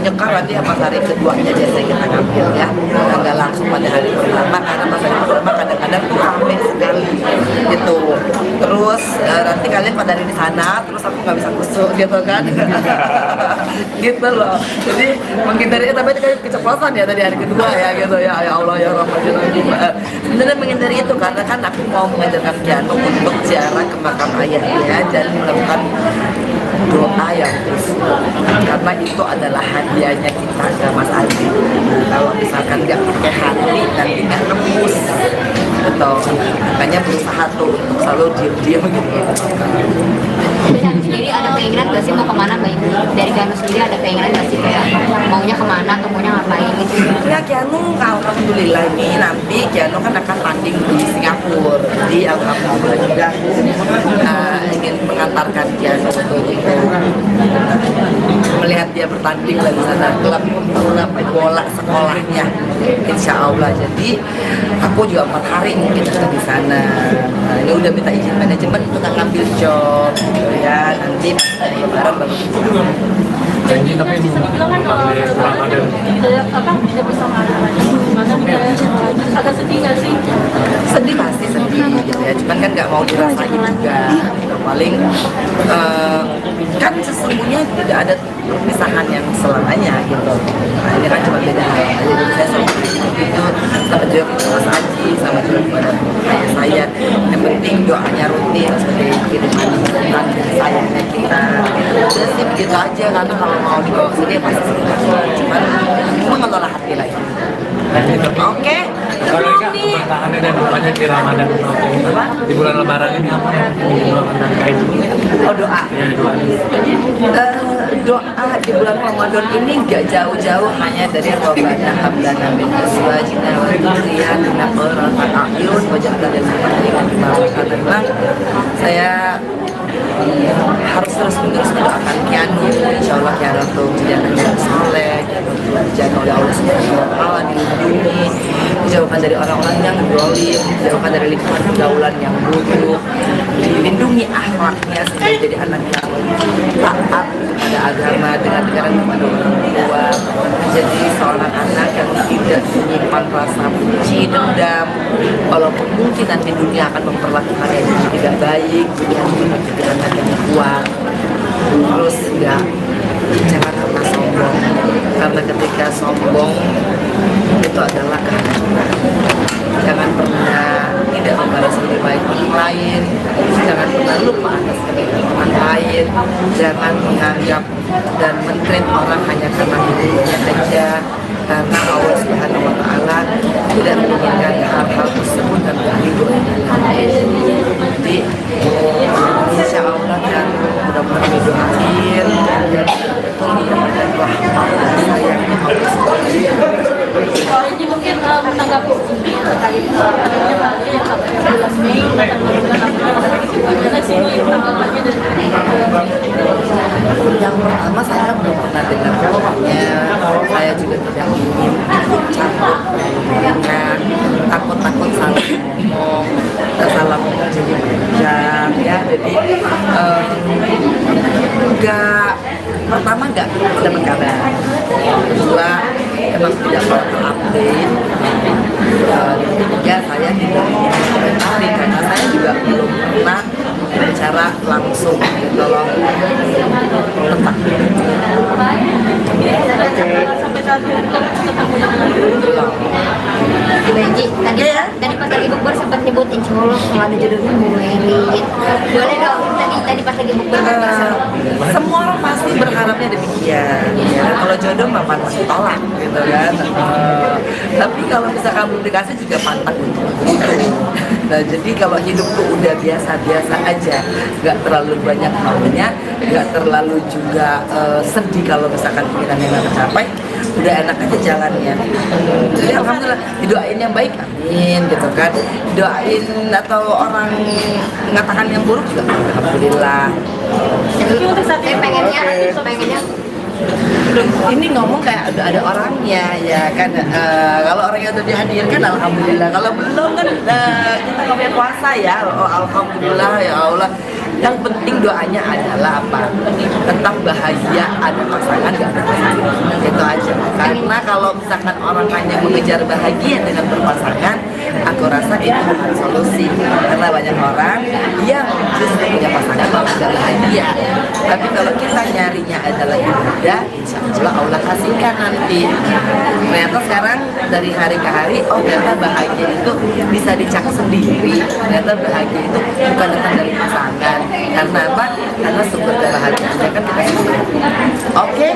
Nyekar nanti pas hari keduanya biasanya kita ngambil ya, nggak langsung pada hari pertama, karena pas hari pertama kadang-kadang tuh rame sekali gitu. Terus nanti kalian pada hari di sana, terus aku nggak bisa kusuk gitu kan, gitu loh. Jadi menghindari, tapi kayak keceplosan ya tadi hari kedua ya gitu ya, ya Allah ya Rahman. Sebenarnya menghindari itu karena kan aku mau mengajarkan Keanu untuk ziarah ke makam ayahnya dan melakukan doa yang khusus, karena itu adalah hadiahnya kita ke Mas Aldi. Kalau misalkan nggak pakai hati nanti nggak tembus atau makanya berusaha tuh untuk selalu diam-diam gitu. Keanu sendiri ada keinginan nggak sih mau kemana Mbak Ibu? Dari Keanu sendiri ada keinginan nggak sih kayak maunya kemana atau maunya ngapain? Ya Keanu alhamdulillah ini nanti Keanu kan akan tanding di Singapura. Jadi alhamdulillah juga aku ingin mengantarkan Keanu untuk melihat dia bertanding di sana, klub bola sekolahnya, insya Allah. Jadi aku juga 4 hari mungkin akan di sana. Nah, ini udah minta izin manajemen untuk ngambil job, gitu ya. Nanti lebaran baru Janji tapi pakai Ramadan. tidak bersama anak-anak gimana agak sedih nggak sih? sedih pasti sedih gitu ya, cuman kan nggak mau dirasain juga. Paling kan sesungguhnya tidak ada perpisahan yang selamanya gitu. Nah ini kan cuma beda hal aja. Jadi saya selalu gitu sama juga Mas Aji, sama juga kepada ayah saya. Yang penting doanya rutin seperti kiriman dan sayangnya kita. Udah sih begitu aja, karena kalau mau dibawa ke sini pasti cuman mengelola hati lagi. Oke. Kalau Ika bertahannya dan dukanya di Ramadan di bulan Lebaran ini apa yang didoakan dan kain? Oh doa. Ya, doa. Doa di bulan Ramadan ini nggak jauh-jauh hanya dari Rabbana hablana min azwajina wa dzurriyyatina qurrata a'yun waj'alna lil muttaqina imama. Saya harus terus menerus mendoakan Keanu, insya Allah Keanu untuk jadi anak yang soleh, dijaga oleh Allah Subhanahu Wa Taala, dilindungi, dijauhkan dari orang-orang yang zalim, dijauhkan dari lingkungan pergaulan yang buruk, dilindungi akhlaknya sehingga jadi anak yang taat kepada agama dengan kepada orang tua, jadi seorang anak yang tidak menyimpan rasa benci, dendam, walaupun mungkin nanti dunia akan memperlakukannya yang tidak baik, dia harus menjadi anak yang kuat. Terus ya jangan pernah sombong, karena ketika sombong itu adalah kehancuran. Jangan pernah tidak membalas lebih baik orang lain, jangan pernah lupa atas kebaikan orang lain, jangan menganggap dan mentreat orang hanya karena hidupnya saja, karena Allah Subhanahu Wa Taala tidak menginginkan hal-hal tersebut dan ridho. Jadi insya Allah dan mudah-mudahan didoain dan betul mendapatkan rahmat dan sayangnya Allah Subhanahu Wa Taala. Kalau ini mungkin menanggapi ini terkait adanya bahagia yang 14 Mei akan melakukan bagaimana sih tanggapannya dari yang pertama saya belum pernah dengar pokoknya, saya juga tidak ingin ikut campur dengan takut-takut salah ngomong dan salah jadi panjang ya. Jadi pertama nggak dapat kabar, kedua emang tidak pernah update, ketiga saya tidak komentari karena saya juga belum pernah bicara langsung gitu loh tentang sampai saat ini ketemu dengan Benji, tadi pas lagi bukber sempat nyebut insya Allah kalau ada jodohnya mau merit. Boleh dong, tadi pas lagi bukber semua orang pasti berharapnya demikian ya. Kalau jodoh mah pantang tolak gitu kan. Tapi kalau misalkan belum dikasih juga pantang untuk itu. Nah jadi kalau hidup tuh udah biasa-biasa aja, nggak terlalu banyak maunya, nggak terlalu juga sedih kalau misalkan keinginannya nggak tercapai, udah enak aja jalannya. Jadi alhamdulillah didoain yang baik, amin gitu kan. Doain atau orang mengatakan yang buruk juga alhamdulillah. Tapi untuk saat ini pengennya Ini ngomong kayak ada orangnya ya kan. Kalau orangnya udah dihadirkan alhamdulillah, kalau belum kan kita nggak punya kuasa ya. Alhamdulillah ya Allah. Yang penting doanya adalah apa? Tetap bahagia, ada pasangan gak ada pasangan, itu aja. Karena kalau misalkan orang hanya mengejar bahagia dengan berpasangan, aku rasa itu bukan solusi. Karena banyak orang yang justru punya pasangan malah gak bahagia. Tapi kalau kita nyarinya adalah ibadah, insya Allah Allah kasihkan nanti. Ternyata sekarang dari hari ke hari, oh ternyata bahagia itu bisa dicak sendiri. Ternyata bahagia itu bukan datang dari pasangan. Karena apa? Karena sumber kebahagiaannya kan kita sendiri. Oke?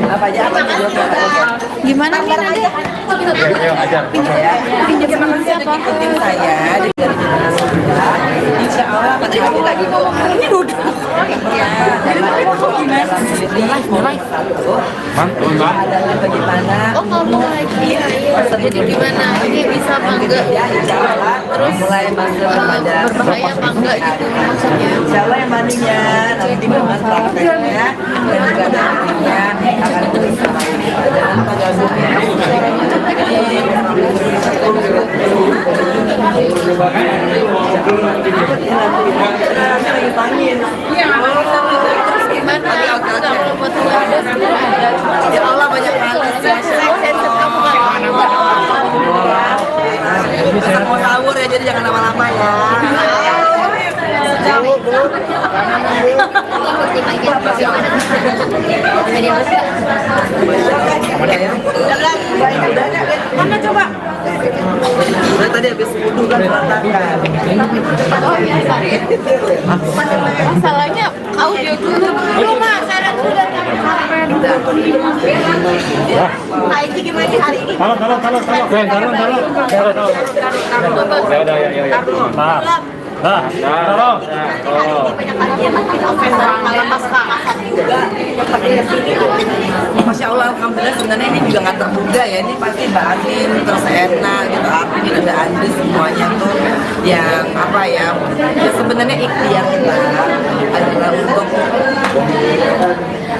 Apa aja? Gimana nih nanti? Terima kasih sudah ikutin saya dari Insya Allah pada hari lagi ngomong ini duduk. Ya, Ada bagaimana Oh kamu lagi. Jadi gimana? Ini bisa apa enggak? terus mulai masuk kepada Berbahaya apa enggak gitu maksudnya? Insya Allah yang mandinya nanti dengan prakteknya dan juga nantinya akan bersama dan pada Gimana? Kalau buat ngedes ada. ya Allah banyak kali mau sahur ya jadi jangan lama-lama ya. Mana coba? Saya tadi habis wudhu kan berantakan. Masalahnya audio dulu. Belum mas, saya ada dulu dari Aiki gimana sih hari ini? Taruh. Ya udah, ya. Maaf. Taruh. Masya Allah, alhamdulillah sebenarnya ini juga nggak terduga ya. Ini pasti Mbak Anin, terus Erna, gitu, Apin, ada Andri semuanya tuh yang apa ya? Ya sebenarnya ikhtiar kita adalah untuk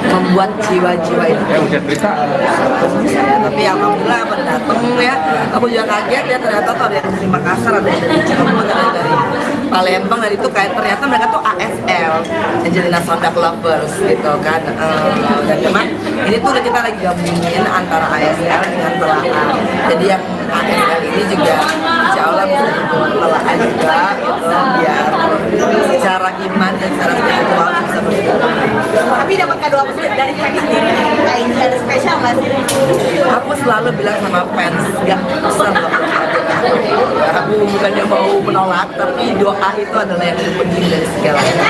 membuat jiwa-jiwa itu. Tapi alhamdulillah pada datang ya. Aku juga kaget ya ternyata tuh ada yang dari Makassar, ada yang dari Cirebon, ada yang dari Palembang, dan itu kayak ternyata mereka tuh ASL, Angelina Sondak Lovers gitu kan. Dan memang ini tuh kita lagi gabungin antara ASL dengan Telaah. Jadi yang ASL ini juga insya Allah bisa dibawa Telaah juga gitu, biar secara iman dan secara spiritual bisa berjalan. Tapi dapat kado apa sih dari fans sendiri? Kayak ini ada spesial nggak sih? Aku selalu bilang sama fans, gak pesan loh aku bukannya mau menolak, tapi doa itu adalah yang penting dari segalanya.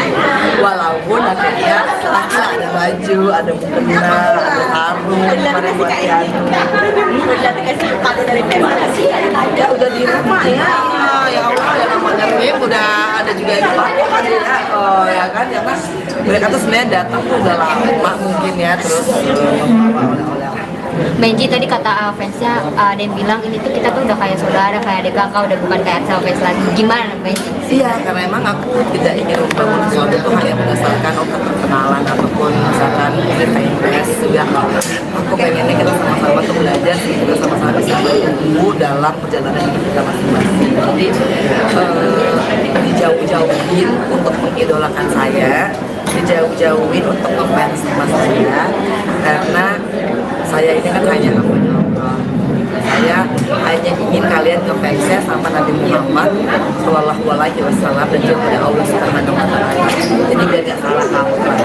Walaupun akhirnya pasti ada baju, ada mukena, ada sarung, kemarin buat Tianu. Udah dikasih kado dari fans sih? Ya udah di rumah ya, ya Allah ya namanya Bim udah ada juga yang pakai kan ya, oh ya kan ya kan mereka tuh sebenarnya datang tuh udah lama mungkin ya, terus membawa oleh-oleh. Benji tadi kata fansnya ada yang bilang ini tuh kita tuh udah kayak saudara, kayak adik kakak, udah bukan kayak sama fans lagi. Gimana Benji? Iya, karena memang aku tidak ingin membangun sesuatu itu hanya berdasarkan perkenalan ataupun misalkan fans juga. Aku pengennya kita sama-sama tuh belajar, kita sama-sama bisa bertumbuh dalam perjalanan hidup kita masing-masing. Jadi dijauh-jauhin untuk mengidolakan saya, dijauh-jauhin untuk ngefans sama saya, karena saya ini kan hanya hambanya Allah. Saya hanya ingin kalian ngefansnya sama Nabi Muhammad Sallallahu Alaihi Wasallam dan juga pada Allah Subhanahu Wa Taala. Jadi biar gak salah kaprah.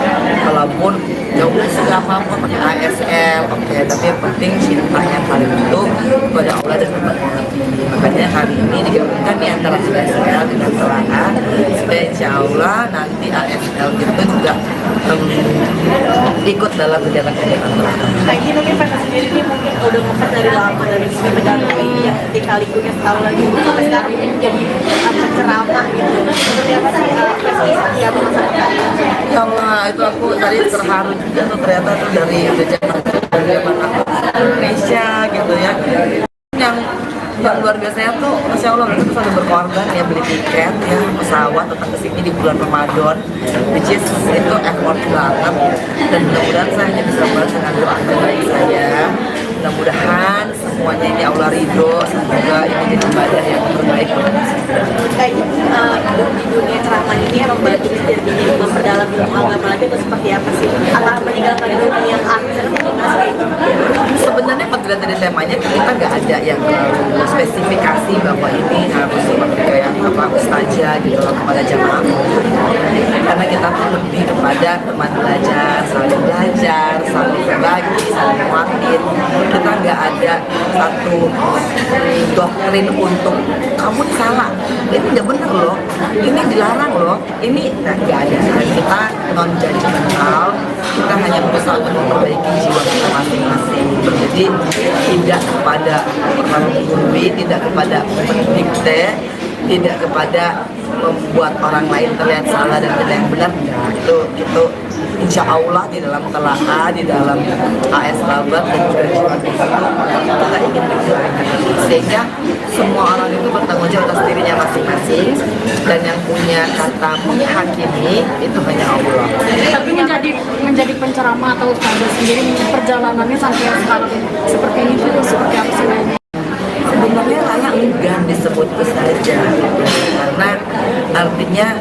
Walaupun jauh siapapun pakai ASL, oke, tapi yang penting cintanya kalian itu kepada Allah dan kepada Nabi. Makanya hari ini digabungkan nih antara ASL dengan Telaah, supaya insya Allah nanti ASL itu juga ikut dalam kegiatan-kegiatan Telaah. Aiki mungkin fans sendiri ini mungkin udah ngefans dari lama dari Medan ini yang ketika lingkungan setahun lagi sampai sekarang ini jadi penceramah gitu. Seperti apa sih fans yang masa depan? Ya Allah, itu aku tadi terharu juga tuh ternyata tuh dari zaman aku Indonesia gitu ya. Yang luar biasanya tuh, Masya Allah mereka tuh selalu berkorban ya, beli tiket ya, pesawat datang ke sini di bulan Ramadan, which is itu effort banget, dan mudah-mudahan saya hanya bisa balas dengan doa dari saya. Mudah-mudahan semuanya ini Allah ridho, semoga ini jadi ibadah yang terbaik buat kita. Kayak di dunia ceramah ini emang banyak jadi memperdalam ilmu agama lagi itu seperti apa sih? Apa meninggalkan dunia yang akhir Sebenarnya pengadilan dari temanya kita nggak ada yang spesifikasi bahwa ini harus seperti kayak apa ustazah gitu loh kepada jamaah, karena kita tuh lebih kepada teman belajar, saling berbagi, saling nguatin. Kita nggak ada satu doktrin untuk kamu salah, ini nggak bener loh, ini dilarang loh, ini nggak ada. Kita non judgmental, kita hanya berusaha untuk memperbaiki jiwa kita masing-masing. Jadi tidak kepada menggurui, tidak kepada mendikte, tidak kepada membuat orang lain terlihat salah dan tidak yang benar, ya itu insya Allah di dalam telaah, di dalam AS Babat dan juga di itu kita ingin berjuang, sehingga semua orang itu bertanggung jawab atas dirinya masing-masing, dan yang punya kata menghakimi itu hanya Allah. Tapi menjadi penceramah atau ustazah sendiri, perjalanannya sampai sekarang seperti ini tuh seperti apa sih? Sebenarnya layak enggan disebut saja, karena artinya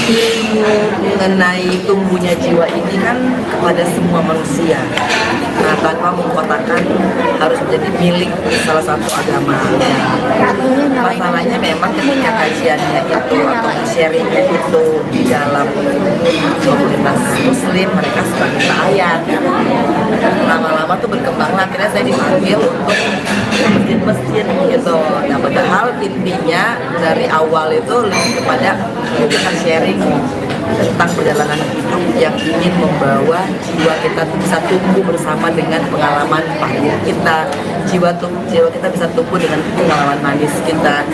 ilmu mengenai tumbuhnya jiwa ini kan kepada semua manusia. Nah, tanpa mengkotakkan harus menjadi milik salah satu agama. Masalahnya memang ketika kajiannya itu atau sharingnya itu di dalam komunitas muslim, mereka suka minta ayat. Lama-lama tuh berkembang, akhirnya saya dipanggil untuk masjid-masjid gitu. Nah, padahal intinya dari awal itu lebih kepada kita sharing tentang perjalanan hidup yang ingin membawa jiwa kita bisa tumbuh bersama dengan pengalaman pahit kita, jiwa kita bisa tumbuh dengan pengalaman manis kita.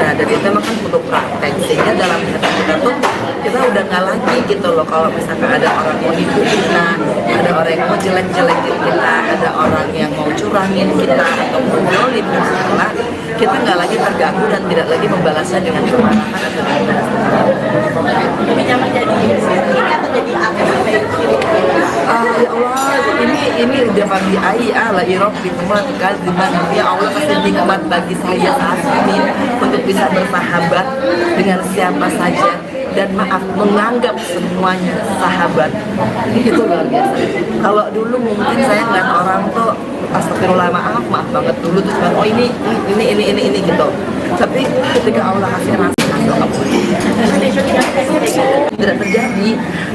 Nah, dari itu memang kan butuh praktek, sehingga dalam hati kita tuh kita udah nggak lagi gitu loh, kalau misalkan ada orang mau nipu kita, ada orang yang mau jelek-jelekin kita, ada orang yang mau curangin kita atau mau jolim kita nggak lagi terganggu dan tidak lagi membalasnya dengan kemarahan atau dengan Lebih nyaman jadi ini atau jadi artis? ya Allah, ini udah bagi la irob bikumatikal dimana ya Allah kasih nikmat bagi saya saat ini untuk bisa bersahabat dengan siapa saja, dan maaf menganggap semuanya sahabat. Itu luar biasa. Kalau dulu mungkin saya ngeliat orang tuh astagfirullah, maaf banget dulu tuh oh ini gitu. Tapi ketika Allah kasih rasa tidak terjadi,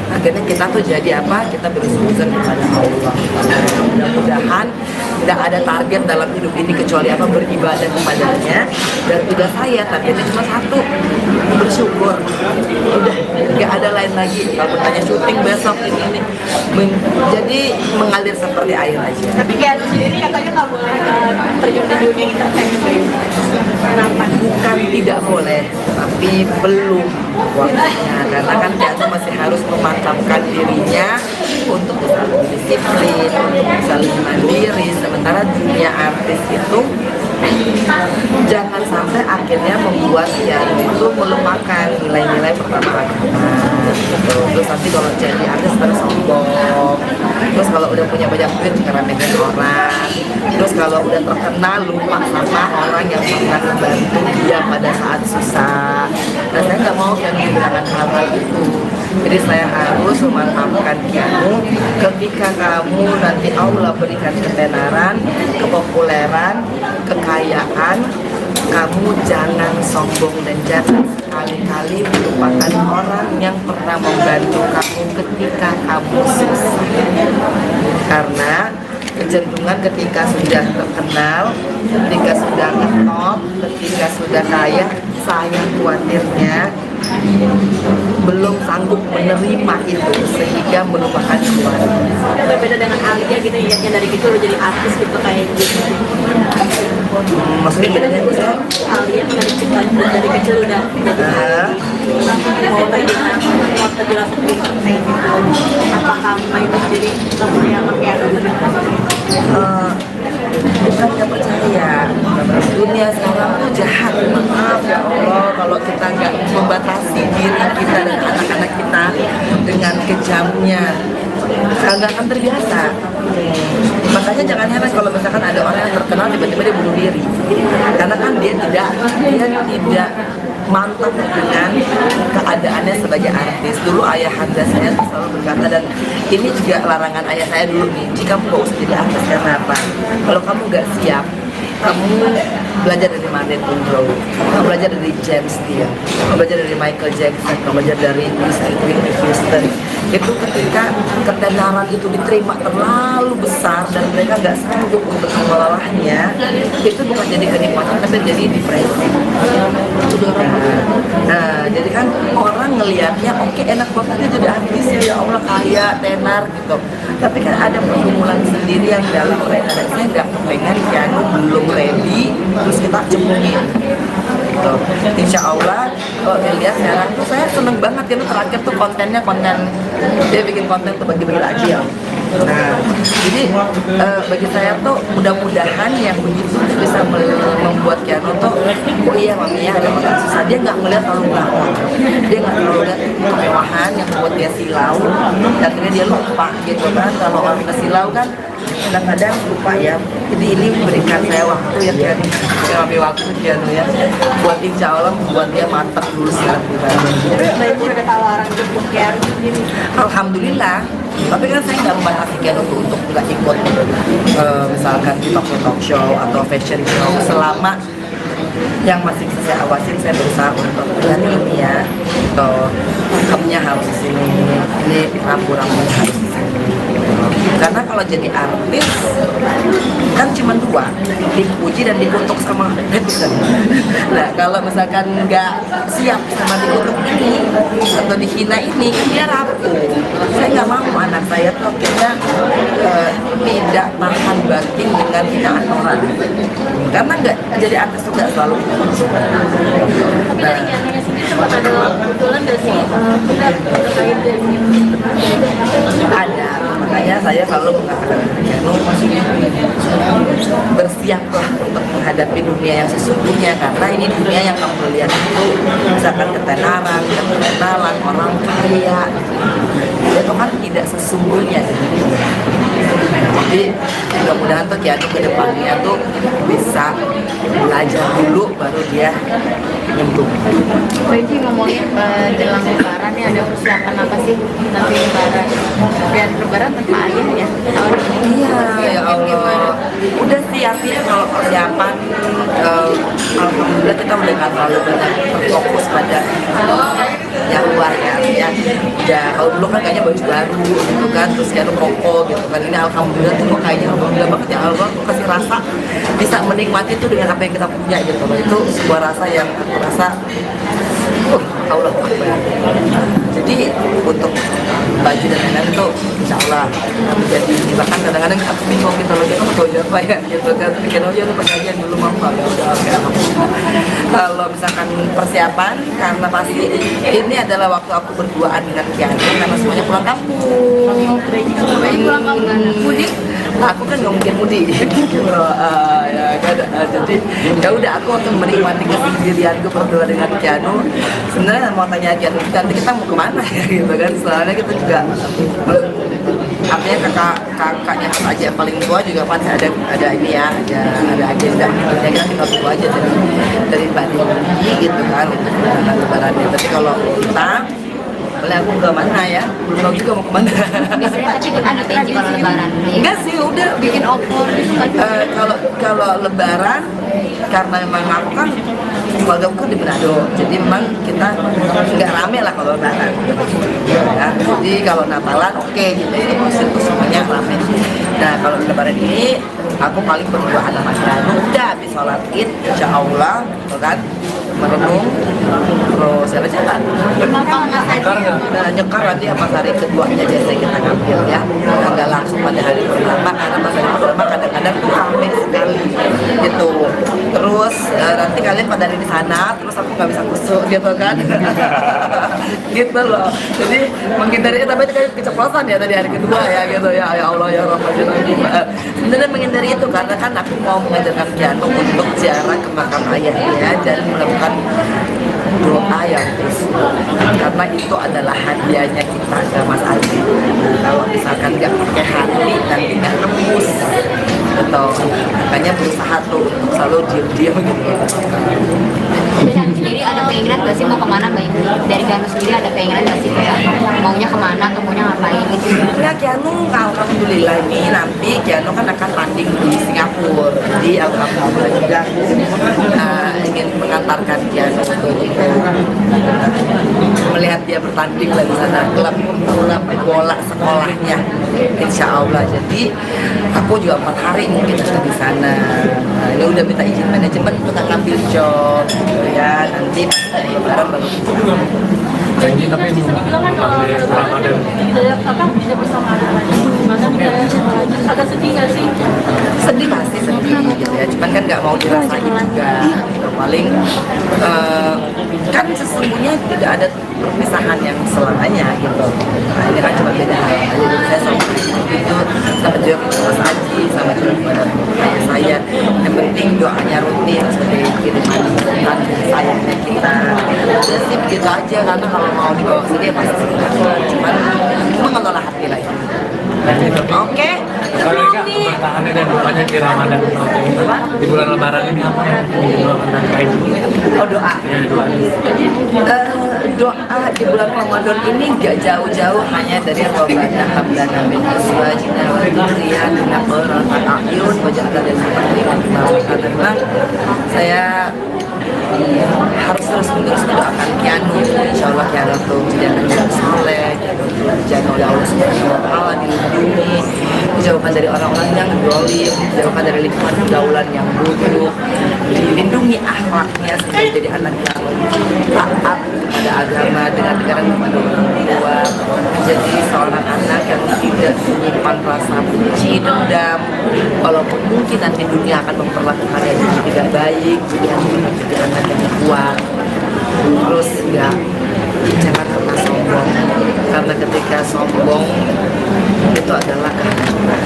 akhirnya kita tuh jadi apa? Kita bersujud kepada Allah. Mudah-mudahan tidak ada target dalam hidup ini kecuali apa? Beribadah kepadanya. Dan tugas saya targetnya cuma satu, bersyukur. Udah nggak ada lain lagi. Kalau bertanya syuting besok ini jadi mengalir seperti air aja. Tapi kayak sendiri katanya nggak boleh terjun di dunia entertainment. Kenapa? Bukan tidak boleh, tapi belum waktunya, karena kan dia tuh masih harus memantapkan dirinya untuk bisa lebih disiplin, untuk bisa lebih mandiri. Sementara dunia artis itu jangan sampai akhirnya membuat dia itu melupakan nilai-nilai pertama agama gitu. Terus nanti kalau jadi artis terus sombong, terus kalau udah punya banyak duit ngeremehin orang, terus kalau udah terkenal lupa sama orang yang pernah membantu dia pada saat susah. Nah, saya nggak mau yang kehilangan hal itu. Jadi saya harus memantapkan kamu ketika kamu nanti Allah berikan ketenaran, kepopuleran, kekayaan, kamu jangan sombong dan jangan sekali-kali melupakan orang yang pernah membantu kamu ketika kamu susah. Karena kecenderungan ketika sudah terkenal, ketika sudah ngetop, ketika sudah kaya, saya khawatirnya belum sanggup menerima itu sehingga melupakan keluarga. Berbeda dengan Alia gitu ya, yang dari kecil udah jadi artis gitu kayak gitu. Maksudnya bedanya itu saya Alia dari kecil udah jadi mau tanya mau terjelas gitu. Apakah main jadi temennya pakai bukan nggak percaya, dunia sekarang tuh jahat. Maaf ya Allah kalau kita nggak membatasi diri kita dan anak-anak kita dengan kejamnya, karena akan terbiasa. Makanya jangan heran kalau misalkan ada orang yang terkenal tiba-tiba dia bunuh diri, karena kan dia tidak mantap dengan keadaannya sebagai artis. Dulu ayahanda saya selalu berkata, dan ini juga larangan ayah saya dulu nih, jika kamu gak usah jadi artis. Karena apa? Kalau kamu gak siap, kamu belajar dari Marilyn Monroe, kamu belajar dari James Dean, kamu belajar dari Michael Jackson, kamu belajar dari Whitney Houston. itu ketika ketenaran itu diterima terlalu besar dan mereka nggak sanggup untuk mengelolanya, itu bukan jadi kenikmatan tapi jadi depresi. Nah, jadi kan orang ngelihatnya oke enak banget dia jadi artis ya Allah kaya tenar gitu, tapi kan ada pergumulan sendiri yang dalam mereka dan saya nggak kepengen piano belum ready terus kita cemungin gitu. Insya Allah kalau dilihat sekarang tuh saya seneng banget ya, terakhir tuh kontennya konten dia bikin konten tuh bagi-bagi takjil. Nah, jadi bagi saya tuh mudah-mudahan yang begitu tuh bisa membuat Keanu tuh, oh iya mami ya ada orang susah, dia nggak melihat terlalu melawan, dia nggak terlalu lihat kemewahan yang buat dia silau, dan akhirnya dia lupa gitu kan. Kalau orang kita silau kan kadang-kadang lupa ya. Jadi ini memberikan saya waktu ya Keanu, kami waktu Keanu ya, buat insya Allah buat dia mantap dulu sekarang Banyak ada tawaran untuk Keanu gini. Alhamdulillah. Tapi kan saya nggak membatasi Keanu untuk nggak ikut misalkan di talk show atau fashion show selama yang masih saya awasin. Saya berusaha untuk ini ya, atau makeupnya harus di sini, ini rambu-rambunya harus di sini. Karena kalau jadi artis kan cuma dua, dipuji dan dikutuk sama netizen. Nah kalau misalkan nggak siap sama dikutuk ini atau dihina ini, dia rapuh. Saya nggak mau anak saya tuh akhirnya tidak tahan batin dengan hinaan orang. Karena nggak jadi artis juga selalu. Tapi dari Keanu sendiri sempat ada kebetulan nggak sih terkait dengan Ada, makanya saya selalu mengatakan Keanu bersiaplah untuk menghadapi dunia yang sesungguhnya, karena ini dunia yang kamu lihat itu misalkan ketenaran, keterkenalan, orang kaya itu kan tidak sesungguhnya. Jadi mudah-mudahan tuh Keanu ke depannya tuh bisa belajar dulu baru dia nyembuh. Benci ngomongin jelang lebaran nih ada persiapan apa sih nanti lebaran? Biar lebaran tanpa ayah ya tahun ini. Iya, ya Allah. Udah sih artinya kalau persiapan, alhamdulillah kita udah nggak terlalu banyak terfokus pada yang luar ya. Ya kalau dulu kan kayaknya baju baru gitu kan, terus kayak koko gitu kan. Ini alhamdulillah tuh kok kayaknya alhamdulillah banget ya Allah tuh kasih rasa bisa menikmati itu dengan apa yang kita punya gitu. Itu sebuah rasa yang aku rasa Allah Akbar. Jadi untuk baju dan lain-lain itu insya Allah jadi bahkan kadang-kadang aku bingung gitu loh, kita mau baju apa ya gitu kan, bikin aja tuh pengajian dulu mampu ya udah oke. Kalau misalkan persiapan, karena pasti ini adalah waktu aku berduaan dengan Keanu karena semuanya pulang kampung. Pulang kampung mudik. Aku kan nggak mungkin mudik gitu. Ya kan, jadi ya udah aku akan menikmati kesendirianku berdua dengan Keanu. Sebenarnya mau tanya Keanu nanti kita mau kemana ya gitu kan, soalnya kita juga artinya kakaknya aja yang paling tua juga pasti ada ini ya, ada agenda ya, kita tunggu aja dari Mbak Dini gitu kan untuk lebaran ini. Tapi kalau kita boleh aku ke mana ya, belum tahu juga mau kemana. Biasanya tapi ada Benci kalau lebaran. Enggak sih, udah Bikin opor gitu kan. kalau lebaran karena memang aku kan keluarga aku di Manado, jadi memang kita nggak rame lah kalau lebaran. Ya, jadi kalau Natalan oke gitu, itu semuanya rame. Nah kalau lebaran ini aku paling berdua sama Mas Keanu, udah habis sholat Id, insya Allah, gitu kan, merenung, terus jalan-jalan. Nah, nyekar nanti pas hari keduanya biasanya kita ngambil ya, nggak langsung pada hari pertama karena pas hari pertama kadang-kadang tuh rame sekali gitu. Terus nanti kalian pada hari di sana, terus aku nggak bisa kusuk gitu kan, gitu loh. Jadi menghindari, tapi itu kayak keceplosan ya tadi hari kedua ya gitu ya, ya Allah ya Rahman. Sebenarnya menghindari itu karena kan aku mau mengajarkan Keanu untuk ziarah ke makam ayahnya dan melakukan doa yang khusus, karena itu adalah hadiahnya kita ke Mas Aldi. Kalau misalkan nggak pakai hati nanti nggak tembus atau makanya berusaha tuh untuk selalu diam-diam gitu. Dari sendiri ada keinginan nggak sih mau kemana Mbak Ibu? Dari Keanu sendiri ada keinginan nggak sih kayak maunya kemana atau maunya ngapain gitu? Ya Keanu alhamdulillah ini nanti Keanu kan akan tanding di Singapura, jadi alhamdulillah juga ingin mengantarkan Keanu untuk melihat dia bertanding lah di sana, klub bola sekolahnya, insya Allah. Jadi aku juga 4 hari mungkin akan di sana. Nah, ini udah minta izin manajemen untuk ngambil job, gitu ya. Nanti lebaran baru Janji tapi sampai Ramadan. Tidak bersama lagi. Gimana agak sedih nggak sih? sedih, pasti sedih gitu ya, cuman kan nggak mau dirasain juga gitu. Paling kan sesungguhnya tidak ada perpisahan yang selamanya gitu. Nah, ini kan cuma beda hal aja. Jadi saya sama itu sama juga Mas Aji, sama juga kepada ayah saya, yang penting doanya rutin sebagai kiriman dan sayangnya kita. Udah sih begitu aja, karena kalau mau dibawa ke sini ya pasti cuman mengelola hati lah ya. Oke. Kalau Kak, bertahannya dan dukanya di Ramadan di bulan Lebaran ini apa yang didoakan dan kain? Oh, doa. Ya, doa. Doa di bulan Ramadan ini gak jauh-jauh hanya dari Rabbana hablana min azwajina wa dzurriyyatina qurrata a'yun waj'alna lil muttaqina imama. Memang saya harus terus-menerus mendoakan Kianu, insya Allah Kianu tuh jadi anak yang soleh, dijaga oleh Allah Subhanahu Wa Taala, dilindungi, dijauhkan dari orang-orang yang zalim, dijauhkan dari lingkungan pergaulan yang buruk, dilindungi akhlaknya sehingga jadi anak yang taat pada agama dengan negara kepada orang tua, menjadi seorang anak yang tidak menyimpan rasa benci, dendam, walaupun mungkin nanti dunia akan memperlakukan yang tidak baik, dia menjadi anak yang kuat. Terus ya jangan pernah sombong, karena ketika sombong itu adalah kehancuran.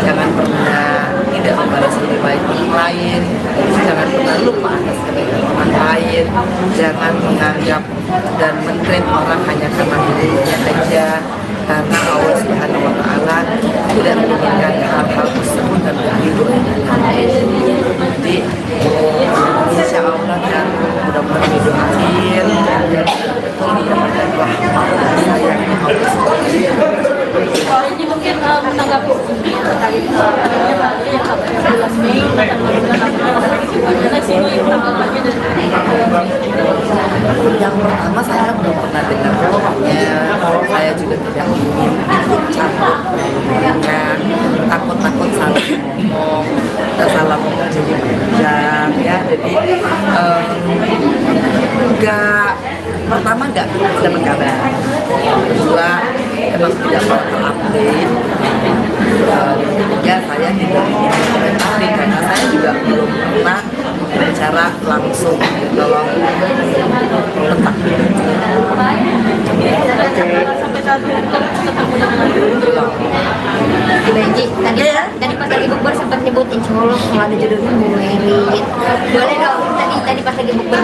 Jangan pernah tidak membalas lebih baik orang lain, jangan pernah lupa atas kebaikan orang lain, jangan menganggap dan mentreat orang hanya karena dirinya aja, karena Allah Subhanahu Wa Taala tidak menginginkan hal-hal tersebut dan begitu. Jadi insya Allah kan mudah-mudahan didoain dan betul mendapatkan rahmat sayangnya Allah Subhanahu Wa Taala. Ini mungkin menanggapi sedikit terkait yang 11 Mei akan bulan Gimana sih ini tanggapannya dari Yang pertama, saya belum pernah dengar kabarnya, saya juga tidak ingin ikut campur dengan takut-takut salah ngomong, salah ngomong jadi panjang ya. Jadi pertama nggak dapat kabar, kedua emang tidak pernah terupdate, ketiga saya tidak ingin komentari karena saya juga belum pernah bicara langsung tolong letak. sampai saat ini ketemu dengan Benji, tadi pas lagi bukber sempat nyebut insya Allah kalau ada jodohnya mau merit. Boleh dong, tadi pas lagi bukber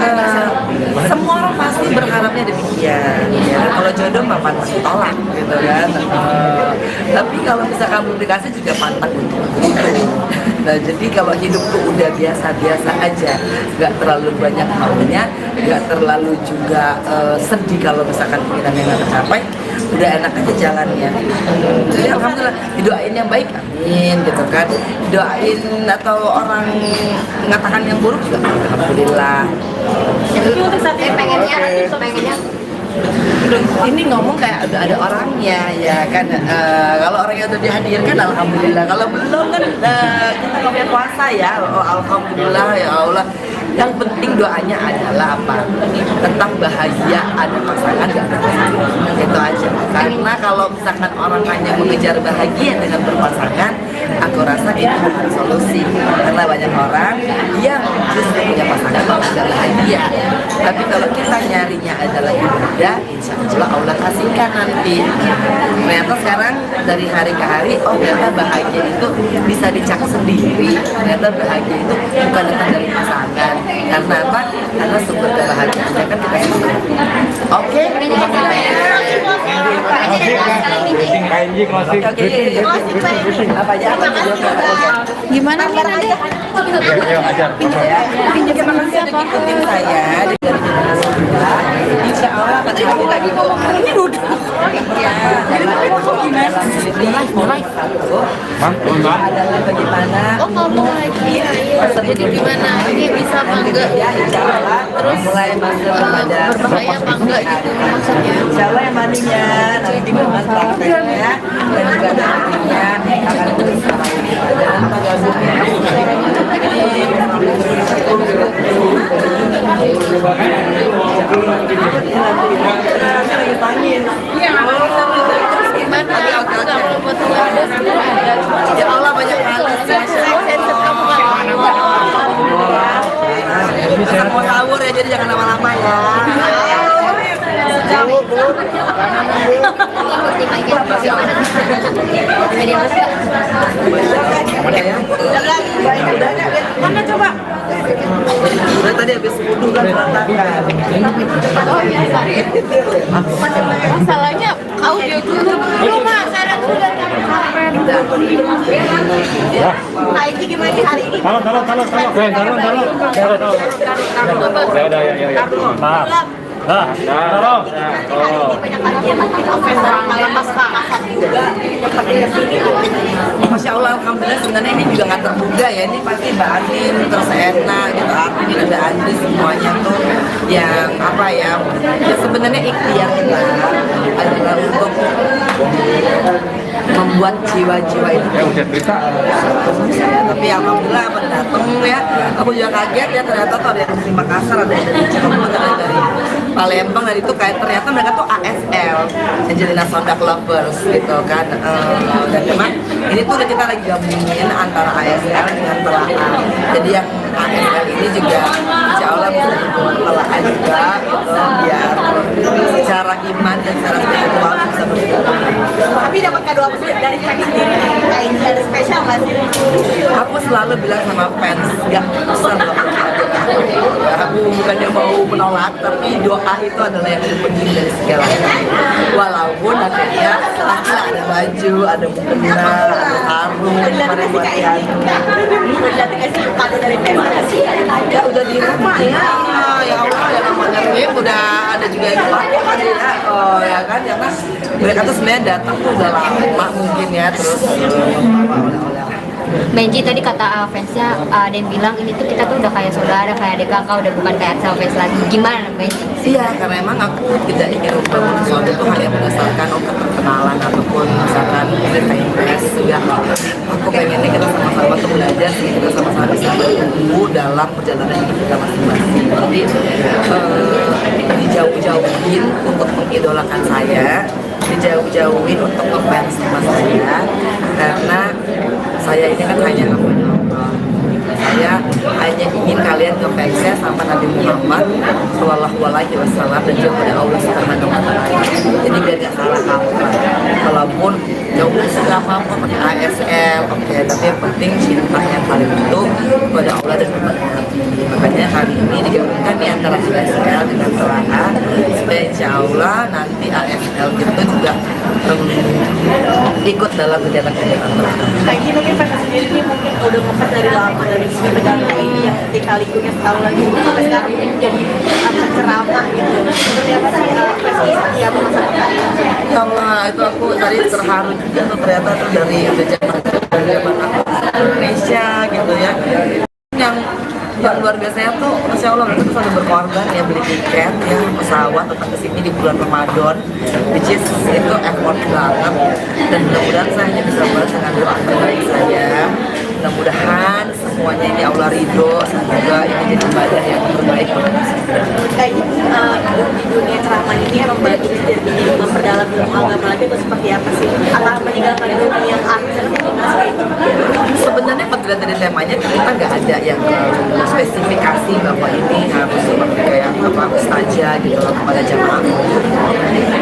Semua orang pasti berharapnya demikian ya. Kalau jodoh mah pantang ditolak gitu kan. Tapi kalau misalkan belum dikasih juga pantang untuk itu. Nah, jadi kalau hidup tuh udah biasa-biasa aja, nggak terlalu banyak maunya, nggak terlalu juga sedih kalau misalkan keinginannya nggak tercapai, udah enak aja jalannya. Jadi alhamdulillah didoain yang baik, amin gitu kan. Doain atau orang mengatakan yang buruk juga alhamdulillah. Tapi untuk saat ini pengennya Ini ngomong kayak ada orangnya ya kan. Kalau orangnya udah dihadirkan alhamdulillah, kalau belum kan kita ngomong puasa ya. Alhamdulillah ya Allah. Yang penting doanya adalah apa? Tentang bahagia, ada pasangan gak ada pasangan, itu aja. Karena kalau misalkan orang hanya mengejar bahagia dengan berpasangan, aku rasa itu bukan solusi. Karena banyak orang yang justru punya pasangan malah gak bahagia. Tapi kalau kita nyarinya adalah ibadah, insya Allah Allah kasihkan nanti. Ternyata sekarang dari hari ke hari, oh ternyata bahagia itu bisa dicak sendiri. Ternyata bahagia itu bukan datang dari pasangan. Karena apa? Karena sumber kebahagiaannya kan kita sendiri. Oke, apa aja? Gimana nih nanti? Terima kasih untuk ikutin saya dari generasi muda. Insya Tadi lagi ngomong ini duduk. Adalah bagaimana Oh kamu lagi. Jadi gimana? Ini bisa apa enggak? terus mulai masuk kepada Berbahaya apa enggak gitu maksudnya? Insya Allah yang mandinya nanti dengan prakteknya dan juga nantinya akan bersama dan gabungnya Gimana? Kalau buat ada ya Allah banyak banget mau sahur ya jadi jangan lama-lama ya mana coba udah tadi habis wudhu kan berantakan Oh biasa. Masalahnya audio dulu mas ada sudah Nah ini gimana sih hari ini? Taruh. Ya. Maaf. Taruh. Masya Allah, alhamdulillah sebenarnya ini juga nggak terduga ya. Ini pasti Mbak Anin, terus Ena, gitu, Atin, ada Andri semuanya tuh yang apa ya? Ya sebenarnya ikhtiar kita adalah untuk membuat jiwa-jiwa itu. Ya udah cerita. Tapi alhamdulillah pada datang ya. Aku juga kaget ya ternyata tuh ada yang dari Makassar, ada yang dari Cirebon, ada yang dari Palembang, dan itu kayak ternyata mereka tuh ASL, Angelina Sondak Lovers gitu kan. Dan memang ini tuh udah kita lagi gabungin antara ASL dengan telaah. Jadi yang ASL ini juga insya Allah bisa dibuat telaah juga gitu biar secara iman dan secara spiritual bisa bergabung. Tapi dapat kado apa sih dari fans sendiri? Kayak ada spesial nggak sih? Aku selalu bilang sama fans, gak usah melakukan doa. Aku bukannya mau menolak, tapi doa itu adalah yang lebih penting dari segalanya. Walaupun akhirnya pastilah ada baju, ada mukena, ada sarung, kemarin buat Yanu. Udah dikasih kado dari fans sih? Ya udah di rumah ya, ya Allah ya namanya game udah ada juga yang pakai kan ya, oh ya kan, karena mereka tuh sebenarnya datang tuh udah lama mungkin ya, terus membawa oleh-oleh. Benji tadi kata fansnya ada yang bilang ini tuh kita tuh udah kayak saudara, kayak adik kakak, udah bukan kayak Axel fans lagi. Gimana Benji? Iya, karena emang aku tidak ingin membangun sesuatu itu hanya berdasarkan keterkenalan ataupun misalkan kita impress juga. Aku pengennya kita sama-sama tuh belajar, kita sama-sama bisa bertumbuh dalam perjalanan hidup kita masing-masing. Jadi dijauh-jauhin untuk mengidolakan saya, dijauh-jauhin untuk ngefans sama saya, karena saya ini kan hanya hambanya Allah. Saya hanya ingin kalian ngefansnya sama Nabi Muhammad Sallallahu Alaihi Wasallam dan juga pada Allah Subhanahu Wa Taala. Jadi biar gak salah kaprah. Walaupun jauh nggak apa-apa pakai ASL, oke, tapi yang penting cintanya kalian itu kepada Allah dan kepada Nabi. Makanya hari ini digabungkan nih antara ASL dengan telaah supaya insya Allah nanti ASL itu juga ikut dalam kegiatan-kegiatan telaah. Kayak gini mungkin fans sendiri ini mungkin udah ngefans dari lama dari negara ini yang ketika likunya setahun lagi sampai sekarang ini jadi ceramah gitu. Seperti apa sih fans yang masa depan? Ya Allah, itu aku tadi terharu juga tuh ternyata tuh dari zaman aku di Indonesia gitu ya. Yang luar biasanya tuh, Masya Allah mereka tuh sampai berkorban ya, beli tiket ya, pesawat datang ke sini di bulan Ramadan, which is itu effort banget, dan mudah-mudahan saya hanya bisa balas dengan doa dari saya. Mudah-mudahan semuanya ini Allah ridho, semoga ini jadi ibadah yang terbaik. Kayak di dunia ceramah ini emang banyak jadi memperdalam ilmu agama lagi itu seperti apa sih? Atau meninggalkan dunia artis atau Sebenarnya pada dari temanya kita nggak ada yang spesifikasi bahwa ini harus seperti kayak apa ustazah gitu loh kepada jamaah,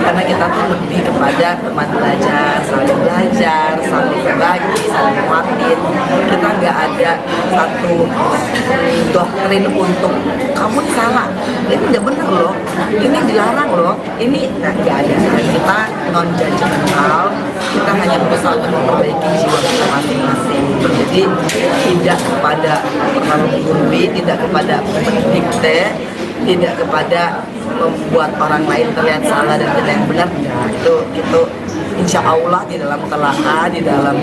karena kita tuh lebih kepada teman belajar, saling berbagi, saling menguatin. Kita nggak ada satu doktrin untuk kamu salah, ini nggak benar loh, ini dilarang loh, ini nggak ada. Kita non judgmental, kita hanya berusaha untuk memperbaiki jiwa kita masing-masing. Jadi tidak kepada terlalu menggurui, tidak kepada mendikte, tidak kepada membuat orang lain terlihat salah dan kita yang benar, enggak. Itu insya Allah di dalam telaah, di dalam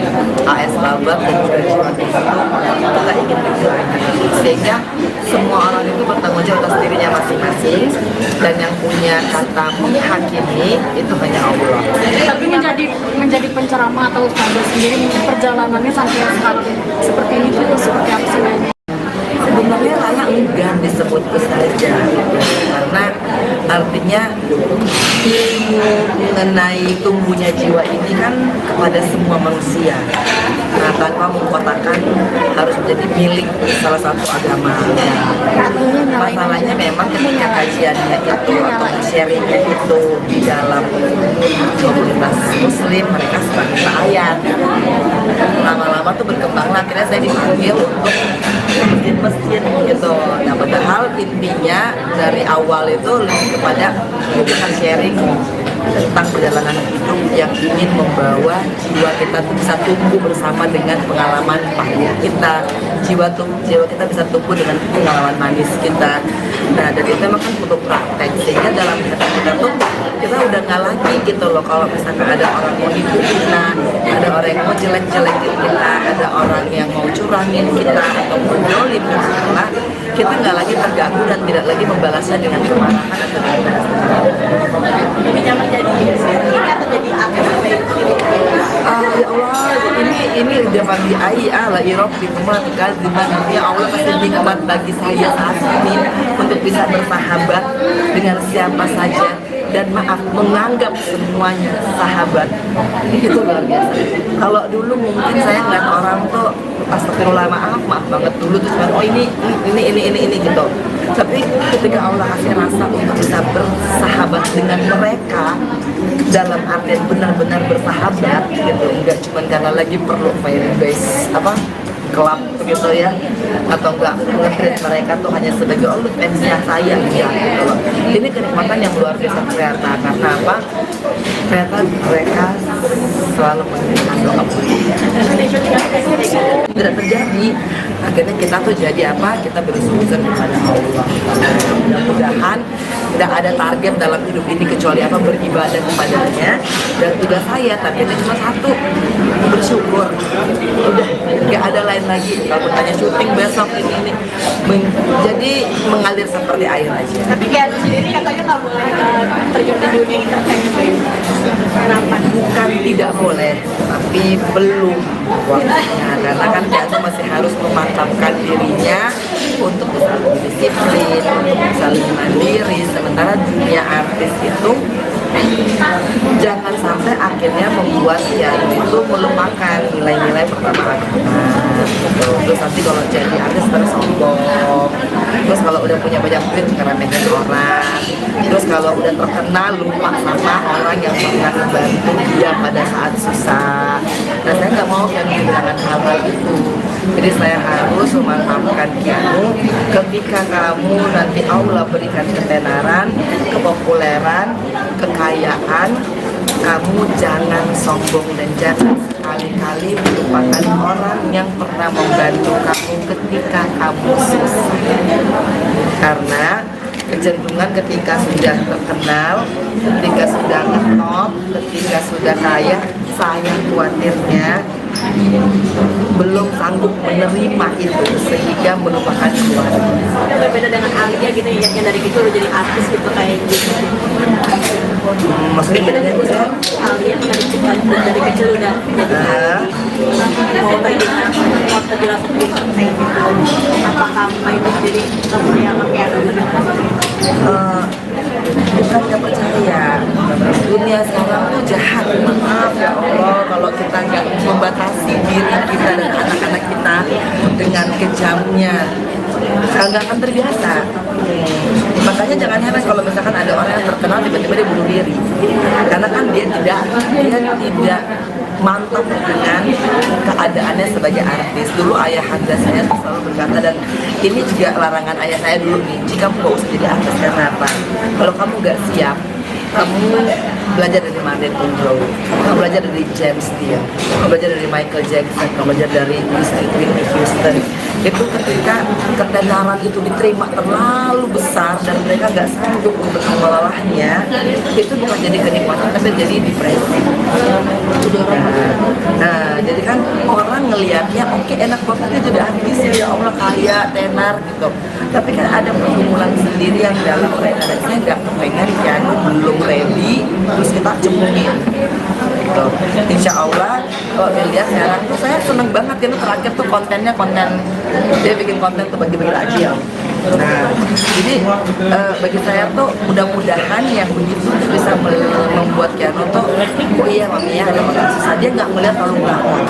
AS Labat dan juga jiwa kita ingin menjalani, sehingga semua orang itu bertanggung jawab atas dirinya masing-masing, dan yang punya kata menghakimi itu hanya Allah. Tapi menjadi penceramah atau ustazah sendiri, perjalanannya sampai seperti ini tuh seperti apa sih? Sebenarnya layak enggak disebut saja, karena artinya ilmu mengenai tumbuhnya jiwa ini kan kepada semua manusia. Nah, tanpa mengkotakkan harus menjadi milik salah satu agama. Masalahnya memang ketika kajiannya itu atau sharingnya itu di dalam komunitas muslim, mereka suka minta ayat. Lama-lama tuh berkembang, akhirnya saya dipanggil untuk masjid-masjid gitu. Nah, padahal intinya dari awal itu lebih kepada memberikan sharing tentang perjalanan hidup yang ingin membawa jiwa kita bisa tumbuh bersama dengan pengalaman pahit kita, jiwa kita bisa tumbuh dengan pengalaman manis kita. Nah, dan itu memang kan butuh praktek, sehingga dalam kita tuh kita udah nggak lagi gitu loh, kalau misalkan ada orang mau nipu kita, ada orang yang mau jelek-jelekin kita, ada orang yang mau curangin kita atau menjolim kita nggak lagi terganggu dan tidak lagi membalasnya dengan kemarahan atau dengan Lebih nyaman jadi ini atau jadi apa itu? ya Allah, ini udah pagi la irob di rumah ya Allah kasih nikmat bagi saya saat ini untuk bisa bersahabat dengan siapa saja, dan maaf, menganggap semuanya sahabat. Itu luar biasa. Kalau dulu mungkin saya ngeliat orang tuh astagfirullah, maaf banget dulu tuh cuma oh ini gitu. Tapi ketika Allah kasih rasa untuk bisa bersahabat dengan mereka dalam artian benar-benar bersahabat gitu, enggak cuma karena lagi perlu fanbase kelab gitu ya, atau enggak nge-treat mereka tuh hanya sebagai oh lu fansnya saya ya gitu loh. Ini kenikmatan yang luar biasa ternyata. Karena apa? Ternyata mereka selalu menginginkan doa tidak terjadi. Akhirnya kita tuh jadi apa? Kita bersujud kepada Allah. Mudah-mudahan tidak ada target dalam hidup ini kecuali apa? Beribadah kepadanya. Dan tugas saya targetnya cuma satu, bersyukur. Udah nggak ada lain lagi. Kalau bertanya syuting besok ini jadi mengalir seperti air aja. Tapi kayak sendiri katanya nggak boleh terjun di dunia entertainment. Kenapa? Bukan tidak boleh, tapi belum waktunya. Karena kan dia tuh masih harus memantapkan dirinya untuk bisa lebih disiplin, untuk bisa lebih mandiri. Sementara dunia artis itu jangan sampai akhirnya membuat dia itu melupakan nilai-nilai pertama agama. Terus nanti kalau jadi artis terus sombong, terus kalau udah punya banyak duit ngeremehin orang, terus kalau udah terkenal lupa sama orang yang pernah membantu dia pada saat susah. Nah, saya nggak mau yang kehilangan hal itu. Jadi saya harus memantapkan kamu ketika kamu nanti Allah berikan ketenaran, kepopuleran, kekayaan, kamu jangan sombong dan jangan sekali-kali melupakan orang yang pernah membantu kamu ketika kamu susah. Karena kecenderungan ketika sudah terkenal, ketika sudah ngetop, ketika sudah kaya, saya khawatirnya belum sanggup menerima itu sehingga melupakan keluarga. Berbeda dengan Alia gitu ya, yang dari kecil udah jadi artis gitu kayak gitu. Maksudnya bedanya itu ya? Alia dari kecil udah jadi artis. Mau terjelasin gitu kayak gitu. Apakah itu jadi yang kayak bukan nggak percaya, dunia sekarang tuh jahat. Maaf ya Allah kalau kita nggak membatasi diri kita dan anak-anak kita dengan kejamnya, nggak akan terbiasa. Makanya jangan heran kalau misalkan ada orang yang terkenal tiba-tiba dia bunuh diri, karena kan dia tidak mantap dengan keadaannya sebagai artis. Dulu ayahanda saya selalu berkata, dan ini juga larangan ayah saya dulu nih, jika kamu gak usah jadi artis. Karena apa? Kalau kamu gak siap kamu belajar dari Marilyn Monroe, kamu belajar dari James Dean, kamu belajar dari Michael Jackson, kamu belajar dari Whitney Houston. Itu ketika ketenaran itu diterima terlalu besar dan mereka nggak sanggup untuk mengelolanya, itu bukan jadi kenikmatan tapi jadi depresi. Nah, jadi kan orang ngelihatnya oke, enak banget dia jadi artis ya Allah, kaya, tenar gitu. Tapi kan ada pergumulan sendiri yang dalam mereka, dan saya nggak kepengen piano belum ready terus kita cemungin gitu. Insya Allah kalau dilihat sekarang tuh saya seneng banget ya, terakhir tuh kontennya dia bikin konten tuh bagi-bagi takjil. Nah, jadi bagi saya tuh mudah-mudahan yang begitu tuh bisa membuat Keanu tuh, oh iya mami ya ada makan susah, dia nggak melihat terlalu glamor,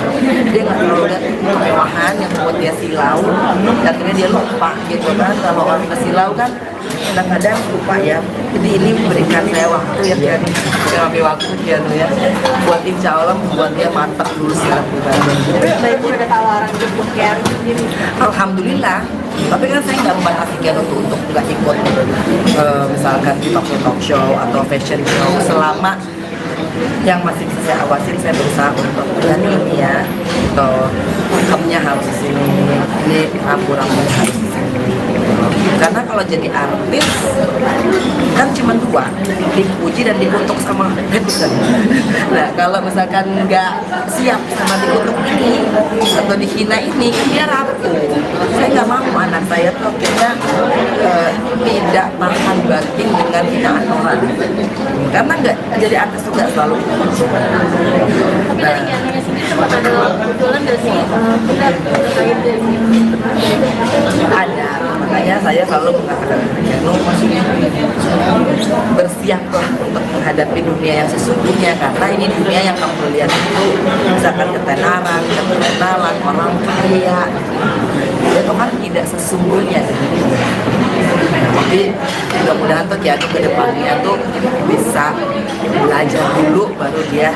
dia nggak terlalu lihat kemewahan yang membuat dia silau, dan akhirnya dia lupa gitu kan. Kalau orang silau kan kadang-kadang lupa ya. Jadi ini memberikan saya waktu ya Keanu, saya ambil waktu Keanu ya, buat insya Allah membuat dia mantap dulu secara pribadi. Baik, udah ada tawaran untuk Keanu sendiri. Alhamdulillah. Tapi kan saya nggak membatasi Keanu untuk nggak ikut misalkan di talk show atau fashion show, selama yang masih saya awasin. Saya berusaha untuk berani ini ya, atau makeupnya harus di sini, ini rambutnya harus di sini. Karena kalau jadi artis kan cuma dua, dipuji dan dikutuk sama netizen. Nah kalau misalkan nggak siap sama dikutuk ini atau dihina ini, dia rapuh. Saya nggak mau anak saya tuh akhirnya tidak tahan batin dengan hinaan orang. Karena nggak jadi artis juga selalu. Tapi dari Keanu sendiri sempat ada kebetulan nggak sih benar terkait Ada, makanya saya selalu mengatakan Keanu bersiaplah untuk menghadapi dunia yang sesungguhnya, karena ini dunia yang kamu lihat itu misalkan ketenaran, keterkenalan, orang kaya, itu kan tidak sesungguhnya. Jadi mudah-mudahan tuh Keanu ke depannya tuh bisa belajar dulu baru dia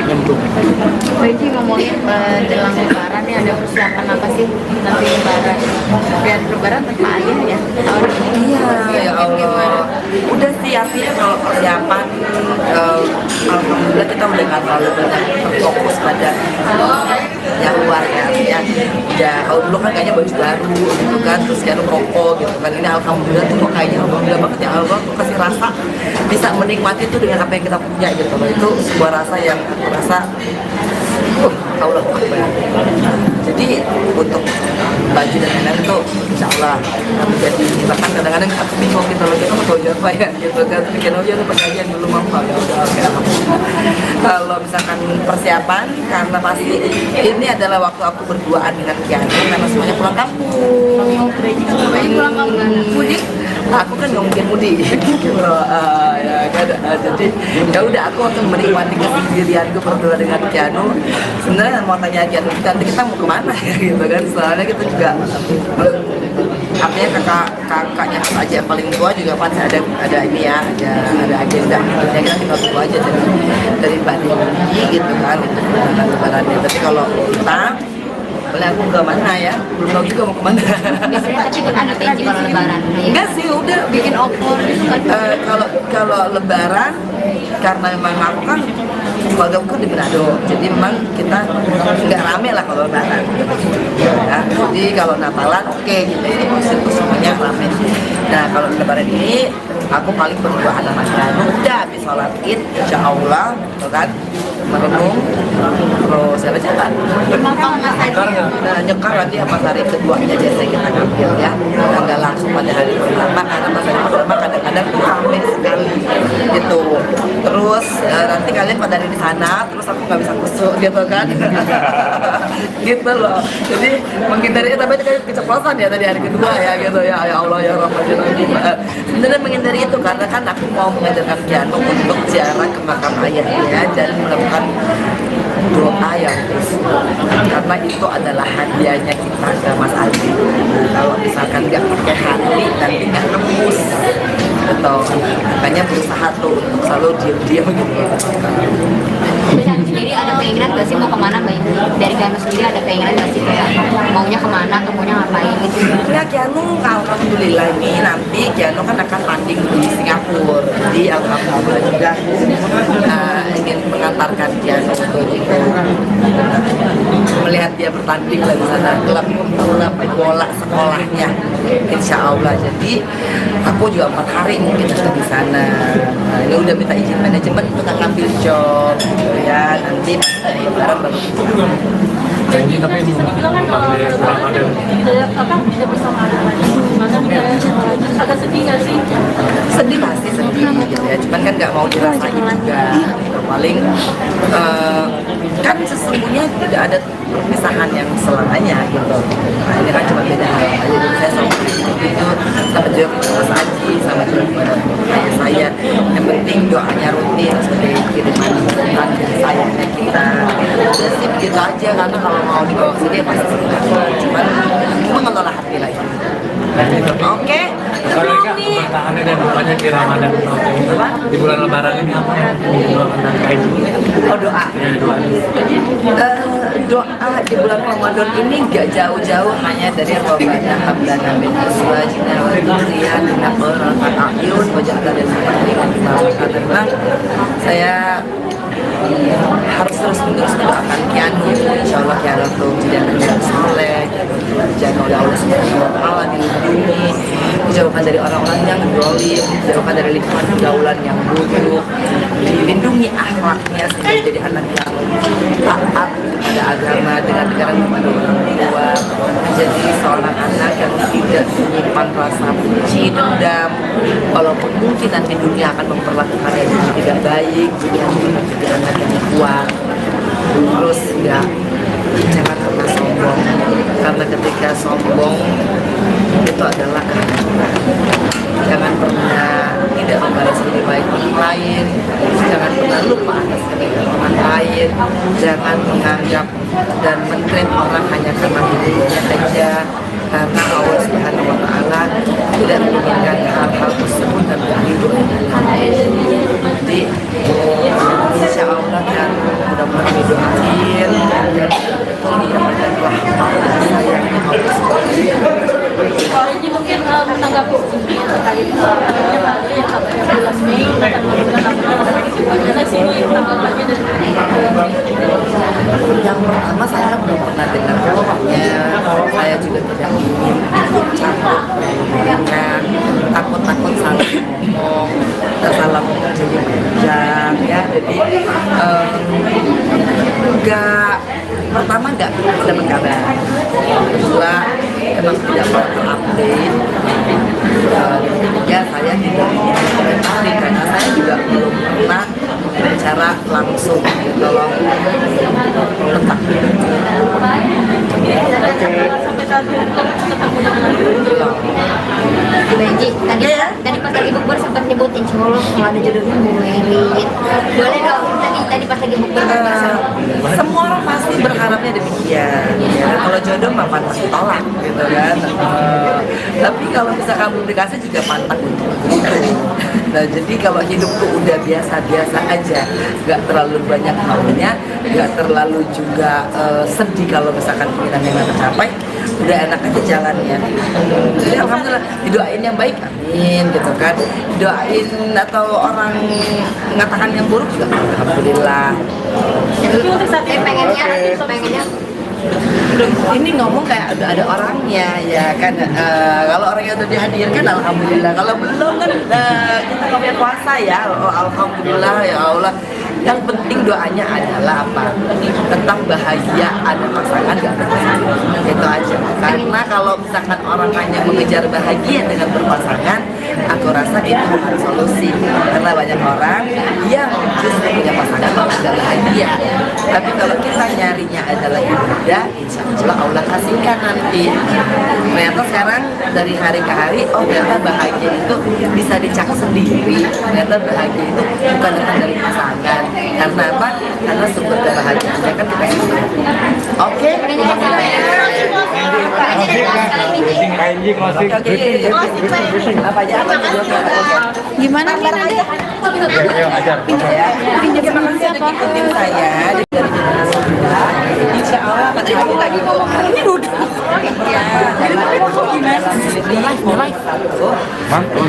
nyembuh. Baik, ngomongin jelang lebaran nih, ada persiapan apa sih nanti lebaran? Biar lebaran tanpa ayah ya tahun ini. Iya, ya Allah. Udah sih artinya kalau persiapan, alhamdulillah kita udah nggak terlalu banyak terfokus pada yang luar ya. Ya kalau dulu kan kayaknya baju baru gitu kan, terus kayak koko gitu kan. Ini alhamdulillah tuh kok kayaknya alhamdulillah banget ya Allah tuh kasih rasa bisa menikmati itu dengan apa yang kita punya gitu loh. Itu sebuah rasa yang aku rasa Allah Akbar. Jadi untuk baju dan lain-lain itu insya Allah jadi, bahkan kadang-kadang aku bingung gitu loh, kita mau baju apa ya gitu kan, bikin aja tuh pengajian dulu mampu ya udah oke. Kalau misalkan persiapan, karena pasti ini adalah waktu aku berduaan dengan Keanu karena semuanya pulang kampung. Pulang kampung mudik. Aku kan nggak mungkin mudik gitu. Ya kan, jadi ya udah aku akan menikmati kesendirianku berdua dengan Keanu. Sebenarnya mau tanya Keanu nanti kita mau kemana ya gitu kan, soalnya kita juga artinya kakaknya aja yang paling tua juga pasti ada ini ya, ada agenda ya, kita tinggal tunggu aja dari Mbak Dewi gitu kan untuk lebarannya. Tapi kalau kita boleh aku ke mana ya, belum tahu juga mau kemana. Biasanya tapi kan ada peci kalau lebaran. Enggak sih, udah Bikin opor gitu kan. Kalau lebaran, karena memang aku kan keluarga aku di Manado, jadi memang kita nggak rame lah kalau lebaran. Ya, jadi kalau Natalan oke, gitu ini itu semuanya rame. Nah kalau lebaran ini aku paling berdua sama Keanu, udah habis sholat id, insya Allah, gitu kan, merenung, terus saya jalan. Nah nyekar nanti apa hari keduanya biasanya kita ngambil ya, nggak langsung pada hari pertama karena pas hari pertama kadang-kadang tuh rame sekali gitu. Terus nanti kalian pada hari di sana, terus aku nggak bisa kusuk gitu kan, gitu loh. Jadi menghindari, tapi itu kayak keceplosan ya tadi hari kedua ya gitu ya, ya Allah ya Rahman ya Rahim. Sebenarnya menghindari itu karena kan aku mau mengajarkan Keanu untuk ziarah ke makam ayahnya dan melakukan doa yang khusus, karena itu adalah hadiahnya kita ke Mas Aldi. Kalau misalkan nggak pakai hati nanti nggak tembus gitu. Makanya berusaha tuh untuk selalu diam-diam gitu. Terus sendiri ada keinginan gak sih mau kemana Mbak Ibu? Dari Kianu sendiri ada keinginan gak sih kayak maunya kemana atau maunya ngapain gitu? Ya Kianu alhamdulillah ini nanti Kianu kan akan tanding di Singapura. Jadi alhamdulillah juga ingin mengantarkan Kianu untuk melihat dia bertanding lah di sana, klub bola sekolahnya, insya Allah. Jadi aku juga 4 hari mungkin untuk di sana. Nah, ini udah minta izin manajemen untuk ngambil job, gitu ya. Nanti barang baru. Janji tapi pakai Ramadan. Tidak bersama lagi. Agak sedih nggak sih? Sedih pasti sedih gitu ya, cuman kan nggak mau dirasain juga. Paling kan sesungguhnya tidak ada perpisahan yang selamanya gitu. Nah ini kan cuma beda hal aja. Jadi saya sama itu sama juga Mas Aji, sama juga ayah saya. Yang penting doanya rutin seperti kiriman dari sayangnya kita. Jadi sih begitu aja, karena kalau mau dibawa ke sini pasti cuman mengelola hati lagi. Oke. Kalau Kak, bertahannya dan dukanya di Ramadan di bulan Lebaran ini apa yang didoakan dan kain? Oh doa. Doa di bulan Ramadan ini gak jauh-jauh hanya dari Rabbana hablana min azwajina wa dzurriyyatina qurrata a'yun waj'alna lil muttaqina imama. Saya harus terus-menerus mendoakan Kianu, insya Allah Kianu tuh jadi anak yang soleh, dijaga oleh Allah Subhanahu wa Ta'ala, dilindungi, dijauhkan dari orang-orang yang zalim, dijauhkan dari lingkungan pergaulan yang buruk, dilindungi akhlaknya sehingga jadi anak yang taat pada agama dengan negara kepada orang tua, menjadi seorang anak yang tidak menyimpan rasa benci, dendam, walaupun mungkin nanti dunia akan memperlakukan yang tidak baik, jadi anak yang kuat. Terus ya jangan pernah sombong, karena ketika sombong itu adalah kehancuran. Jangan pernah tidak membalas lebih baik orang lain, jangan pernah lupa atas kebaikan orang lain, jangan menganggap dan mengklaim orang hanya karena hidupnya saja, karena Allah Subhanahu wa Ta'ala tidak menginginkan hal-hal tersebut dan begitu. Jadi insya Allah kan mudah-mudahan didoain dan mendapatkan rahmat dan sayangnya Allah Subhanahu wa Ta'ala. Kalau ini mungkin menanggapi sedikit terkait yang kabarnya 11 Mei akan melakukan apa sini tanggapannya dan yang pertama saya belum pernah dengar kabarnya, saya juga tidak ingin ikut campur dengan takut-takut salah ngomong dan salah ngomong jadi panjang ya. Jadi pertama nggak dapat kabar, kedua emang tidak pernah terupdate, ketiga saya tidak ingin komentari karena saya juga belum pernah bicara langsung gitu loh tentang sampai saat ini ketemu dengan Benji, tadi pas lagi bukber sempat nyebut insya Allah kalau ada jodohnya mau merit. Boleh dong, tadi pas lagi bukber semua orang pasti berharapnya demikian ya. Kalau jodoh mah pantang ditolak gitu kan. Tapi kalau misalkan belum dikasih juga pantang untuk itu. Nah jadi kalau hidup tuh udah biasa-biasa aja, nggak terlalu banyak maunya, nggak terlalu juga sedih kalau misalkan keinginannya nggak tercapai, udah enak aja jalannya. Jadi alhamdulillah didoain yang baik, amin gitu kan. Doain atau orang mengatakan yang buruk juga alhamdulillah. tapi untuk saat ini pengennya Ini ngomong kayak ada orangnya ya kan. Kalau orangnya udah dihadirkan alhamdulillah, kalau belum kan kita nggak punya kuasa ya. Alhamdulillah ya Allah. Yang penting doanya adalah apa? Tentang bahagia, ada pasangan gak ada pasangan, itu aja. Karena kalau misalkan orang hanya mengejar bahagia dengan berpasangan, aku rasa itu bukan solusi. Karena banyak orang yang justru punya pasangan malah gak bahagia. Tapi kalau kita nyarinya adalah ibadah, insya Allah Allah kasihkan nanti. Ternyata sekarang dari hari ke hari, oh ternyata bahagia itu bisa dicak sendiri. Ternyata bahagia itu bukan datang dari pasangan. Karena apa? Karena sumber kebahagiaannya kan kita sendiri. Oke? Benji, PNG closing. Oke, apa aja? Gimana nih Nada? Ayo ajar. Terima kasih sudah ikutin saya dari Generasi Muda. Insya Allah pada hari lagi ini duduk. Ya, mulai satu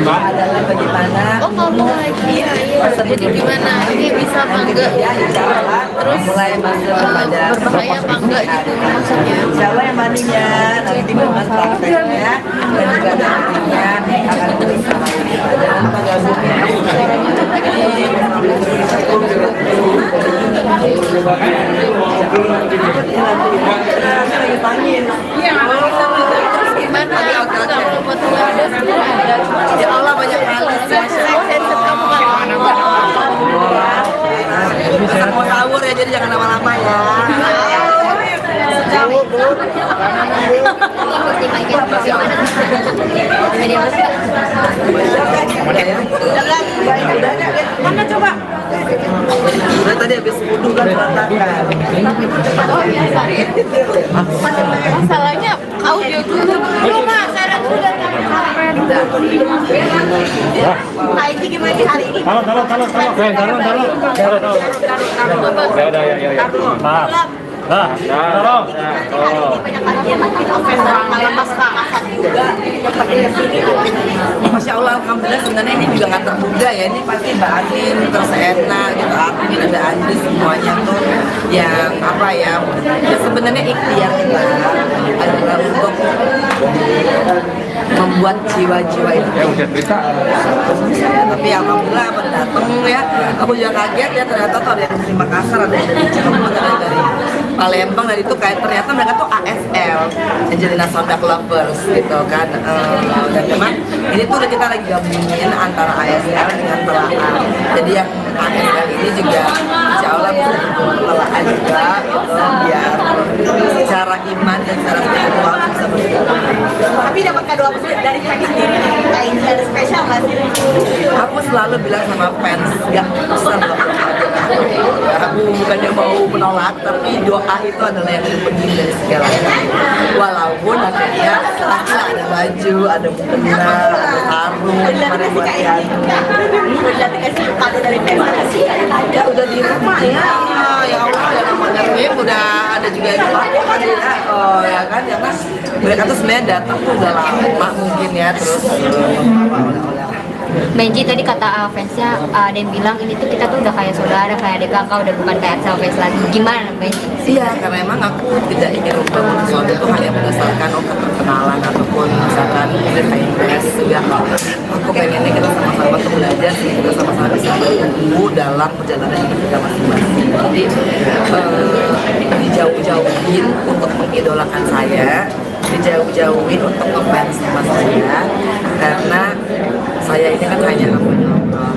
adalah bagaimana Oh kamu lagi. Jadi gimana? Ini bisa apa enggak? ya, insya Allah terus mulai masuk kepada Berbahaya apa enggak gitu maksudnya? insya Allah yang mandinya nanti dengan prakteknya dan juga nantinya akan bersama dan Gimana? Kalau buat ada sebenarnya ada. ya Allah banyak kali mau sahur ya jadi jangan lama-lama ya. Ikuti bagian bagaimana. Jadi Mana coba? Udah tadi habis wudhu kan berantakan. Masalahnya audio dulu. Cuma sekarang sudah Nah ini gimana hari ini? Taruh. Ya udah ya. Maaf. Taruh. Masya Allah, alhamdulillah sebenarnya ini juga nggak terduga ya. Ini pasti Mbak Anin, terus Edna, gitu, Amin, ada Andi semuanya tuh yang apa ya? Ya sebenarnya ikhtiar kita adalah untuk membuat jiwa-jiwa itu. Ya udah cerita. Tapi alhamdulillah pada datang ya. Aku juga kaget ya ternyata tuh ada yang dari Makassar, ada yang dari Cirebon, ada yang dari Palembang, dan itu kayak ternyata mereka tuh ASL, Angelina Sondak Lovers gitu kan. Dan memang ini tuh udah kita lagi gabungin antara ASL dengan Telaah. Jadi yang ASL ini juga insya Allah bisa dibuat Telaah juga gitu, biar secara iman dan secara spiritual bisa bergabung. Tapi dapat kado apa sih dari fans sendiri? Kayak ini ada spesial nggak sih? Aku selalu bilang sama fans, gak usah aku bukannya mau menolak, tapi doa itu adalah yang penting dari segalanya. Walaupun akhirnya pastilah ada baju, ada mukena, ada sarung, kemarin buat Udah dikasih kado dari fans sih? ya udah di rumah ya. Ya Allah, ya namanya Rip udah ada juga yang melakukan ya. Oh ya kan, ya kan mereka tuh sebenarnya datang tuh udah lama mungkin ya, terus Benji tadi kata fansnya ada yang bilang ini tuh kita tuh udah kayak saudara, kayak adik kakak, udah bukan kayak sama fans lagi. Gimana Benji? iya, karena emang aku tidak ingin membangun sesuatu itu hanya berdasarkan perkenalan ataupun misalkan interest juga. Aku pengennya kita sama-sama tuh belajar sih, kita sama-sama bisa bertumbuh dalam perjalanan hidup kita masing-masing. Jadi dijauh-jauhin untuk mengidolakan saya, dijauh-jauhin untuk ngefans sama saya, karena saya ini kan hanya hambanya Allah.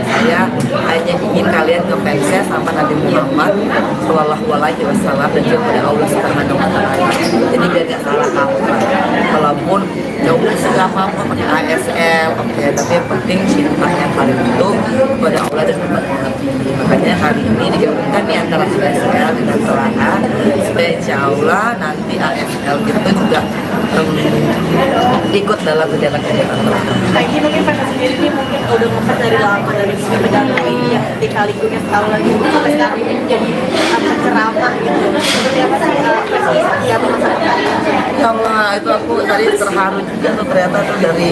Saya hanya ingin kalian ngefansnya sama Nabi Muhammad Sallallahu Alaihi Wasallam dan juga pada Allah Subhanahu Wa Taala. Jadi biar nggak salah kaprah. Walaupun jauh selama pakai ASL, oke, tapi yang penting cinta yang paling itu kepada Allah dan kepada Nabi. Makanya hari ini digabungkan nih antara ASL dengan Telaah supaya insya Allah nanti ASL itu juga ikut dalam kegiatan-kegiatan Telaah. Nah ini mungkin fans sendiri ini mungkin udah ngefans dari lama dari pedagang ini ya ketika lingkungan setahun lagi sampai sekarang ini jadi ceramah gitu. Seperti apa sih versi setia atau masa depan? Ya Allah, itu aku tadi terharu juga tuh ternyata tuh dari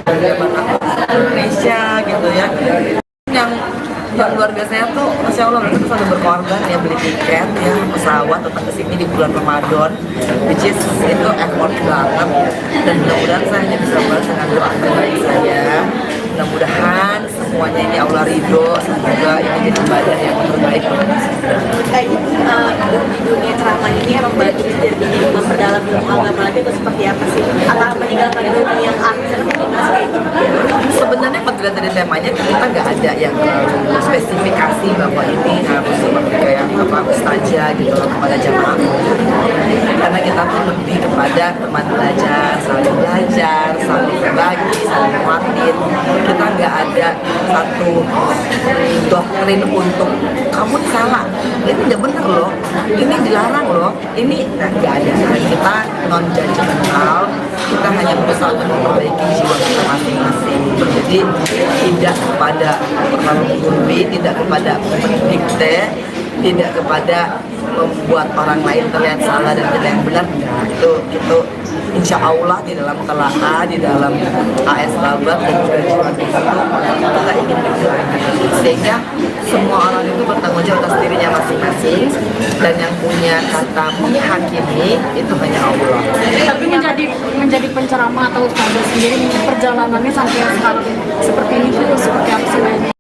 zaman aku Indonesia gitu ya. Yang luar biasanya tuh, Masya Allah, mereka tuh selalu berkorban ya, beli tiket ya, pesawat datang ke sini di bulan Ramadan, which is itu effort banget. Dan mudah-mudahan saya hanya bisa balas dengan doa terbaik saya. Mudah-mudahan semuanya ini Allah ridho, semoga ini jadi ibadah yang terbaik. Kayak di dunia ceramah ini emang banyak jadi memperdalam ilmu agama lagi atau seperti apa sih? Atau meninggalkan dunia yang akhir Sebenarnya kalau dilihat dari temanya kita nggak ada yang spesifikasi bahwa ini harus seperti kayak apa ustazah gitu loh kepada jamaah, karena kita tuh lebih kepada teman belajar, saling berbagi, saling menguatin. Kita nggak ada satu doktrin untuk kamu ini salah, ini nggak bener loh, ini dilarang loh, ini nggak ada. Kita non judgmental, kita hanya berusaha untuk memperbaiki jiwa kita masing-masing. Jadi tidak kepada terlalu menggurui, tidak kepada mendikte, tidak kepada membuat orang lain terlihat salah dan kita yang benar. Nah, itu insya Allah di dalam telaah, di dalam AS Labat dan juga jiwa itu kita ingin menjalankan, sehingga semua orang itu bertanggung jawab atas dirinya masing-masing, dan yang punya kata menghakimi itu hanya Allah. Tapi menjadi penceramah atau ustazah sendiri, perjalanannya sampai sekarang seperti ini tuh seperti apa sih?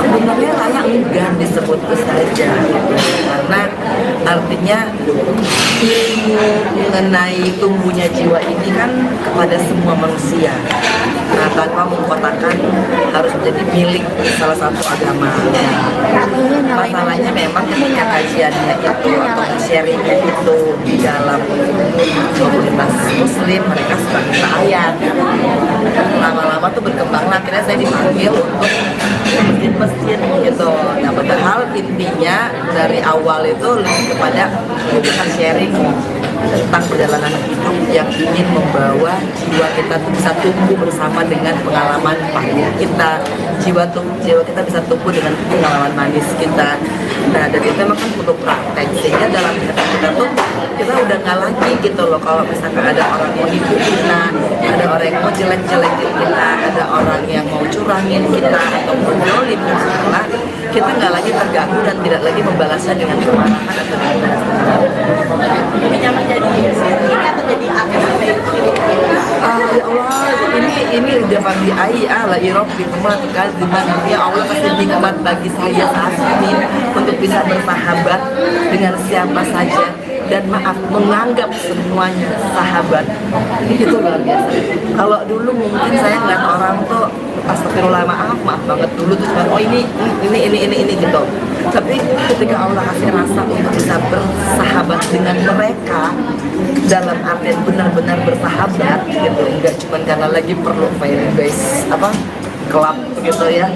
Sebenarnya layak enggan disebut saja, karena artinya ilmu mengenai tumbuhnya jiwa ini kan kepada semua manusia. Nah, tanpa mengkotakkan harus menjadi milik salah satu agama. Masalahnya memang ketika kajiannya itu atau sharingnya itu di dalam komunitas muslim, mereka suka minta ayat. Lama-lama tuh berkembang, akhirnya saya dipanggil untuk masjid-masjid gitu. Nah, padahal intinya dari awal itu lebih kepada kita sharing tentang perjalanan hidup yang ingin membawa jiwa kita bisa tumbuh bersama dengan pengalaman pahit kita, jiwa kita bisa tumbuh dengan pengalaman manis kita. Nah, dari itu memang kan butuh praktek, sehingga dalam kita tuh kita udah nggak lagi gitu loh, kalau misalkan ada orang mau nipu kita, ada orang yang mau jelek-jelekin kita, ada orang yang mau curangin kita atau menjolim kita nggak lagi terganggu dan tidak lagi membalasnya dengan kemarahan atau dengan Lebih nyaman jadi ini atau jadi artis? ya Allah, ini udah bagi ala irobi kematikan di mana ya Allah kasih nikmat bagi saya saat ini untuk bisa bersahabat dengan siapa saja, dan maaf menganggap semuanya sahabat. Itu luar biasa. Kalau dulu mungkin saya ngeliat orang tuh astagfirullah, maaf banget dulu tuh kan, oh ini gitu. Tapi ketika Allah kasih rasa untuk bisa bersahabat dengan mereka dalam artian benar-benar bersahabat gitu, enggak cuma karena lagi perlu guys kelab gitu ya,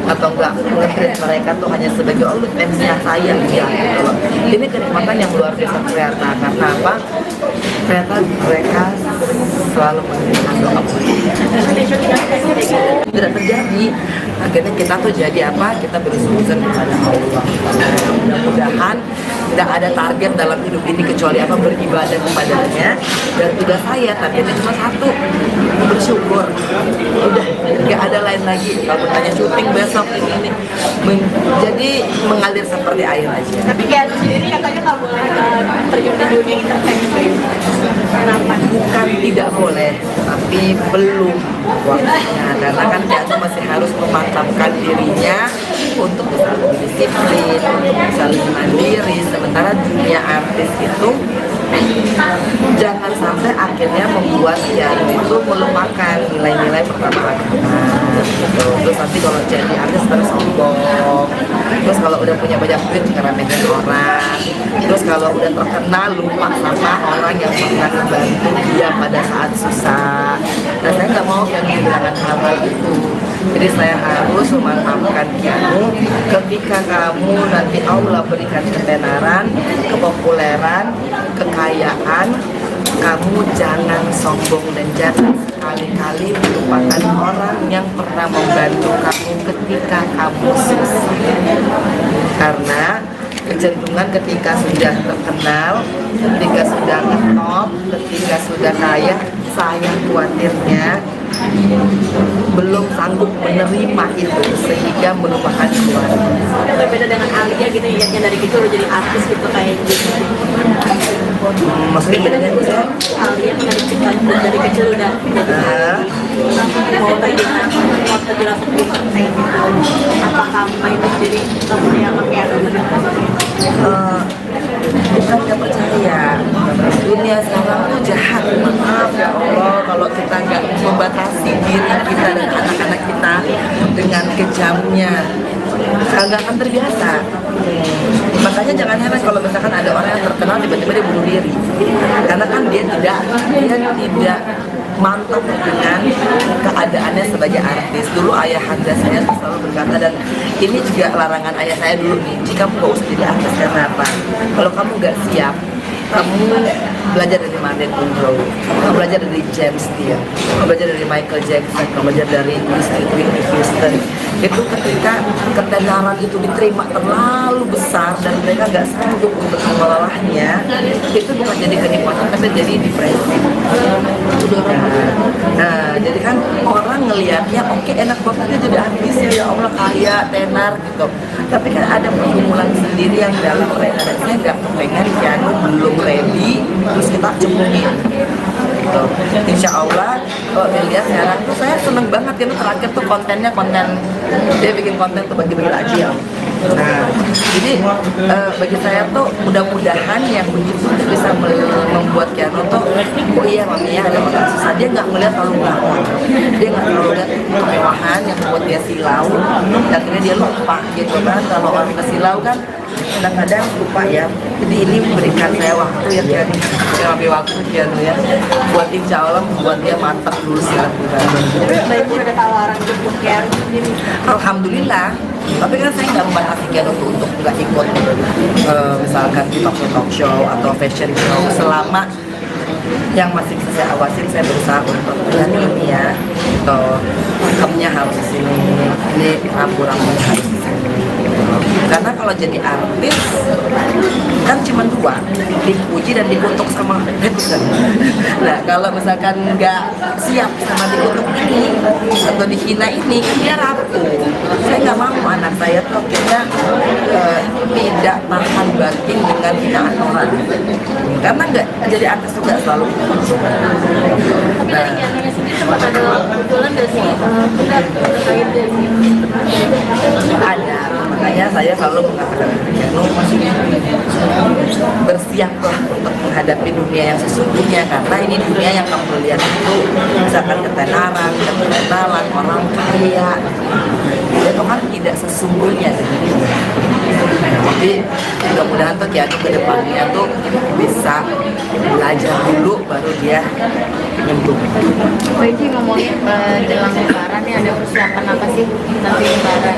atau enggak nge-treat mereka tuh hanya sebagai oh lu fansnya saya ya gitu loh. Ini kenikmatan yang luar biasa ternyata, karena apa? Ternyata mereka selalu mengirimkan doa tidak terjadi. Akhirnya kita tuh jadi apa? Kita bersujud kepada Allah. Mudah-mudahan tidak ada target dalam hidup ini kecuali apa? Beribadah kepadanya. Dan tugas saya targetnya cuma satu, bersyukur. Udah nggak ada lain lagi. Kalau tanya syuting besok ini jadi mengalir seperti air aja. Tapi kayak sendiri katanya nggak boleh terjun di dunia entertainment. Kenapa? Bukan tidak boleh, tapi belum waktunya, karena kan dia masih harus memantapkan dirinya untuk bisa lebih disiplin, untuk bisa lebih mandiri. Sementara dunia artis itu jangan sampai akhirnya membuat dia itu melupakan nilai-nilai pertama agama gitu. Terus nanti kalau jadi artis terus sombong, terus kalau udah punya banyak duit ngeremehin orang, terus kalau udah terkenal lupa sama orang yang pernah membantu dia pada saat susah. Nah, saya nggak mau yang kehilangan hal-hal itu. Jadi saya harus memantapkan kamu ketika kamu nanti Allah berikan ketenaran, kepopuleran, kekayaan, kamu jangan sombong dan jangan sekali-kali melupakan orang yang pernah membantu kamu ketika kamu susah. Karena kecenderungan ketika sudah terkenal, ketika sudah ngetop, ketika sudah kaya, saya khawatirnya belum sanggup menerima itu sehingga melupakan keluarga. Berbeda dengan Alia gitu ya, yang dari kecil udah jadi artis gitu kayak gitu. Maksudnya bedanya itu saya? Alia dari kecil udah jadi mau terjun langsung kayak gitu. Apakah itu jadi kamu yang kayak bukan nggak percaya, dunia sekarang tuh jahat. Maaf ya Allah kalau kita nggak membatasi diri kita dan anak-anak kita dengan kejamnya, nggak akan terbiasa. Makanya jangan heran kalau misalkan ada orang yang terkenal tiba-tiba dia bunuh diri, karena kan dia tidak mantap dengan keadaannya sebagai artis. Dulu ayahanda saya selalu berkata, dan ini juga larangan ayah saya dulu nih, jika kamu gak usah jadi artis. Karena apa? Kalau kamu gak siap kamu belajar dari Martin Monroe, kamu belajar dari James Dean, kamu belajar dari Michael Jackson, kamu belajar dari Whitney Houston. Itu ketika ketenaran itu diterima terlalu besar dan mereka nggak sanggup untuk mengelolanya, itu bukan jadi kenikmatan tapi jadi depresi. Nah, jadi kan orang ngelihatnya oke, enak banget dia jadi artis ya Allah, kaya, tenar gitu. Tapi kan ada pergumulan sendiri yang dalam mereka, dan saya nggak pengen piano belum ready terus kita cemplungin gitu. Insya Allah kalau dilihat sekarang tuh saya seneng banget kan, terakhir tuh kontennya konten dia bikin konten tuh bagi-bagi takjil. Nah, jadi bagi saya tuh mudah-mudahan yang begitu bisa membuat Keanu tuh, oh iya mami ya ada orang susah, dia nggak melihat terlalu glamor, dia nggak terlalu lihat kemewahan yang membuat dia silau, dan akhirnya dia lupa gitu kan. Kalau orang kesilau kan kadang-kadang lupa ya. Jadi ini memberikan saya waktu ya Keanu, ngambil waktu Keanu ya, buat insya Allah membuat dia mantap dulu secara pribadi. Tapi ibu ada tawaran untuk Keanu sendiri. Alhamdulillah. Tapi kan saya nggak membatasi Keanu untuk nggak ikut misalkan di talk show atau fashion show, selama yang masih saya awasin. Saya berusaha untuk ini ya, atau makeupnya harus di sini, ini rambu-rambunya harus di sini. Karena kalau jadi artis kan cuma dua, dipuji dan dikutuk sama netizen. Nah kalau misalkan nggak siap sama dikutuk ini atau dihina ini, kan dia rapuh. Saya nggak mau anak saya tuh akhirnya tidak tahan batin dengan hinaan orang. Karena nggak jadi artis juga selalu. Tapi dari Keanu sendiri sempat ada kebetulan nggak sih terkait dari Ada, makanya saya selalu mengatakan Keanu bersiaplah untuk menghadapi dunia yang sesungguhnya, karena ini dunia yang kamu lihat itu misalkan ketenaran, keterkenalan, orang kaya, itu kan tidak sesungguhnya. Jadi mudah-mudahan tuh Keanu ke depannya tuh bisa belajar dulu baru dia nyembuh. Mbak Ici ngomongin jelang lebaran nih, ada persiapan apa sih nanti lebaran?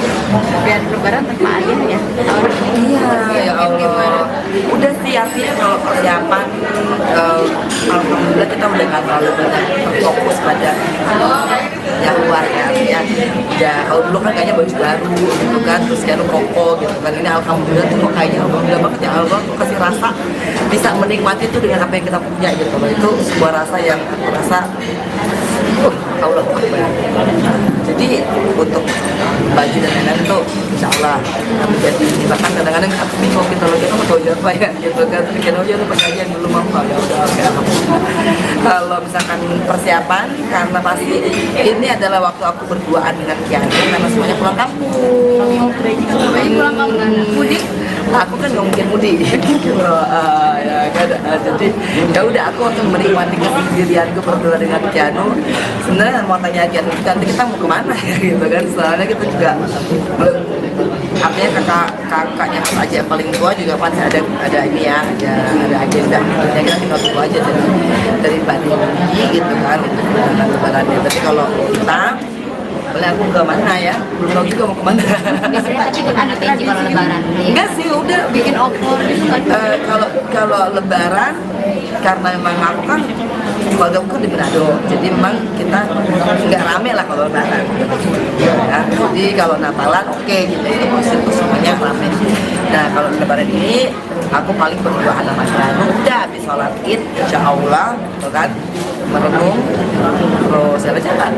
Biar lebaran tanpa ayah ya tahun ini. Iya, ya Allah. Udah sih artinya kalau persiapan, alhamdulillah kita udah nggak terlalu banyak fokus pada yang luar ya. Ya kalau dulu kan kayaknya baju baru gitu kan, terus kayak koko gitu kan. Ini alhamdulillah tuh kok kayaknya alhamdulillah banget ya Allah tuh kasih rasa bisa menikmati itu dengan apa yang kita punya gitu. Itu sebuah rasa yang aku rasa Allah Akbar. Jadi untuk baju dan lain-lain itu insya Allah kami jadi, bahkan kadang-kadang aku bingung gitu loh, kita mau tahu apa ya gitu kan, bikin aja tuh perjanjian dulu mau ya udah oke. Kalau misalkan persiapan, karena pasti ini adalah waktu aku berduaan dengan Keanu karena semuanya pulang kampung. Pulang kampung mudik. Aku kan nggak mungkin mudik gitu loh, ya kan. Jadi ya udah aku akan menikmati kesendirianku berdua dengan Keanu. Sebenarnya mau tanya Keanu nanti kita mau kemana ya gitu kan, soalnya kita juga artinya kakaknya aja yang paling tua juga pasti ada ini ya, ada agenda. Ya kita tinggal tunggu aja dari Mbak Dini gitu kan, itu lebarannya. Tapi kalau kita boleh aku ke mana ya, belum tahu juga mau kemana. Biasanya tapi kita ada pensi kalau lebaran. Enggak sih, udah Bikin opor gitu kan. Kalau lebaran, karena memang aku kan keluarga di Manado, jadi memang kita nggak rame lah kalau lebaran. Ya, jadi kalau Natalan oke gitu, itu semuanya rame. Nah kalau lebaran ini aku paling berduaan sama Keanu, udah habis sholat Id, insya Allah, gitu kan, merenung, terus saya baca nah,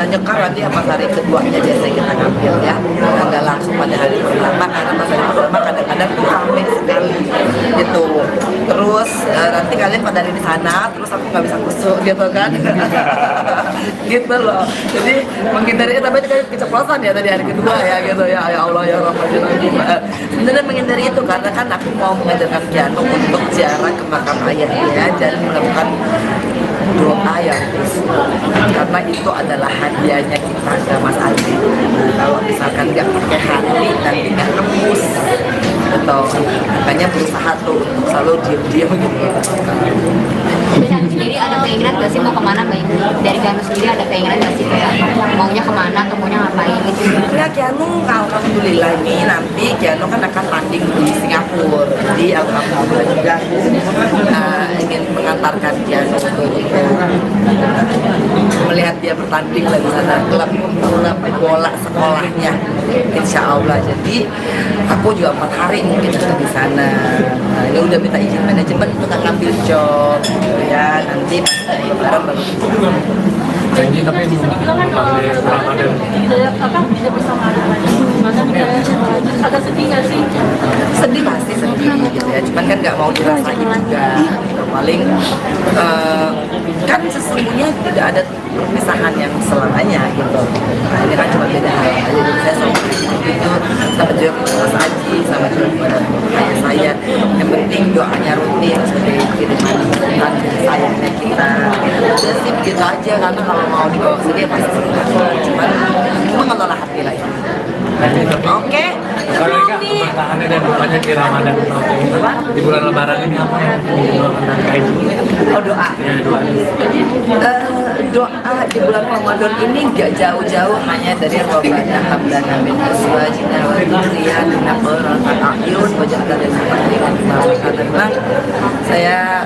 nyekar nanti pas hari keduanya biasanya kita ngambil ya, nggak langsung pada hari pertama, karena pas hari pertama kadang-kadang tuh rame sekali gitu. Terus nanti kalian pada hari di sana, terus aku nggak bisa kusuk gitu kan. Gitu loh, jadi menghindari, tapi itu kan keceplosan ya tadi hari kedua ya gitu ya, ya Allah ya Rahman. Sebenarnya menghindari itu karena kan aku mau mengajarkan Keanu untuk ziarah ke makam ayahnya dan melakukan doa yang khusus, karena itu adalah hadiahnya kita ke Mas Aldi. Kalau misalkan nggak pakai hati dan tidak tembus, atau makanya berusaha tuh untuk selalu diam-diam gitu. Keanu sendiri ada keinginan nggak sih mau kemana Mbak Ibu? Dari Keanu sendiri ada keinginan nggak sih kayak maunya kemana atau maunya ngapain gitu? Ya Keanu alhamdulillah ini nanti Keanu kan akan tanding di Singapura, jadi alhamdulillah mengantarkan dia untuk melihat dia bertanding lah di sana, klub bola sekolahnya, insya Allah. Jadi aku juga 4 hari mungkin untuk di sana. Nah, ini udah minta izin manajemen untuk ngambil job, gitu ya. Nanti bareng baru. Janji tapi panggil Ramadan. tidak bersama anak-anak gimana agak sedih nggak sih? Sedih pasti sedih gitu ya, cuman kan nggak mau dirasain juga gitu. Paling kan sesungguhnya tidak ada perpisahan yang selamanya gitu. Nah ini kan cuma beda hal aja. Jadi saya sama itu sama juga Mas Aji, sama juga kepada ayah saya. Yang penting doanya rutin sebagai kiriman dan sayangnya kita. Udah sih begitu aja, karena kalau mau dibawa ke sini pasti sedih. Cuman mengelola hati lah ya. Oke. Kalau enggak bertahannya dan dukanya di Ramadan di bulan Lebaran ini apa yang didoakan dan kain? Oh doa. Ya doa. Doa di bulan Ramadan ini nggak jauh-jauh hanya dari Rabbana hab lana min azwajina wa dzurriyyatina qurrata a'yun waj'alna lil muttaqina imama. Saya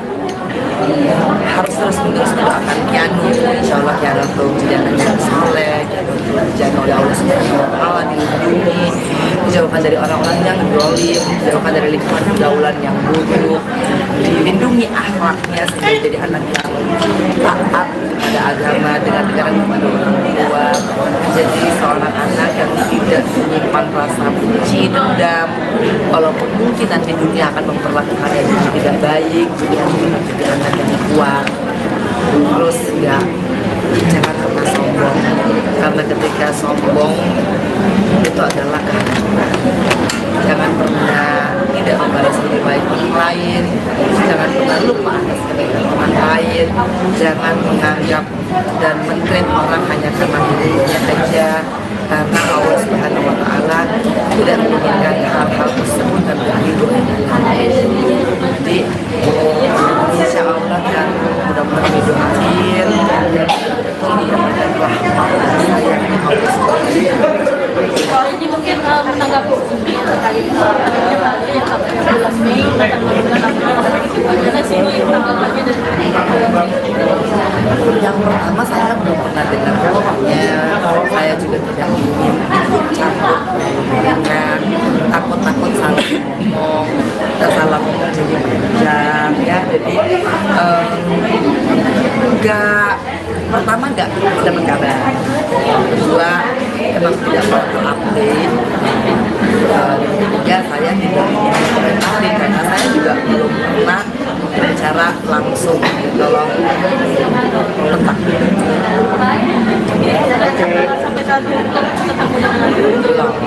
harus terus-menerus mendoakan Kianu, insya Allah Kianu tuh jadi anak yang soleh, dijaga oleh Allah Subhanahu Wa Taala, dilindungi, dijauhkan dari orang-orang yang zalim, dijauhkan dari lingkungan pergaulan yang buruk, dilindungi akhlaknya sehingga jadi anak yang taat kepada agama dengan negara kepada orang tua, jadi seorang anak yang tidak menyimpan rasa benci, dendam, walaupun mungkin nanti dunia akan memperlakukannya dengan tidak baik, dia menjadi anak yang kuat. Terus ya jangan pernah sombong, karena ketika sombong itu adalah kehancuran. Jangan pernah tidak membalas lebih baik orang lain, jangan pernah lupa atas kebaikan orang lain, jangan menganggap dan mentreat orang hanya karena dirinya saja, karena Allah Subhanahu Wa Taala tidak menginginkan hal-hal tersebut dan kehidupannya. Jadi insya Allah kan mudah-mudahan didoain dan mendapatkan rahmat sayangnya Allah Subhanahu Wa Taala. Jadi mungkin menanggapi terkait yang 14 Mei gimana sih tanggapannya dari yang pertama saya belum pernah dengar kabarnya, saya juga tidak ingin ikut campur dengan takut-takut salah ngomong, salah ngomong jadi panjang ya. Jadi pertama nggak dapat kabar, kedua emang tidak mau update, ketiga saya tidak ingin komentari karena saya juga belum pernah bicara langsung tolong letak sampai saat ini ketemu dengan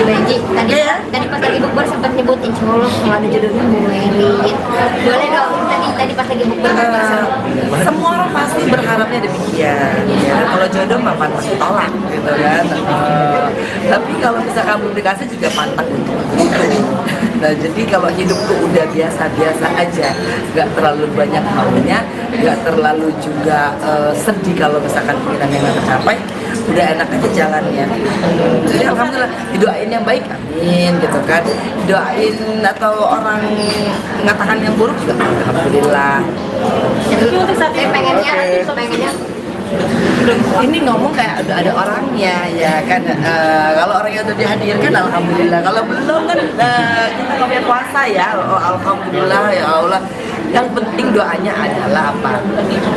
Benji, tadi pas lagi bukber sempat nyebut insya Allah kalau ada jodohnya mau merit. Boleh dong tadi pas lagi bukber semua orang pasti berharapnya demikian ya. Kalau jodoh mah pantang tolak gitu kan. Tapi kalau misalkan belum dikasih juga pantang untuk itu. Nah jadi kalau hidupku udah biasa-biasa aja, nggak terlalu banyak maunya, nggak terlalu juga sedih kalau misalkan keinginannya nggak tercapai, udah enak aja jalannya. Jadi alhamdulillah didoain yang baik, amin gitu kan. Doain atau orang mengatakan yang buruk juga alhamdulillah. pengennya Ini ngomong kayak udah ada orangnya ya kan. Kalau orangnya udah dihadirkan alhamdulillah, kalau belum kan kita nggak punya kuasa ya. Alhamdulillah ya Allah. Yang penting doanya adalah apa?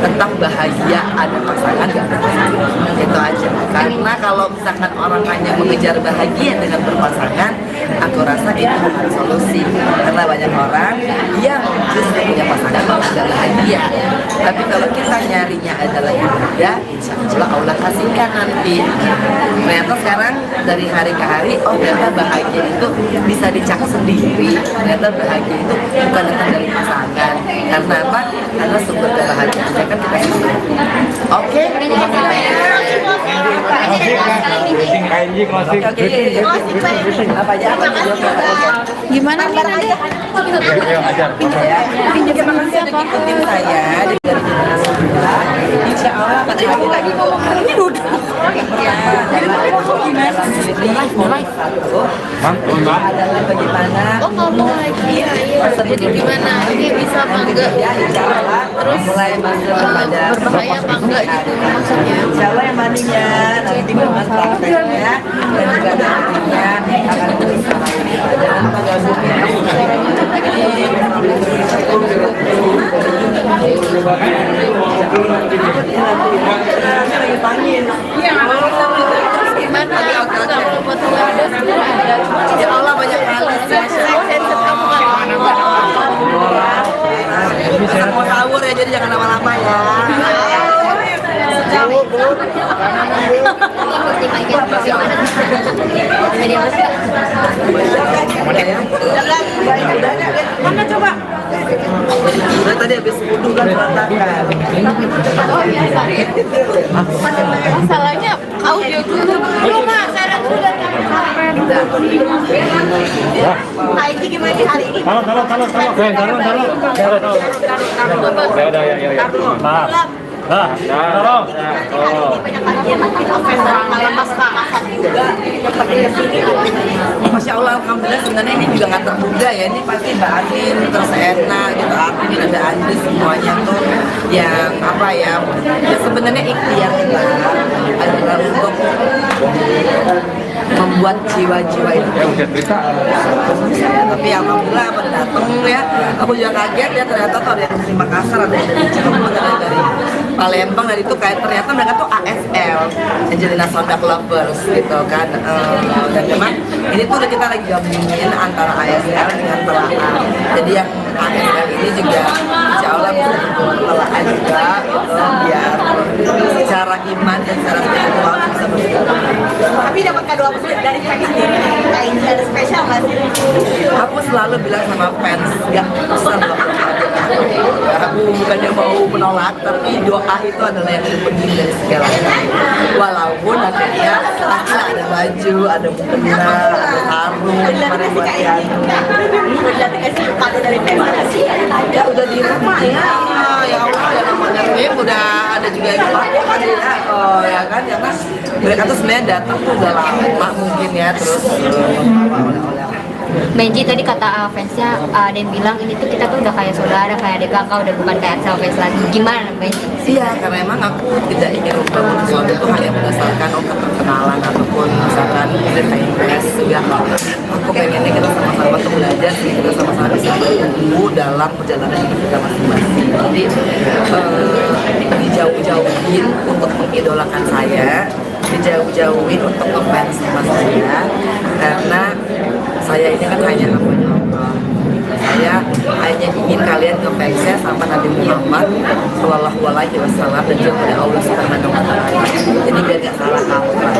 Tetap bahagia, ada pasangan gak ada pasangan, itu aja. Karena kalau misalkan orang hanya mengejar bahagia dengan berpasangan, aku rasa itu bukan solusi. Karena banyak orang yang justru punya pasangan malah gak bahagia. Tapi kalau kita nyarinya adalah ibadah, insya Allah Allah kasihkan nanti. Ternyata sekarang dari hari ke hari, oh ternyata bahagia itu bisa dicak sendiri. Ternyata bahagia itu bukan datang dari pasangan. Karena apa? Karena sumber kebahagiaan kan kita sendiri. Oke? Apa aja? gimana nih nanti? Terima kasih sudah ikutin saya dari generasi muda. Insya Allah pada hari lagi ngomong ini udah. Ya, gimana? Live. Adalah bagaimana? Oh ngomong lagi. Iya. Jadi gimana? Ini bisa apa enggak? Terus mulai masuk kepada Berbahaya apa enggak gitu maksudnya? Insya Allah yang mandinya nanti dengan prakteknya dan juga nantinya akan bisa jangan lupa gabung ya. Gimana? Kalau buat wadah ada. Ya Allah banyak banget. Kita mau sahur ya, jadi jangan lama-lama ya. Mana coba? Udah tadi habis wudhu kan berantakan. Masalahnya audio tuh belum saya sudah Nah, ini gimana nih hari ini? Taruh. Ya, ya. Taruh. Masya Allah, alhamdulillah sebenarnya ini juga nggak terduga ya. Ini pasti Mbak Anin, terus Erna, gitu, Atin, ada Andri, semuanya tuh yang apa ya? Ya sebenarnya ikhtiar kita adalah untuk membuat jiwa-jiwa itu. Tapi alhamdulillah pada datang ya. Aku juga kaget ya, ternyata tuh ada yang dari Makassar, ada yang dari Cirebon, ada yang dari Palembang, dan itu kayak ternyata mereka tuh ASL, Angelina Sondak Lovers gitu kan. Dan memang ini tuh kita lagi gabungin antara ASL dengan telaah. Jadi yang ASL ini juga insya Allah bisa dibuat telaah juga gitu, biar secara iman dan secara spiritual bisa bergabung. Tapi dapat kado apa sih dari fans sendiri? Nah, ini ada spesial nggak sih? Aku selalu bilang sama fans, gak usah melakukan aku bukannya mau menolak, tapi doa itu adalah yang terpenting dari segalanya. Walaupun nantinya pasti ada baju, ada mukena, ada sarung, kemarin buat piano. Udah dikasih kado dari fans sih? Ya udah di rumah ya, ya Allah ya namanya tim udah ada juga yang pakai kan ya, oh ya kan, karena mereka tuh sebenarnya datang tuh udah lama mungkin ya, terus membawa oleh-oleh. Benji tadi kata fansnya ada yang bilang ini tuh kita tuh udah kayak saudara, kayak adik kakak, udah bukan kayak Axel fans lagi. Gimana Benji? Iya, karena emang aku tidak ingin membangun sesuatu itu hanya berdasarkan perkenalan ataupun misalkan cerita impress. Enggak, aku pengennya kita sama-sama tuh belajar, kita sama-sama bisa bertumbuh dalam perjalanan hidup kita masing-masing. Jadi dijauh-jauhin untuk mengidolakan saya, dijauh-jauhin untuk ngefans sama saya, karena saya ini kan hanya hambanya Allah. Saya hanya ingin kalian ngefansnya sama Nabi Muhammad Sallallahu Alaihi Wasallam dan juga pada Allah Subhanahu Wa Taala. Jadi biar gak salah kaprah.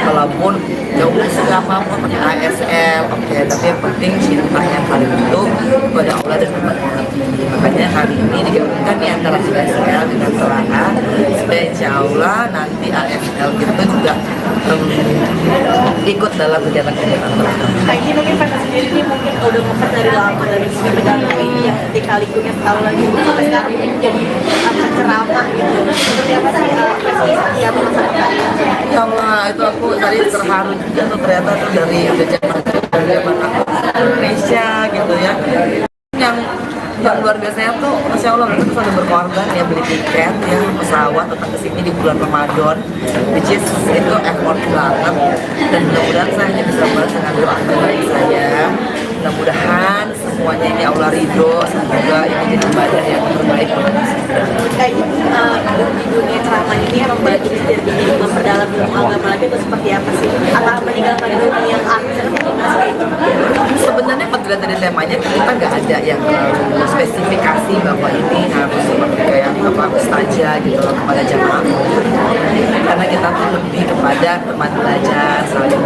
Walaupun jauh siapapun pakai ASL, oke, tapi yang penting cinta yang paling itu kepada Allah dan kepada Nabi. Makanya kali ini digabungkan nih antara ASL dengan Telaah, supaya insya Allah nanti ASL itu juga ikut dalam kegiatan-kegiatan Telaah. Nah, ini mungkin fans sendiri ini mungkin udah ngefans dari lama dari Medan ini yang ketika likunya setahun lagi sampai sekarang ini jadi ceramah gitu. Seperti apa sih versi yang masyarakat? Ya Allah, itu aku tadi terharu juga tuh, ternyata tuh dari zaman aku di Indonesia gitu ya, yang luar biasanya tuh Masya Allah mereka tuh selalu berkorban ya, beli tiket ya, pesawat datang ke sini di bulan Ramadan, which is itu effort banget, dan mudah-mudahan saya hanya bisa balas dengan doa dari saya. Mudah-mudahan semuanya ini Allah ridho, semoga ini jadi ibadah yang terbaik buat kita. Kayak di dunia ceramah ini emang belajar jadi memperdalam ilmu agama lagi itu seperti apa sih? Atau meninggalkan dunia yang artis Sebenarnya pada dari temanya kita nggak ada yang spesifikasi bahwa ini harus seperti kayak apa ustazah gitu loh kepada jamaah, karena kita tuh lebih kepada teman belajar, saling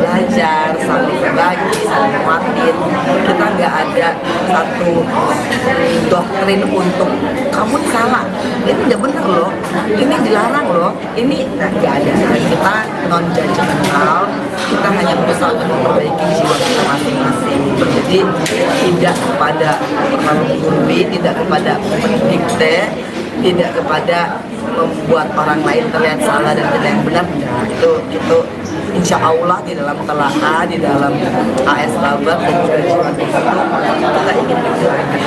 berbagi, saling menguatin. Kita nggak ada satu doktrin untuk kamu salah, ini tidak benar loh, ini dilarang loh, ini nggak ada. Kita non judgmental, kita hanya berusaha untuk memperbaiki jiwa kita masing-masing. Jadi tidak kepada terlalu menggurui, tidak kepada mendikte, tidak kepada membuat orang lain terlihat salah dan tidak yang benar. Nah, itu insya Allah di dalam Telaah, di dalam AS Labar dan juga jiwa kita ingin menjalankan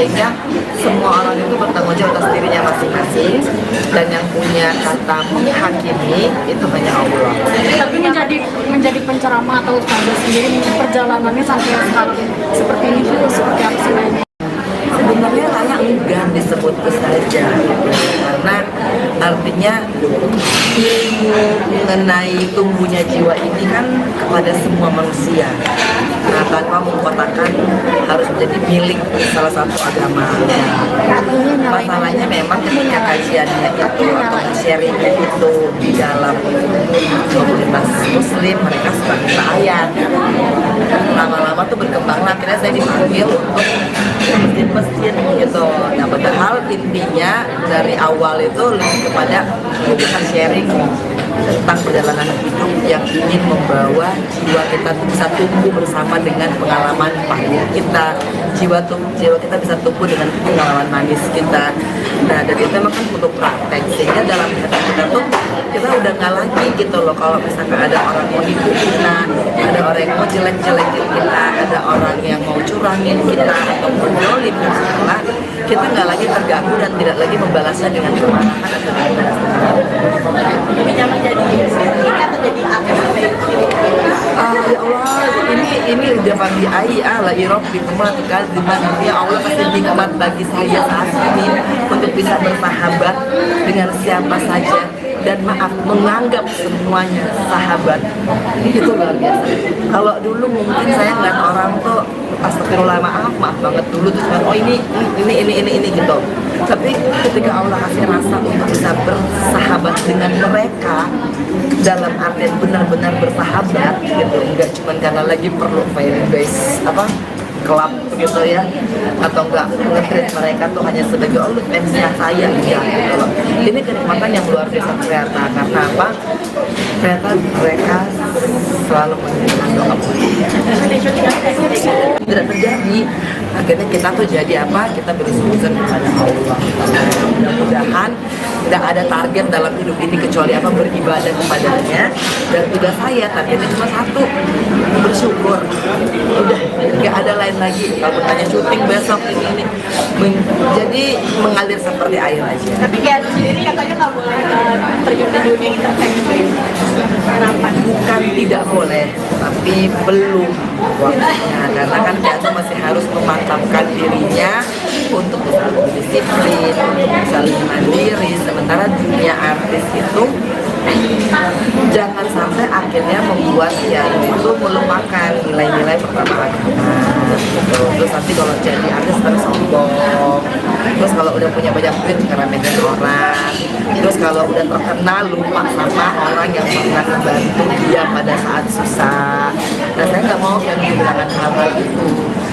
sehingga semua orang itu bertanggung jawab atas dirinya masing-masing, dan yang punya kata menghakimi itu hanya Allah. Tapi menjadi penceramah atau ustazah sendiri perjalanannya sampai sekarang seperti ini tuh seperti apa sih Mbak? Sebenarnya layak enggak disebut saja, karena artinya ilmu mengenai tumbuhnya jiwa ini kan kepada semua manusia. Nah, tanpa mengkotakkan harus menjadi milik salah satu agama. Masalahnya memang ketika kajiannya itu atau sharingnya itu di dalam komunitas muslim, mereka suka minta ayat. Lama-lama tuh berkembang, akhirnya saya dipanggil untuk masjid-masjid gitu. Nah, padahal intinya dari awal itu lebih kepada kita sharing tentang perjalanan hidup yang ingin membawa jiwa kita bisa tumbuh bersama dengan pengalaman pahit kita, jiwa kita bisa tumbuh dengan pengalaman manis kita. Nah, dan itu memang kan butuh praktek, sehingga dalam kita tuh kita udah nggak lagi gitu loh, kalau misalkan ada orang mau nipu kita, ada orang yang mau jelek-jelekin kita, ada orang yang mau curangin kita atau menjolim kita nggak lagi terganggu dan tidak lagi membalasnya dengan kemarahan atau dengan Lebih nyaman jadi ini atau jadi apa? ya Allah, ini udah pagi la irob di tempat kan, dimana ya Allah kasih nikmat bagi saya saat ini untuk bisa bersahabat dengan siapa saja, dan maaf, menganggap semuanya sahabat. Itu luar biasa. Kalau dulu mungkin saya ngeliat orang tuh astagfirullah, maaf banget dulu tuh cuma oh ini gitu. Tapi ketika Allah kasih rasa untuk bisa bersahabat dengan mereka dalam artian benar-benar bersahabat gitu, enggak cuma karena lagi perlu fanbase kelab gitu ya, atau enggak nge-treat mereka tuh hanya sebagai oh lu fansnya saya ya gitu loh. Ini kenikmatan yang luar biasa ternyata. Karena apa? Ternyata mereka selalu mengirimkan doa tidak terjadi. Akhirnya kita tuh jadi apa? Kita bersujud kepada Allah. Mudah-mudahan tidak ada target dalam hidup ini kecuali apa? Beribadah kepadanya. Dan tugas saya targetnya cuma satu, bersyukur. Udah nggak ada lain lagi. Kalau bertanya syuting besok ini jadi mengalir seperti air aja. Tapi kayak sendiri katanya nggak boleh terjun di dunia entertainment. Kenapa? Bukan tidak boleh, tapi belum waktunya, karena kan dia masih harus memantapkan dirinya untuk bisa lebih disiplin, untuk bisa lebih mandiri. Sementara dunia artis itu jangan sampai akhirnya membuat yang itu melupakan nilai-nilai pertama agama. Terus nanti kalau jadi artis terus sombong, terus kalau udah punya banyak duit ngeremehin orang, terus kalau udah terkenal lupa sama orang yang pernah membantu dia pada saat susah. Nah, saya nggak mau yang kehilangan hal itu.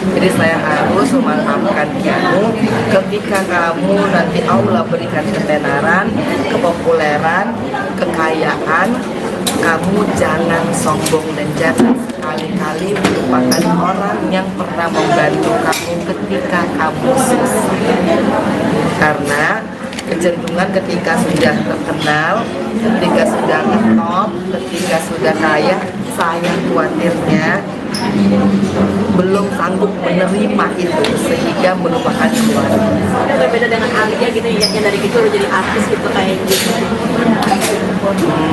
Jadi saya harus memantapkan kamu ketika kamu nanti Allah berikan ketenaran, kepopuleran, kekayaan, kamu jangan sombong dan jangan sekali-kali melupakan orang yang pernah membantu kamu ketika kamu susah. Karena kecenderungan ketika sudah terkenal, ketika sudah ngetop, ketika sudah kaya, saya khawatirnya belum sanggup menerima itu sehingga melupakan keluarga. Berbeda dengan Alia gitu ya, yang dari kecil udah jadi artis gitu kayak gitu.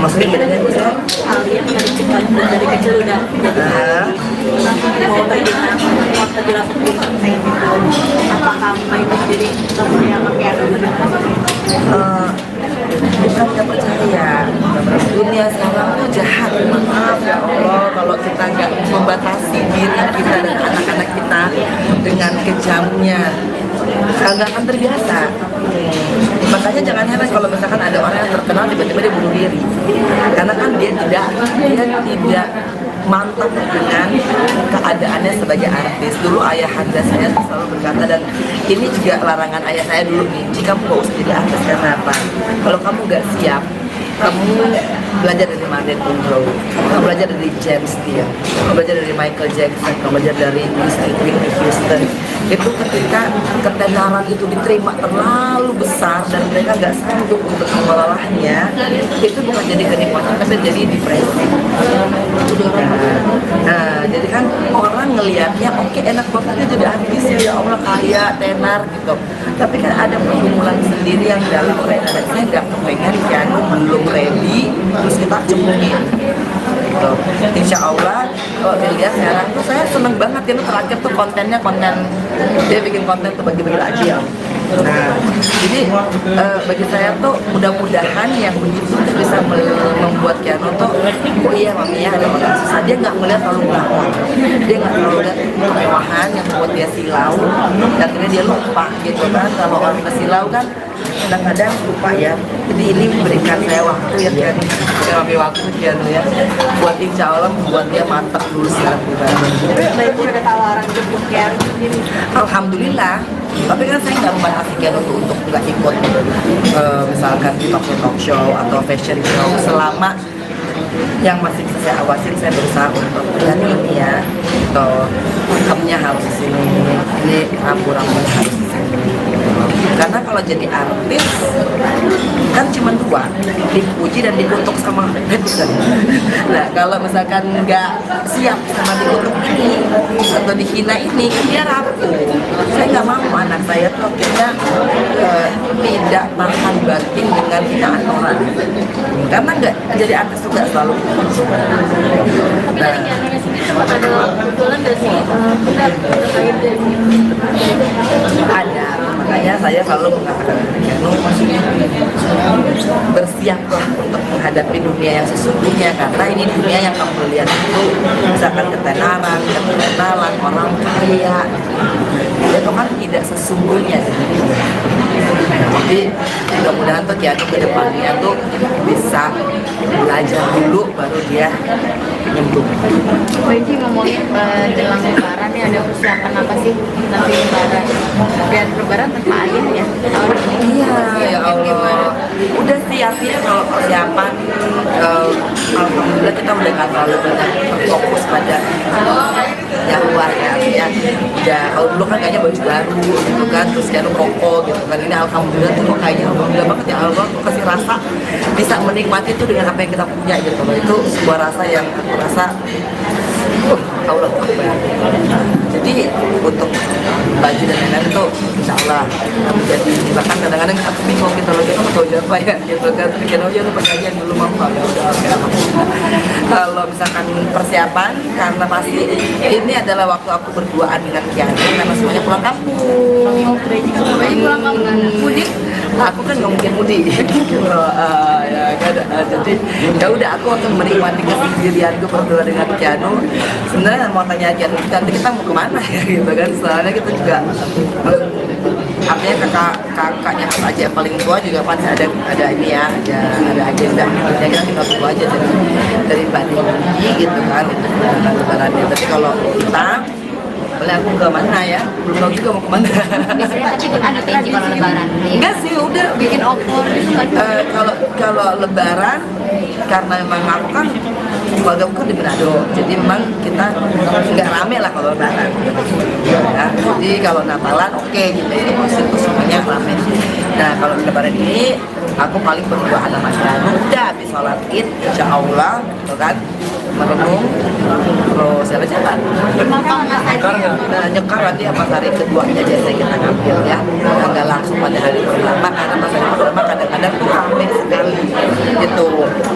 Maksudnya bedanya itu saya? Alia dari kecil udah jadi mau terjelaskan kayak gitu. Apakah Mbak itu jadi yang kayak bukan gak percaya, dunia sekarang tuh jahat. Maaf ya Allah kalau kita nggak membatasi diri kita dan anak-anak kita dengan kejamnya, karena akan terbiasa. Makanya jangan heran kalau misalkan ada orang yang terkenal tiba-tiba dia bunuh diri, karena kan dia tidak mantap dengan keadaannya sebagai artis. Dulu ayahanda saya selalu berkata, dan ini juga larangan ayah saya dulu nih, jika kamu gak usah jadi artis. Karena apa? Kalau kamu gak siap, kamu belajar dari Marilyn Monroe, kamu belajar dari James Dean, kamu belajar dari Michael Jackson, kamu belajar dari Whitney Houston. itu ketika ketenaran itu diterima terlalu besar dan mereka nggak sanggup untuk mengelolanya, itu bukan jadi kenikmatan tapi jadi depresi. Nah, jadi kan orang ngelihatnya oke, enak banget dia jadi artis ya Allah, kaya, tenar gitu. Tapi kan ada pergumulan sendiri yang dalam mereka, dan saya nggak kepengen piano belum ready terus kita cemungin gitu. Insya Allah kalau dilihat sekarang tuh saya seneng banget ya, terakhir tuh kontennya dia bikin konten tuh bagi-bagi takjil. Nah, jadi bagi saya tuh mudah-mudahan yang begitu tuh bisa membuat Keanu tuh, oh iya mami ya ada orang susah, dia nggak melihat terlalu glamor, dia nggak terlalu lihat kemewahan yang membuat dia silau, dan akhirnya dia lupa gitu kan. Kalau orang silau kan kadang-kadang lupa ya. Jadi ini memberikan saya waktu ya kan, saya ambil waktu kan ya, buat insya Allah membuat dia mantap dulu sekarang pribadi. Tapi Mbak Ibu ada tawaran untuk Keanu sendiri? Alhamdulillah. Tapi kan saya nggak membatasi Keanu untuk nggak ikut misalkan di talk show atau fashion show, selama yang masih bisa saya awasin. Saya berusaha untuk ini ya, atau makamnya harus di sini, ini rambu-rambunya harus di sini. Karena kalau jadi artis kan cuma dua, dipuji dan dikutuk sama netizen. Nah kalau misalkan nggak siap sama dikutuk ini atau dihina ini, dia rapuh. Saya nggak mau anak saya tuh akhirnya tidak tahan batin dengan hinaan orang. Karena nggak jadi artis juga selalu. Tapi dari Keanu sendiri sempat ada kebetulan nggak sih terkait dari Ada, makanya saya selalu mengatakan Keanu bersiaplah untuk menghadapi dunia yang sesungguhnya, karena ini dunia yang kamu lihat itu misalkan ketenaran, keterkenalan, orang kaya, itu kan tidak sesungguhnya. Jadi mudah-mudahan tuh Keanu ke depannya tuh bisa belajar dulu baru dia nyembuh. Benji ngomongin jelang lebaran nih, ada persiapan apa sih nanti lebaran? Biar lebaran tanpa ayah ya tahun ini. Iya, ya Allah. Udah sih, artinya kalau persiapan alhamdulillah kita udah nggak terlalu banyak fokus pada yang luar ya. Artinya udah, kalau dulu kan kayaknya baju baru gitu kan, terus kayak koko gitu kan. Ini alhamdulillah tuh kok kayaknya alhamdulillah banget ya Allah, kok kasih rasa bisa menikmati itu dengan apa yang kita punya gitu. Itu sebuah rasa yang aku rasa Allah Akbar. Jadi untuk baju dan lain-lain itu insya Allah aku jadi, bahkan kadang-kadang aku bingung gitu loh, kita mau tahu apa ya gitu kan, pikir aja lu pakai aja dulu mau ya udah oke. Kalau misalkan persiapan, karena pasti ini adalah waktu aku berduaan dengan Keanu, karena semuanya pulang kampung. Pulang kampung mudik. Aku kan nggak mungkin mudik gitu. Ya kan, jadi ya udah aku akan menikmati kesendirianku berdua dengan Keanu. Sebenarnya mau tanya Keanu nanti kita mau kemana ya gitu kan, soalnya kita juga artinya kakaknya aja yang paling tua juga pasti ada ini ya, ada agenda gitu. Jadi kita tinggal tunggu aja dari Mbak Dewi gitu kan untuk lebarannya. Tapi kalau kita boleh aku ke mana ya, belum tahu juga mau kemana. Biasanya tapi ada Benji kalau lebaran. Enggak sih, udah Bikin opor gitu kan. kalau lebaran, karena memang aku kan keluarga aku kan di Manado, jadi memang kita nggak rame lah kalau lebaran ya. Jadi kalau Natalan oke gitu, ini itu semuanya rame. Nah kalau lebaran ini aku paling berdua sama Keanu, udah habis sholat id insya Allah gitu kan, merenung terus jalan-jalan. Nah, nyekar nanti pas hari keduanya biasanya kita ngambil ya, nggak langsung pada hari pertama, karena pas hari pertama kadang-kadang tuh rame sekali gitu.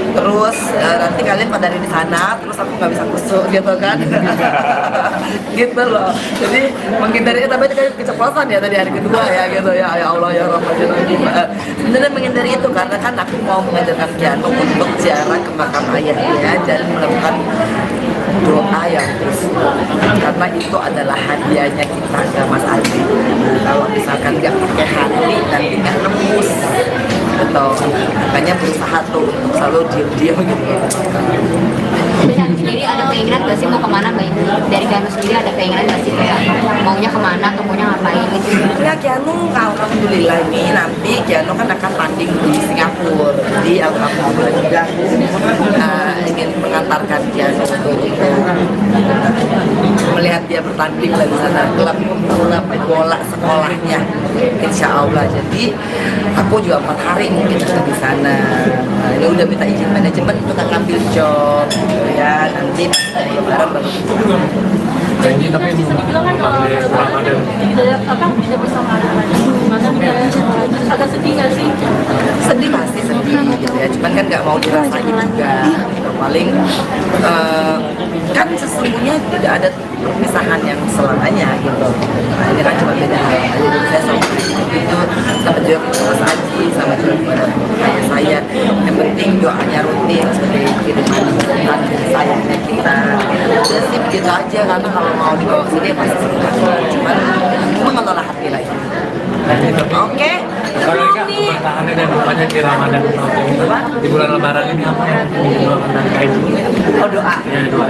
Terus nanti kalian pada hari di sana, terus aku nggak bisa kusuk gitu kan. Gitu loh, jadi menghindari, tapi kayak keceplosan ya tadi hari kedua ya gitu ya, ya Allah ya Rahman ya Rahim. Sebenarnya menghindari itu karena kan aku mau mengajarkan Keanu untuk ziarah ke makam ayahnya dan melakukan doa yang khusus, karena itu adalah hadiahnya kita ke Mas Adi. Kalau misalkan nggak pakai hati nanti nggak nembus gitu. Makanya berusaha tuh untuk selalu diam-diam gitu. Keanu sendiri ada keinginan nggak sih mau kemana Mbak Indi? Dari Keanu sendiri ada keinginan nggak sih kayak maunya kemana, maunya ngapain gitu? Ya Keanu alhamdulillah ini nanti Keanu kan akan tanding di Singapura. Jadi alhamdulillah juga ingin mengantarkan Keanu untuk melihat dia bertanding lah di sana, klub bola sekolahnya, insya Allah. Jadi aku juga 4 hari mungkin akan di sana. Nah, ini udah minta izin manajemen untuk ngambil job, ya nanti lebaran baru. Ini tapi pakai Ramadan. tidak bersama anak-anak gimana agak sedih nggak sih? Sedih pasti sedih gitu ya, cuman kan nggak mau dirasain juga. Paling kan sesungguhnya tidak ada perpisahan yang selamanya gitu. Nah ini kan cuma beda hal aja. Jadi saya sama itu sama juga Mas Aji, sama juga kayak saya. Yang penting doanya rutin seperti kiriman sayangnya kita. Ya sih begitu aja, karena kalau mau dibawa ke sini pasti sedih. Cuman mengelola hati lagi. Oke. Kalau ini bertahannya dan rupanya di Ramadan di bulan Lebaran ini apa yang didoakan dari KIJ? Oh doa. Ya, doa.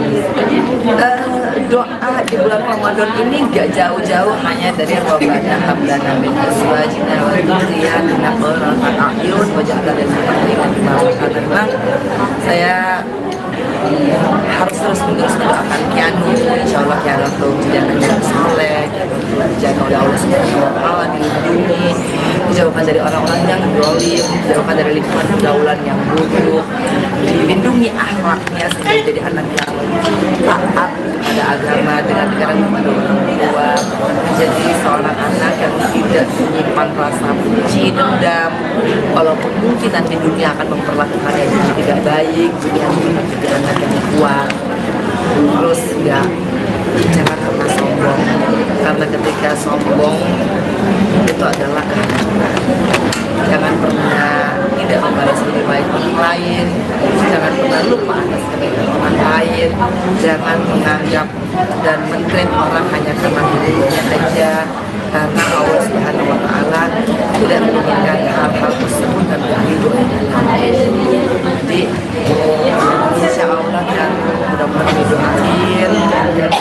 Doa di bulan Ramadan ini nggak jauh-jauh hanya dari Rabbana hablana min azwajina wa dzurriyyatina qurrata a'yun waj'alna lil muttaqina imama. Saya harus terus-menerus mendoakan Keanu, insya Allah Keanu tuh jadi anak soleh, dijaga oleh Allah Subhanahu wa Ta'ala, dilindungi, dijauhkan dari orang-orang yang dolim, dijauhkan dari lingkungan pergaulan yang buruk, dilindungi akhlaknya sehingga jadi anak yang taat pada agama dengan negara kepada orang tua, menjadi seorang anak yang tidak menyimpan rasa benci, dendam, walaupun mungkin nanti dunia akan memperlakukannya jadi tidak baik, jadi harus menjadi anak yang kuat. Terus ya jangan pernah sombong, karena ketika sombong itu adalah kehancuran. Jangan pernah tidak membalas lebih baik orang lain, jangan pernah lupa atas kebaikan orang lain, jangan menganggap dan mentreat orang hanya karena dirinya aja, karena Allah Subhanahu wa Ta'ala tidak menginginkan hal-hal tersebut dan ridhonya. Jadi insya Allah kan mudah-mudahan didoain dan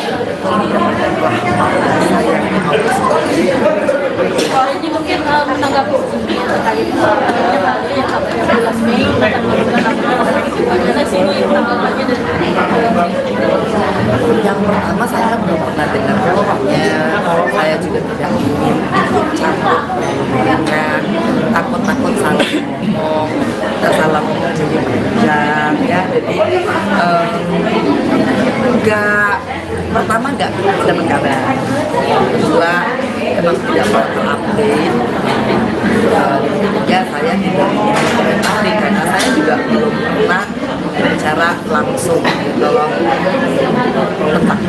mendapatkan rahmat dan sayangnya Allah Subhanahu wa Ta'ala. Kalau ini mungkin menanggapi terkait yang 14 Mei akan melakukan ada sih tanggapannya dari yang pertama saya belum pernah dengar pokoknya, saya juga tidak ingin ikut campur mereka, takut salah ngomong, dan salah ngomong jadi panjang ya. Jadi pertama nggak dapat kabar, kedua emang tidak pernah update, ketiga saya tidak komentari karena saya juga belum pernah bicara langsung gitu loh tentang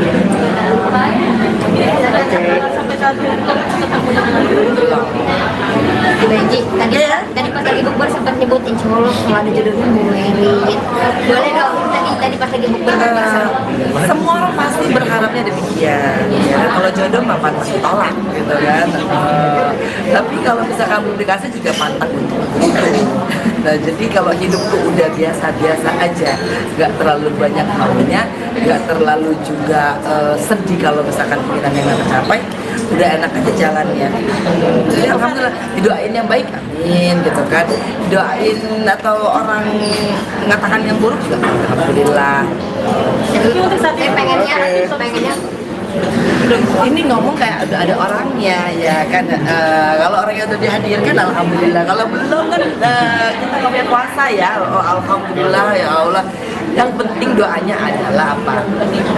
sampai saat ini ketemu dengan Benji, tadi pas lagi bukber sempat nyebut insya Allah kalau ada jodohnya mau merit. Boleh dong, tadi pas lagi bukber semua orang pasti berharapnya demikian ya. Kalau jodoh mah pantang tolak gitu kan. Tapi kalau misalkan belum dikasih juga pantang untuk itu. Nah jadi kalau hidup tuh udah biasa-biasa aja, nggak terlalu banyak maunya, nggak terlalu juga sedih kalau misalkan keinginannya nggak tercapai, udah enak aja jalannya. Jadi alhamdulillah didoain yang baik, amin gitu kan. Doain atau orang mengatakan yang buruk juga alhamdulillah. tapi untuk saat ini pengennya Ini ngomong kayak ada orangnya ya kan. Kalau orangnya udah dihadirkan alhamdulillah, kalau belum kan kita nggak punya kuasa ya. Alhamdulillah ya Allah. Yang penting doanya adalah apa?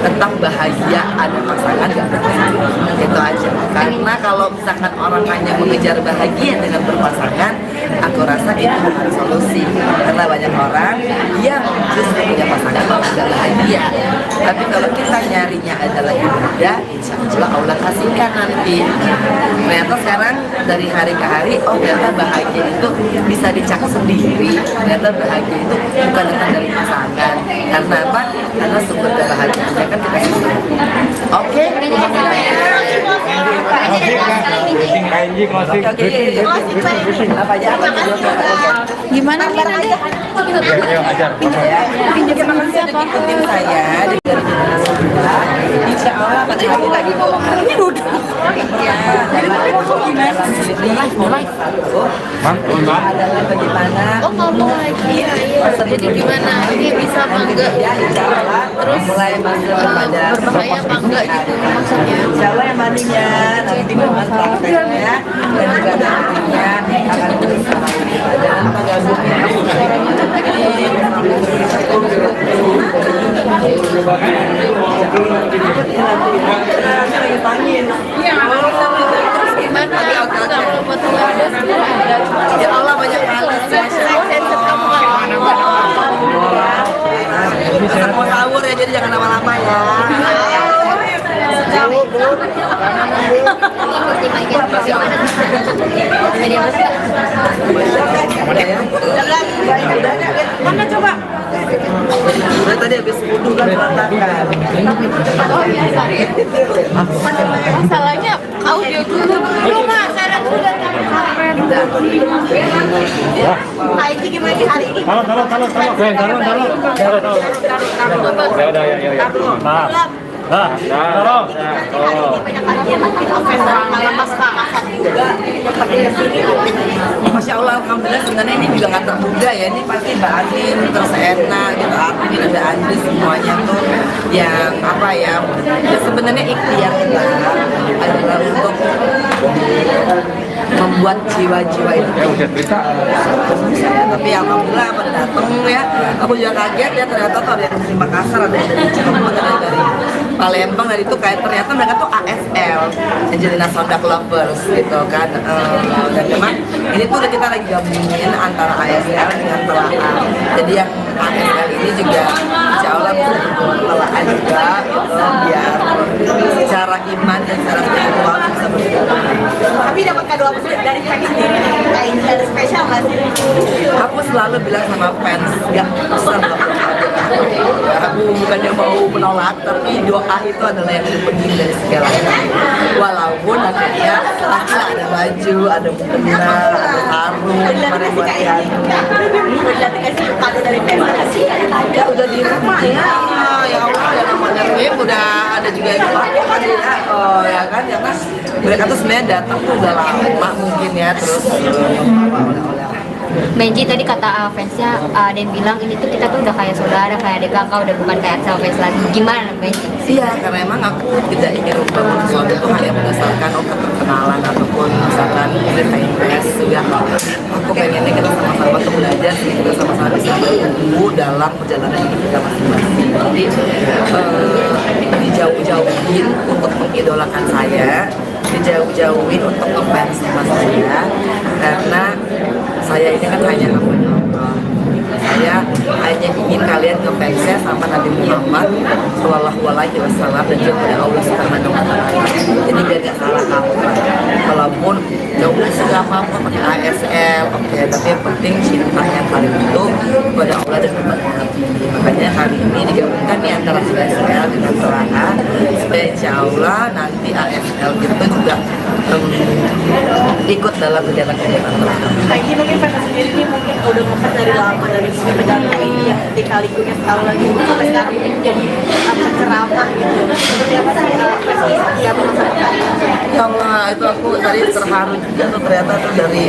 Tetap bahagia, ada pasangan gak ada pasangan, itu aja. Karena kalau misalkan orang hanya mengejar bahagia dengan berpasangan, aku rasa itu bukan solusi. Karena banyak orang yang justru punya pasangan malah gak bahagia. Tapi kalau kita nyarinya adalah ibadah, insya Allah Allah kasihkan nanti. Ternyata sekarang dari hari ke hari, oh ternyata bahagia itu bisa dicak sendiri. Ternyata bahagia itu bukan datang dari pasangan. Karena apa? Karena sumber kebahagiaannya kan kita sendiri. Oke. KNJ closing. Apa aja? Gimana nih Nadia? Ayo ajar. Terima kasih sudah ikutin saya di Insya Allah pada hari lagi ngomong ini duduk. Ya, live. Adalah bagaimana Oh kamu lagi. Jadi gimana? Ini bisa apa enggak? ya Insya Allah terus mulai masuk kepada Berbahaya apa enggak gitu maksudnya? Insya Allah yang mandinya nanti dengan prakteknya dan juga nantinya akan bersama pada menggabungkan Gimana? Kalau buat ngedes ada. ya Allah banyak kali mau sahur ya jadi jangan lama-lama ya. Ikuti bagian bagaimana. Jadi apa sih? Mana coba? Udah tadi habis wudhu kan berantakan. Oh biasa. Masalahnya kau dia dulu nggak saya dulu dan Hai, gimana hari ini? Taruh. Ya udah ya. Maaf. Taruh. Masya Allah, alhamdulillah sebenarnya ini juga nggak terduga ya. Ini pasti Mbak Anin, terus Erna, gitu, Amin, ada Andri semuanya tuh yang apa ya? Ya sebenarnya ikhtiar kita adalah untuk membuat jiwa-jiwa itu. Ya udah berita. Tapi alhamdulillah pada datang ya. Aku juga kaget ya ternyata tuh ada yang dari Makassar, ada yang dari Cirebon, ada yang dari Palembang, dan itu kayak ternyata mereka tuh ASL, Angelina Sondak Lovers gitu kan. Dan memang ini tuh udah kita lagi gabungin antara ASL dengan Telaan. Jadi yang ASL ini juga insya Allah bisa dibuat Telaan juga gitu, biar secara iman dan secara spiritual bisa bergabung. Tapi dapat kado apa sih dari fans sendiri? Kayak ini ada spesial nggak sih? Aku selalu bilang sama fans, gak pesan loh. Aku bukannya mau menolak, tapi doa itu adalah yang lebih penting dari segalanya. Walaupun akhirnya pasti ada baju, ada mukena, ada sarung, kemarin buat Tianu. Udah dikasih kado dari fans nggak sih? Ya udah di rumah ya, ya Allah yang namanya Wim udah ada juga yang pakai kan ya, oh ya kan, ya kan. Mereka tuh sebenarnya datang tuh udah lama mungkin ya, terus membawa oleh-oleh. Benji tadi kata fansnya ada yang bilang ini tuh kita tuh udah kayak saudara, kayak adik kakak, udah bukan kayak sama fans lagi. Gimana Benji? Iya, karena emang aku tidak ingin membangun sesuatu itu hanya berdasarkan perkenalan ataupun misalkan interest juga. Aku pengennya kita sama-sama tuh belajar, kita sama-sama bisa bertumbuh dalam perjalanan hidup kita masing-masing. Jadi dijauh-jauhin untuk mengidolakan saya, dijauh-jauhin untuk ngefans sama saya, karena saya ini kan hanya hambanya Allah. Saya hanya ingin kalian ngefansnya sama Nabi Muhammad Sallallahu Alaihi Wasallam dan juga pada Allah Subhanahu Wa Taala. Jadi biar gak salah kaprah. Walaupun jauh segala apa pakai ASL, oke, tapi yang penting cinta yang paling itu kepada Allah dan kepada Nabi. Makanya hari ini digabungkan nih antara ASL dengan Telaan, supaya insya Allah nanti ASL itu juga ikut dalam kegiatan-kegiatan Telaan. Kayak gini mungkin fans sendiri ini mungkin udah ngefans dari lama dari Megano ini yang ketika likunya setahun lagi sampai sekarang ini jadi ceramah gitu. Seperti apa sih fans yang masa depan? Ya Allah, itu aku tadi terharu juga tuh ternyata tuh dari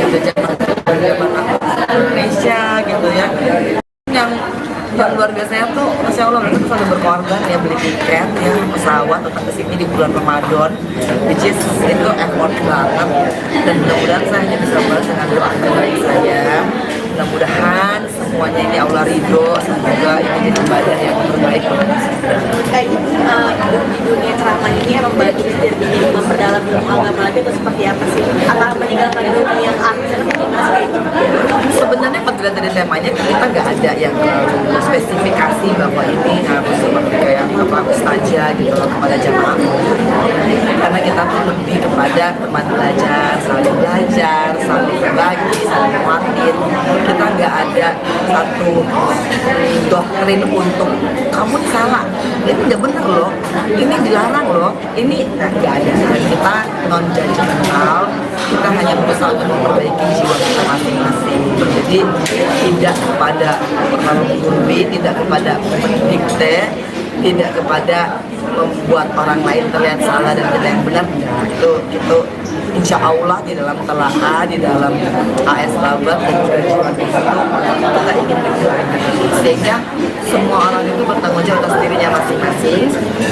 zaman aku di Indonesia gitu ya. Yang luar biasanya tuh, Masya Allah, mereka tuh selalu berkorban ya, beli tiket ya, pesawat datang ke sini di bulan Ramadan, which is itu effort banget. Dan mudah-mudahan saya hanya bisa balas dengan doa dari saya. Mudah-mudahan semuanya ini Allah ridho, semoga ini jadi ibadah yang terbaik buat kita. Kayak di dunia ceramah ini emang banyak jadi memperdalam ilmu agama lagi atau seperti apa sih? Apa meninggalkan dunia artis atau gimana sih? Sebenarnya pada dari temanya kita nggak ada yang terlalu spesifikasi bahwa ini harus seperti kayak apa ustazah gitu loh kepada jamaah, karena kita tuh lebih kepada teman belajar, saling saling berbagi, saling nguatin. Kita nggak ada satu doktrin untuk kamu ini salah, ini nggak bener loh, ini dilarang loh, ini nggak ada. Dan kita non judgmental, kita hanya berusaha untuk memperbaiki jiwa kita masing-masing. Jadi tidak kepada pengaruh menggurui, tidak kepada mendikte, tidak kepada membuat orang lain terlihat salah dan kita yang benar. Nah, itu insya Allah di dalam telaah, di dalam AS Babat dan juga jiwa itu kita ingin menjalankan, sehingga semua orang itu bertanggung jawab atas dirinya masing-masing,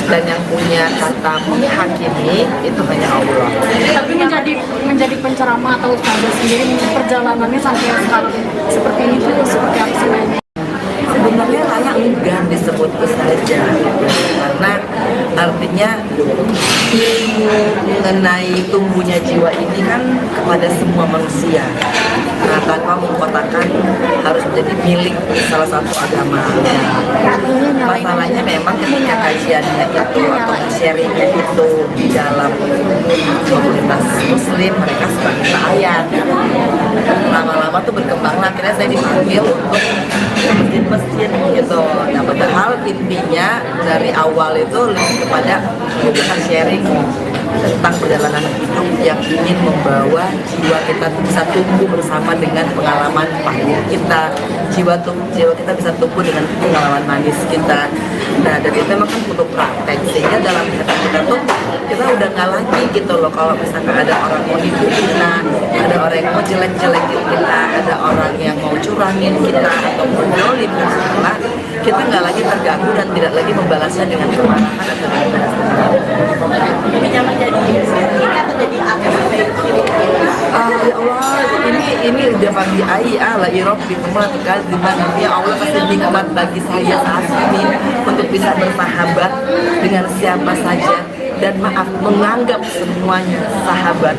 dan yang punya kata menghakimi itu hanya Allah. Tapi menjadi penceramah atau ustazah sendiri, perjalanannya sampai sekarang seperti ini tuh seperti apa sih? Sebenarnya layak enggan disebut saja, karena artinya ilmu mengenai tumbuhnya jiwa ini kan kepada semua manusia. Nah, tanpa mengkotakkan harus menjadi milik salah satu agama. Masalahnya memang ketika kajiannya itu atau sharingnya itu di dalam komunitas muslim, mereka suka minta ayat. Lama-lama tuh berkembang, akhirnya saya dipanggil untuk masjid-masjid gitu. Nah, padahal intinya dari awal itu lebih kepada kita sharing tentang perjalanan hidup yang ingin membawa jiwa kita bisa tumbuh bersama dengan pengalaman pahit kita, jiwa kita bisa tumbuh dengan pengalaman manis kita. Nah, dan itu memang kan butuh praktek, sehingga dalam hidup kita tuh kita udah nggak lagi gitu loh, kalau misalkan ada orang mau nipu kita, ada orang yang mau jelek-jelekin kita, ada orang yang mau curangin kita atau mau jolim kita nggak lagi terganggu dan tidak lagi membalasnya dengan kemarahan atau dengan Lebih nyaman jadi ini atau jadi apa? ya Allah, ini udah bagi ala irob di tempat dimana Allah kasih nikmat bagi saya saat ini untuk bisa bersahabat dengan siapa saja, dan maaf, menganggap semuanya sahabat.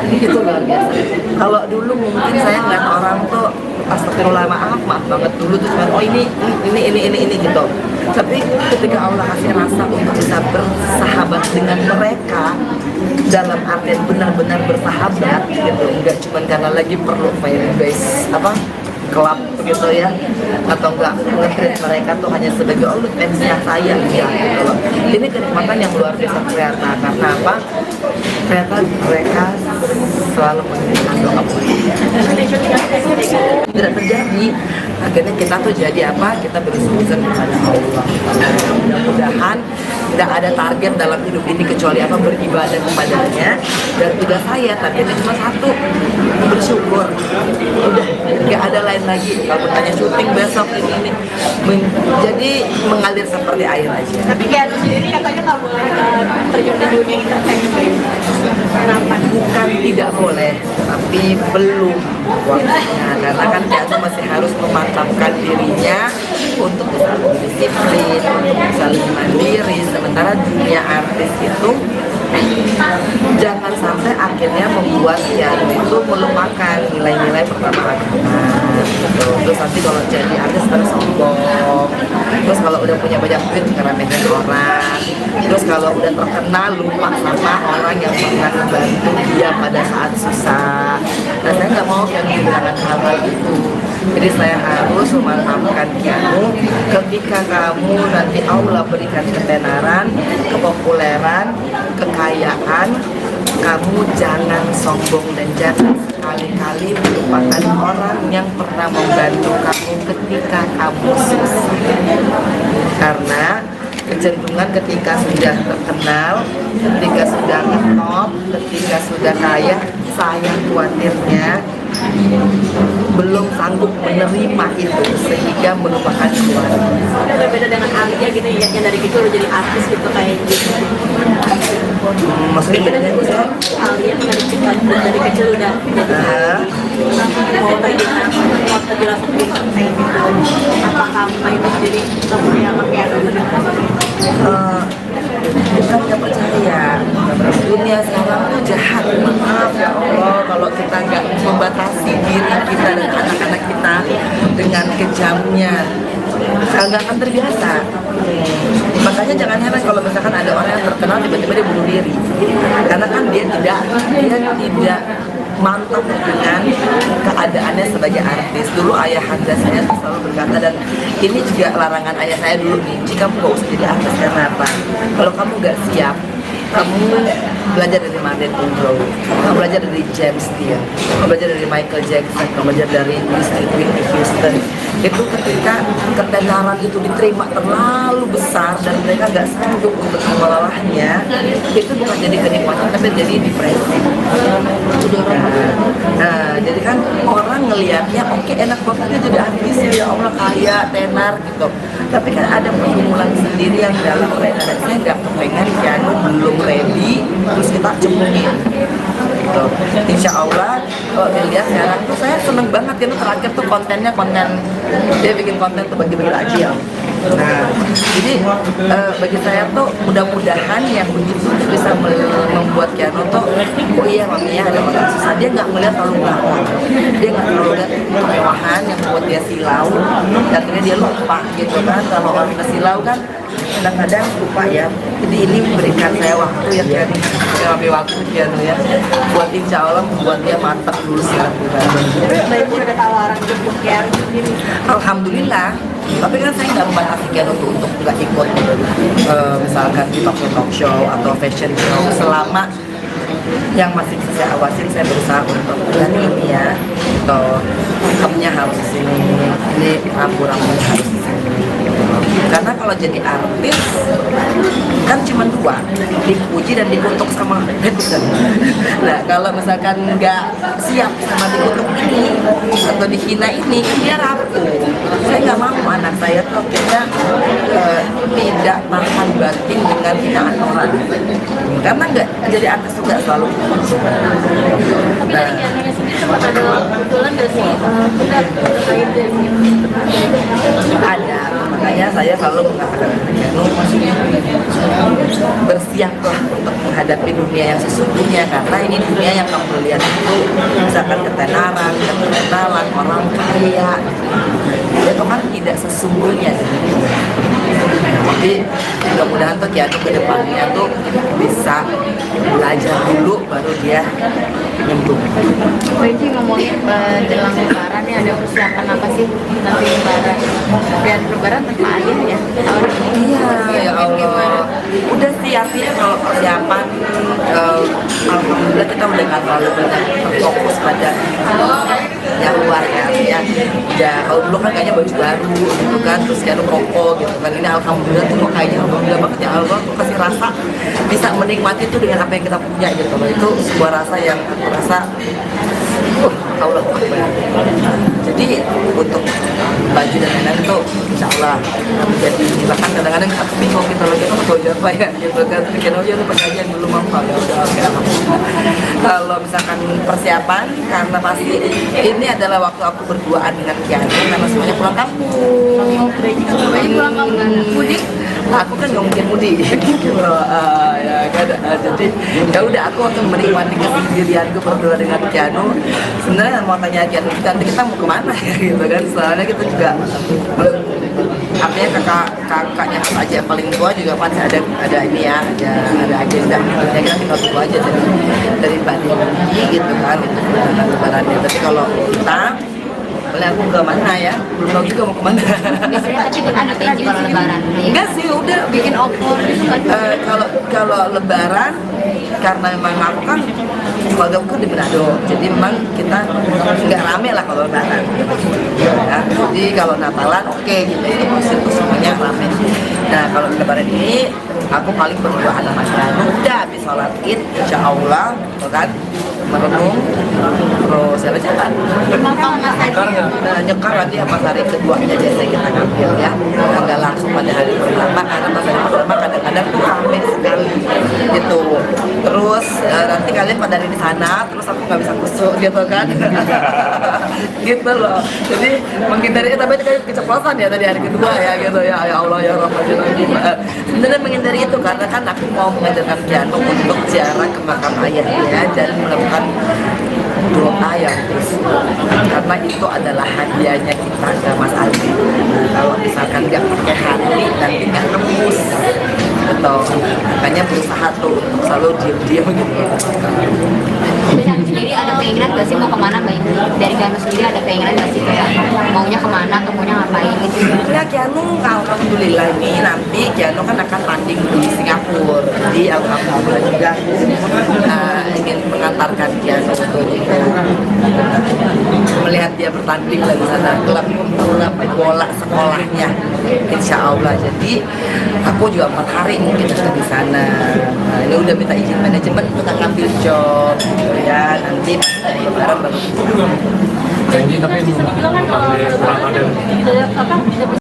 Itu luar biasa. Kalau dulu mungkin saya ngeliat orang tuh astagfirullah, maaf banget dulu tuh cuma ini gitu. Tapi ketika Allah kasih rasa untuk bisa bersahabat dengan mereka dalam artian benar-benar bersahabat gitu, enggak cuma karena lagi perlu base kelab gitu ya, atau enggak nge-treat mereka tuh hanya sebagai fansnya saya ya gitu loh. Ini kenikmatan yang luar biasa ternyata. Karena apa? Ternyata mereka selalu menginginkan doa tidak terjadi. Akhirnya kita tuh jadi apa? Kita bersujud kepada Allah. Mudah-mudahan tidak ada target dalam hidup ini kecuali apa? Beribadah kepadanya. Dan tugas saya targetnya cuma satu, bersyukur. Udah nggak ada lain lagi. Kalau tanya syuting besok ini jadi mengalir seperti air aja. Tapi kayak sendiri katanya nggak boleh terjun di dunia entertainment. Kenapa? Bukan tidak boleh, tapi belum waktunya. Karena kan dia masih harus memantapkan dirinya untuk bisa lebih disiplin, untuk bisa lebih mandiri. Sementara dunia artis itu jangan sampai akhirnya membuat dia itu melupakan nilai-nilai pertama agama gitu. Terus nanti kalau jadi artis terus sombong, terus kalau udah punya banyak duit ngeremehin orang, terus kalau udah terkenal lupa sama orang yang pernah membantu dia pada saat susah. Nah, saya nggak mau yang kehilangan hal-hal itu. Jadi saya harus memantapkan kamu ketika kamu nanti Allah berikan ketenaran, kepopuleran, kekayaan, kamu jangan sombong dan jangan sekali-kali melupakan orang yang pernah membantu kamu ketika kamu susah. Karena kecenderungan ketika sudah terkenal, ketika sudah ngetop, ketika sudah kaya, saya khawatirnya belum sanggup menerima itu sehingga melupakan keluarga. Berbeda dengan Alia gitu ya, yang dari kecil udah jadi artis gitu kayak gitu. Maksudnya bedanya itu saya? Alia dari kecil udah jadi mau tanya mau terjelaskan gitu kayak gitu. Apakah itu jadi punya pakai kita nggak percaya dunia sekarang tuh jahat. Maaf ya Allah kalau kita nggak membatasi diri kita dan anak-anak kita dengan kejamnya, nggak akan terbiasa. Makanya jangan heran kalau misalkan ada orang yang terkenal tiba-tiba dia bunuh diri, karena kan dia tidak mantap dengan keadaannya sebagai artis. Dulu ayahanda saya tuh selalu berkata, dan ini juga larangan ayah saya dulu nih, jika kamu gak usah jadi artis. Karena apa? Kalau kamu gak siap, kamu belajar dari Martin Monroe, kamu belajar dari James Dean, kamu belajar dari Michael Jackson, kamu belajar dari Whitney Houston. Itu ketika ketenaran itu diterima terlalu besar dan mereka nggak sanggup untuk mengelolanya, itu bukan jadi kenikmatan tapi jadi depresi. Nah, jadi kan orang ngelihatnya oke, enak banget dia jadi artis ya Allah, kaya, tenar gitu. Tapi kan ada pergumulan sendiri yang dalam mereka, dan saya nggak kepengen piano belum ready terus kita cemungin gitu. Insya Allah kalau dilihat sekarang tuh saya seneng banget ya, terakhir tuh kontennya konten dia bikin konten tuh bagi-bagi takjil. Nah, jadi bagi saya tuh mudah-mudahan yang begitu bisa membuat Keanu tuh, oh iya mami ya ada orang susah, dia nggak melihat terlalu glamor, dia nggak terlalu lihat kemewahan yang buat dia silau, dan akhirnya dia lupa gitu kan. Kalau orang silau kan kadang-kadang lupa ya. Jadi ini memberikan saya waktu ya kan, kami waktu Keanu ya, buat insya Allah membuat dia mantap dulu silat pribadi. Mbak Ibu ada tawaran jemput Keanu sendiri? Alhamdulillah. Tapi kan saya nggak membatasi Keanu untuk nggak ikut misalkan di talk show atau fashion show, selama yang masih bisa saya awasin. Saya berusaha untuk ini ya, atau makeupnya harus di sini, ini rambu-rambunya harus di sini. Karena kalau jadi artis kan cuma dua, dipuji dan dikutuk sama netizen. Nah kalau misalkan nggak siap sama dikutuk ini atau dihina ini, kan dia rapuh. Saya nggak mau anak saya tuh akhirnya tidak tahan batin dengan hinaan orang. Karena nggak jadi artis juga selalu. Tapi dari Keanu sendiri sempat ada kebetulan nggak sih berat terkait dengan Ada, makanya saya selalu mengatakan Keanu bersiaplah untuk menghadapi dunia yang sesungguhnya, karena ini dunia yang kamu lihat itu misalkan ketenaran, keterkenalan, orang kaya, itu kan tidak sesungguhnya. Jadi mudah-mudahan tuh Keanu ke depannya tuh bisa belajar dulu baru dia nyembuh. Benci ngomongin jelang lebaran nih, ada persiapan apa sih nanti lebaran? Biar lebaran tanpa ayah ya tahun ini. Iya, ya Mungkin gimana? Allah. Udah sih, artinya kalau persiapan alhamdulillah kita udah nggak terlalu banyak fokus pada yang luar ya. Ya kalau dulu kan kayaknya baju baru gitu kan, terus kayak koko gitu kan. Ini alhamdulillah tuh kayaknya alhamdulillah banget ya Allah tuh kasih rasa bisa menikmati itu dengan apa yang kita punya gitu loh. Itu sebuah rasa yang aku rasa Allah Akbar. Jadi untuk baju dan lain-lain itu insya Allah jadi, bahkan kadang-kadang aku bingung gitu loh, kita mau baju apa ya gitu kan, bikin aja tuh pengajian dulu mampu ya udah oke. Kalau misalkan persiapan, karena pasti ini adalah waktu aku berduaan dengan Keanu karena semuanya pulang kampung. Pulang kampung mudik. Aku kan nggak mungkin mudik gitu loh, ya kan. Jadi ya udah aku akan menikmati kesendirianku berdua dengan Keanu. Sebenarnya mau tanya Keanu nanti kita mau kemana ya gitu kan, soalnya kita juga artinya kakaknya aja yang paling tua juga pasti ada ini ya, ada agenda. Ya kita tinggal tunggu aja dari Mbak Dini gitu kan untuk lebarannya. Tapi kalau kita boleh aku ke mana ya, belum tahu juga mau kemana. Biasanya tapi ada Benci kalau lebaran. Enggak sih, udah bikin opor gitu kan. Kalau lebaran, karena memang aku kan keluarga aku di Manado, jadi memang kita nggak rame lah kalau lebaran. Ya, jadi kalau Natalan oke gitu, itu semuanya rame. Nah kalau lebaran ini aku paling berduaan sama Keanu, udah habis sholat id, insya Allah, gitu kan, merenung, terus saya jalan. Nah, nyekar nanti pas hari keduanya biasanya kita ngambil ya, nggak langsung pada hari pertama, karena pas hari pertama kadang-kadang tuh rame sekali gitu. Terus nanti kalian pada hari di sana, terus aku nggak bisa kusuk gitu kan, gitu loh. Jadi menghindari, tapi kayak keceplosan ya tadi hari kedua ya gitu ya, ya Allah ya Rahman. Sebenarnya menghindari itu karena kan aku mau mengajarkan Keanu untuk ziarah ke makam ayahnya dan melakukan doa yang khusus, karena itu adalah hadiahnya kita ke Mas Aldi. Kalau misalkan nggak pakai hati nanti nggak tembus. gitu. Makanya berusaha tuh untuk selalu diam-diam gitu. Jadi aku sendiri ada keinginan gak sih mau kemana Mbak Ibu? Dari Kianu sendiri ada keinginan gak sih kayak maunya kemana atau maunya ngapain gitu? Ya Kianu alhamdulillah ini nanti Kianu kan akan tanding di Singapura. Jadi alhamdulillah juga ingin mengantarkan Kianu untuk melihat dia bertanding lah di sana, klub bola sekolahnya, insya Allah. Jadi aku juga 4 hari mungkin akan di sana. Nah, ini udah minta izin manajemen untuk ngambil job, gitu ya. Nanti lebaran baru. Janji tapi Ramadan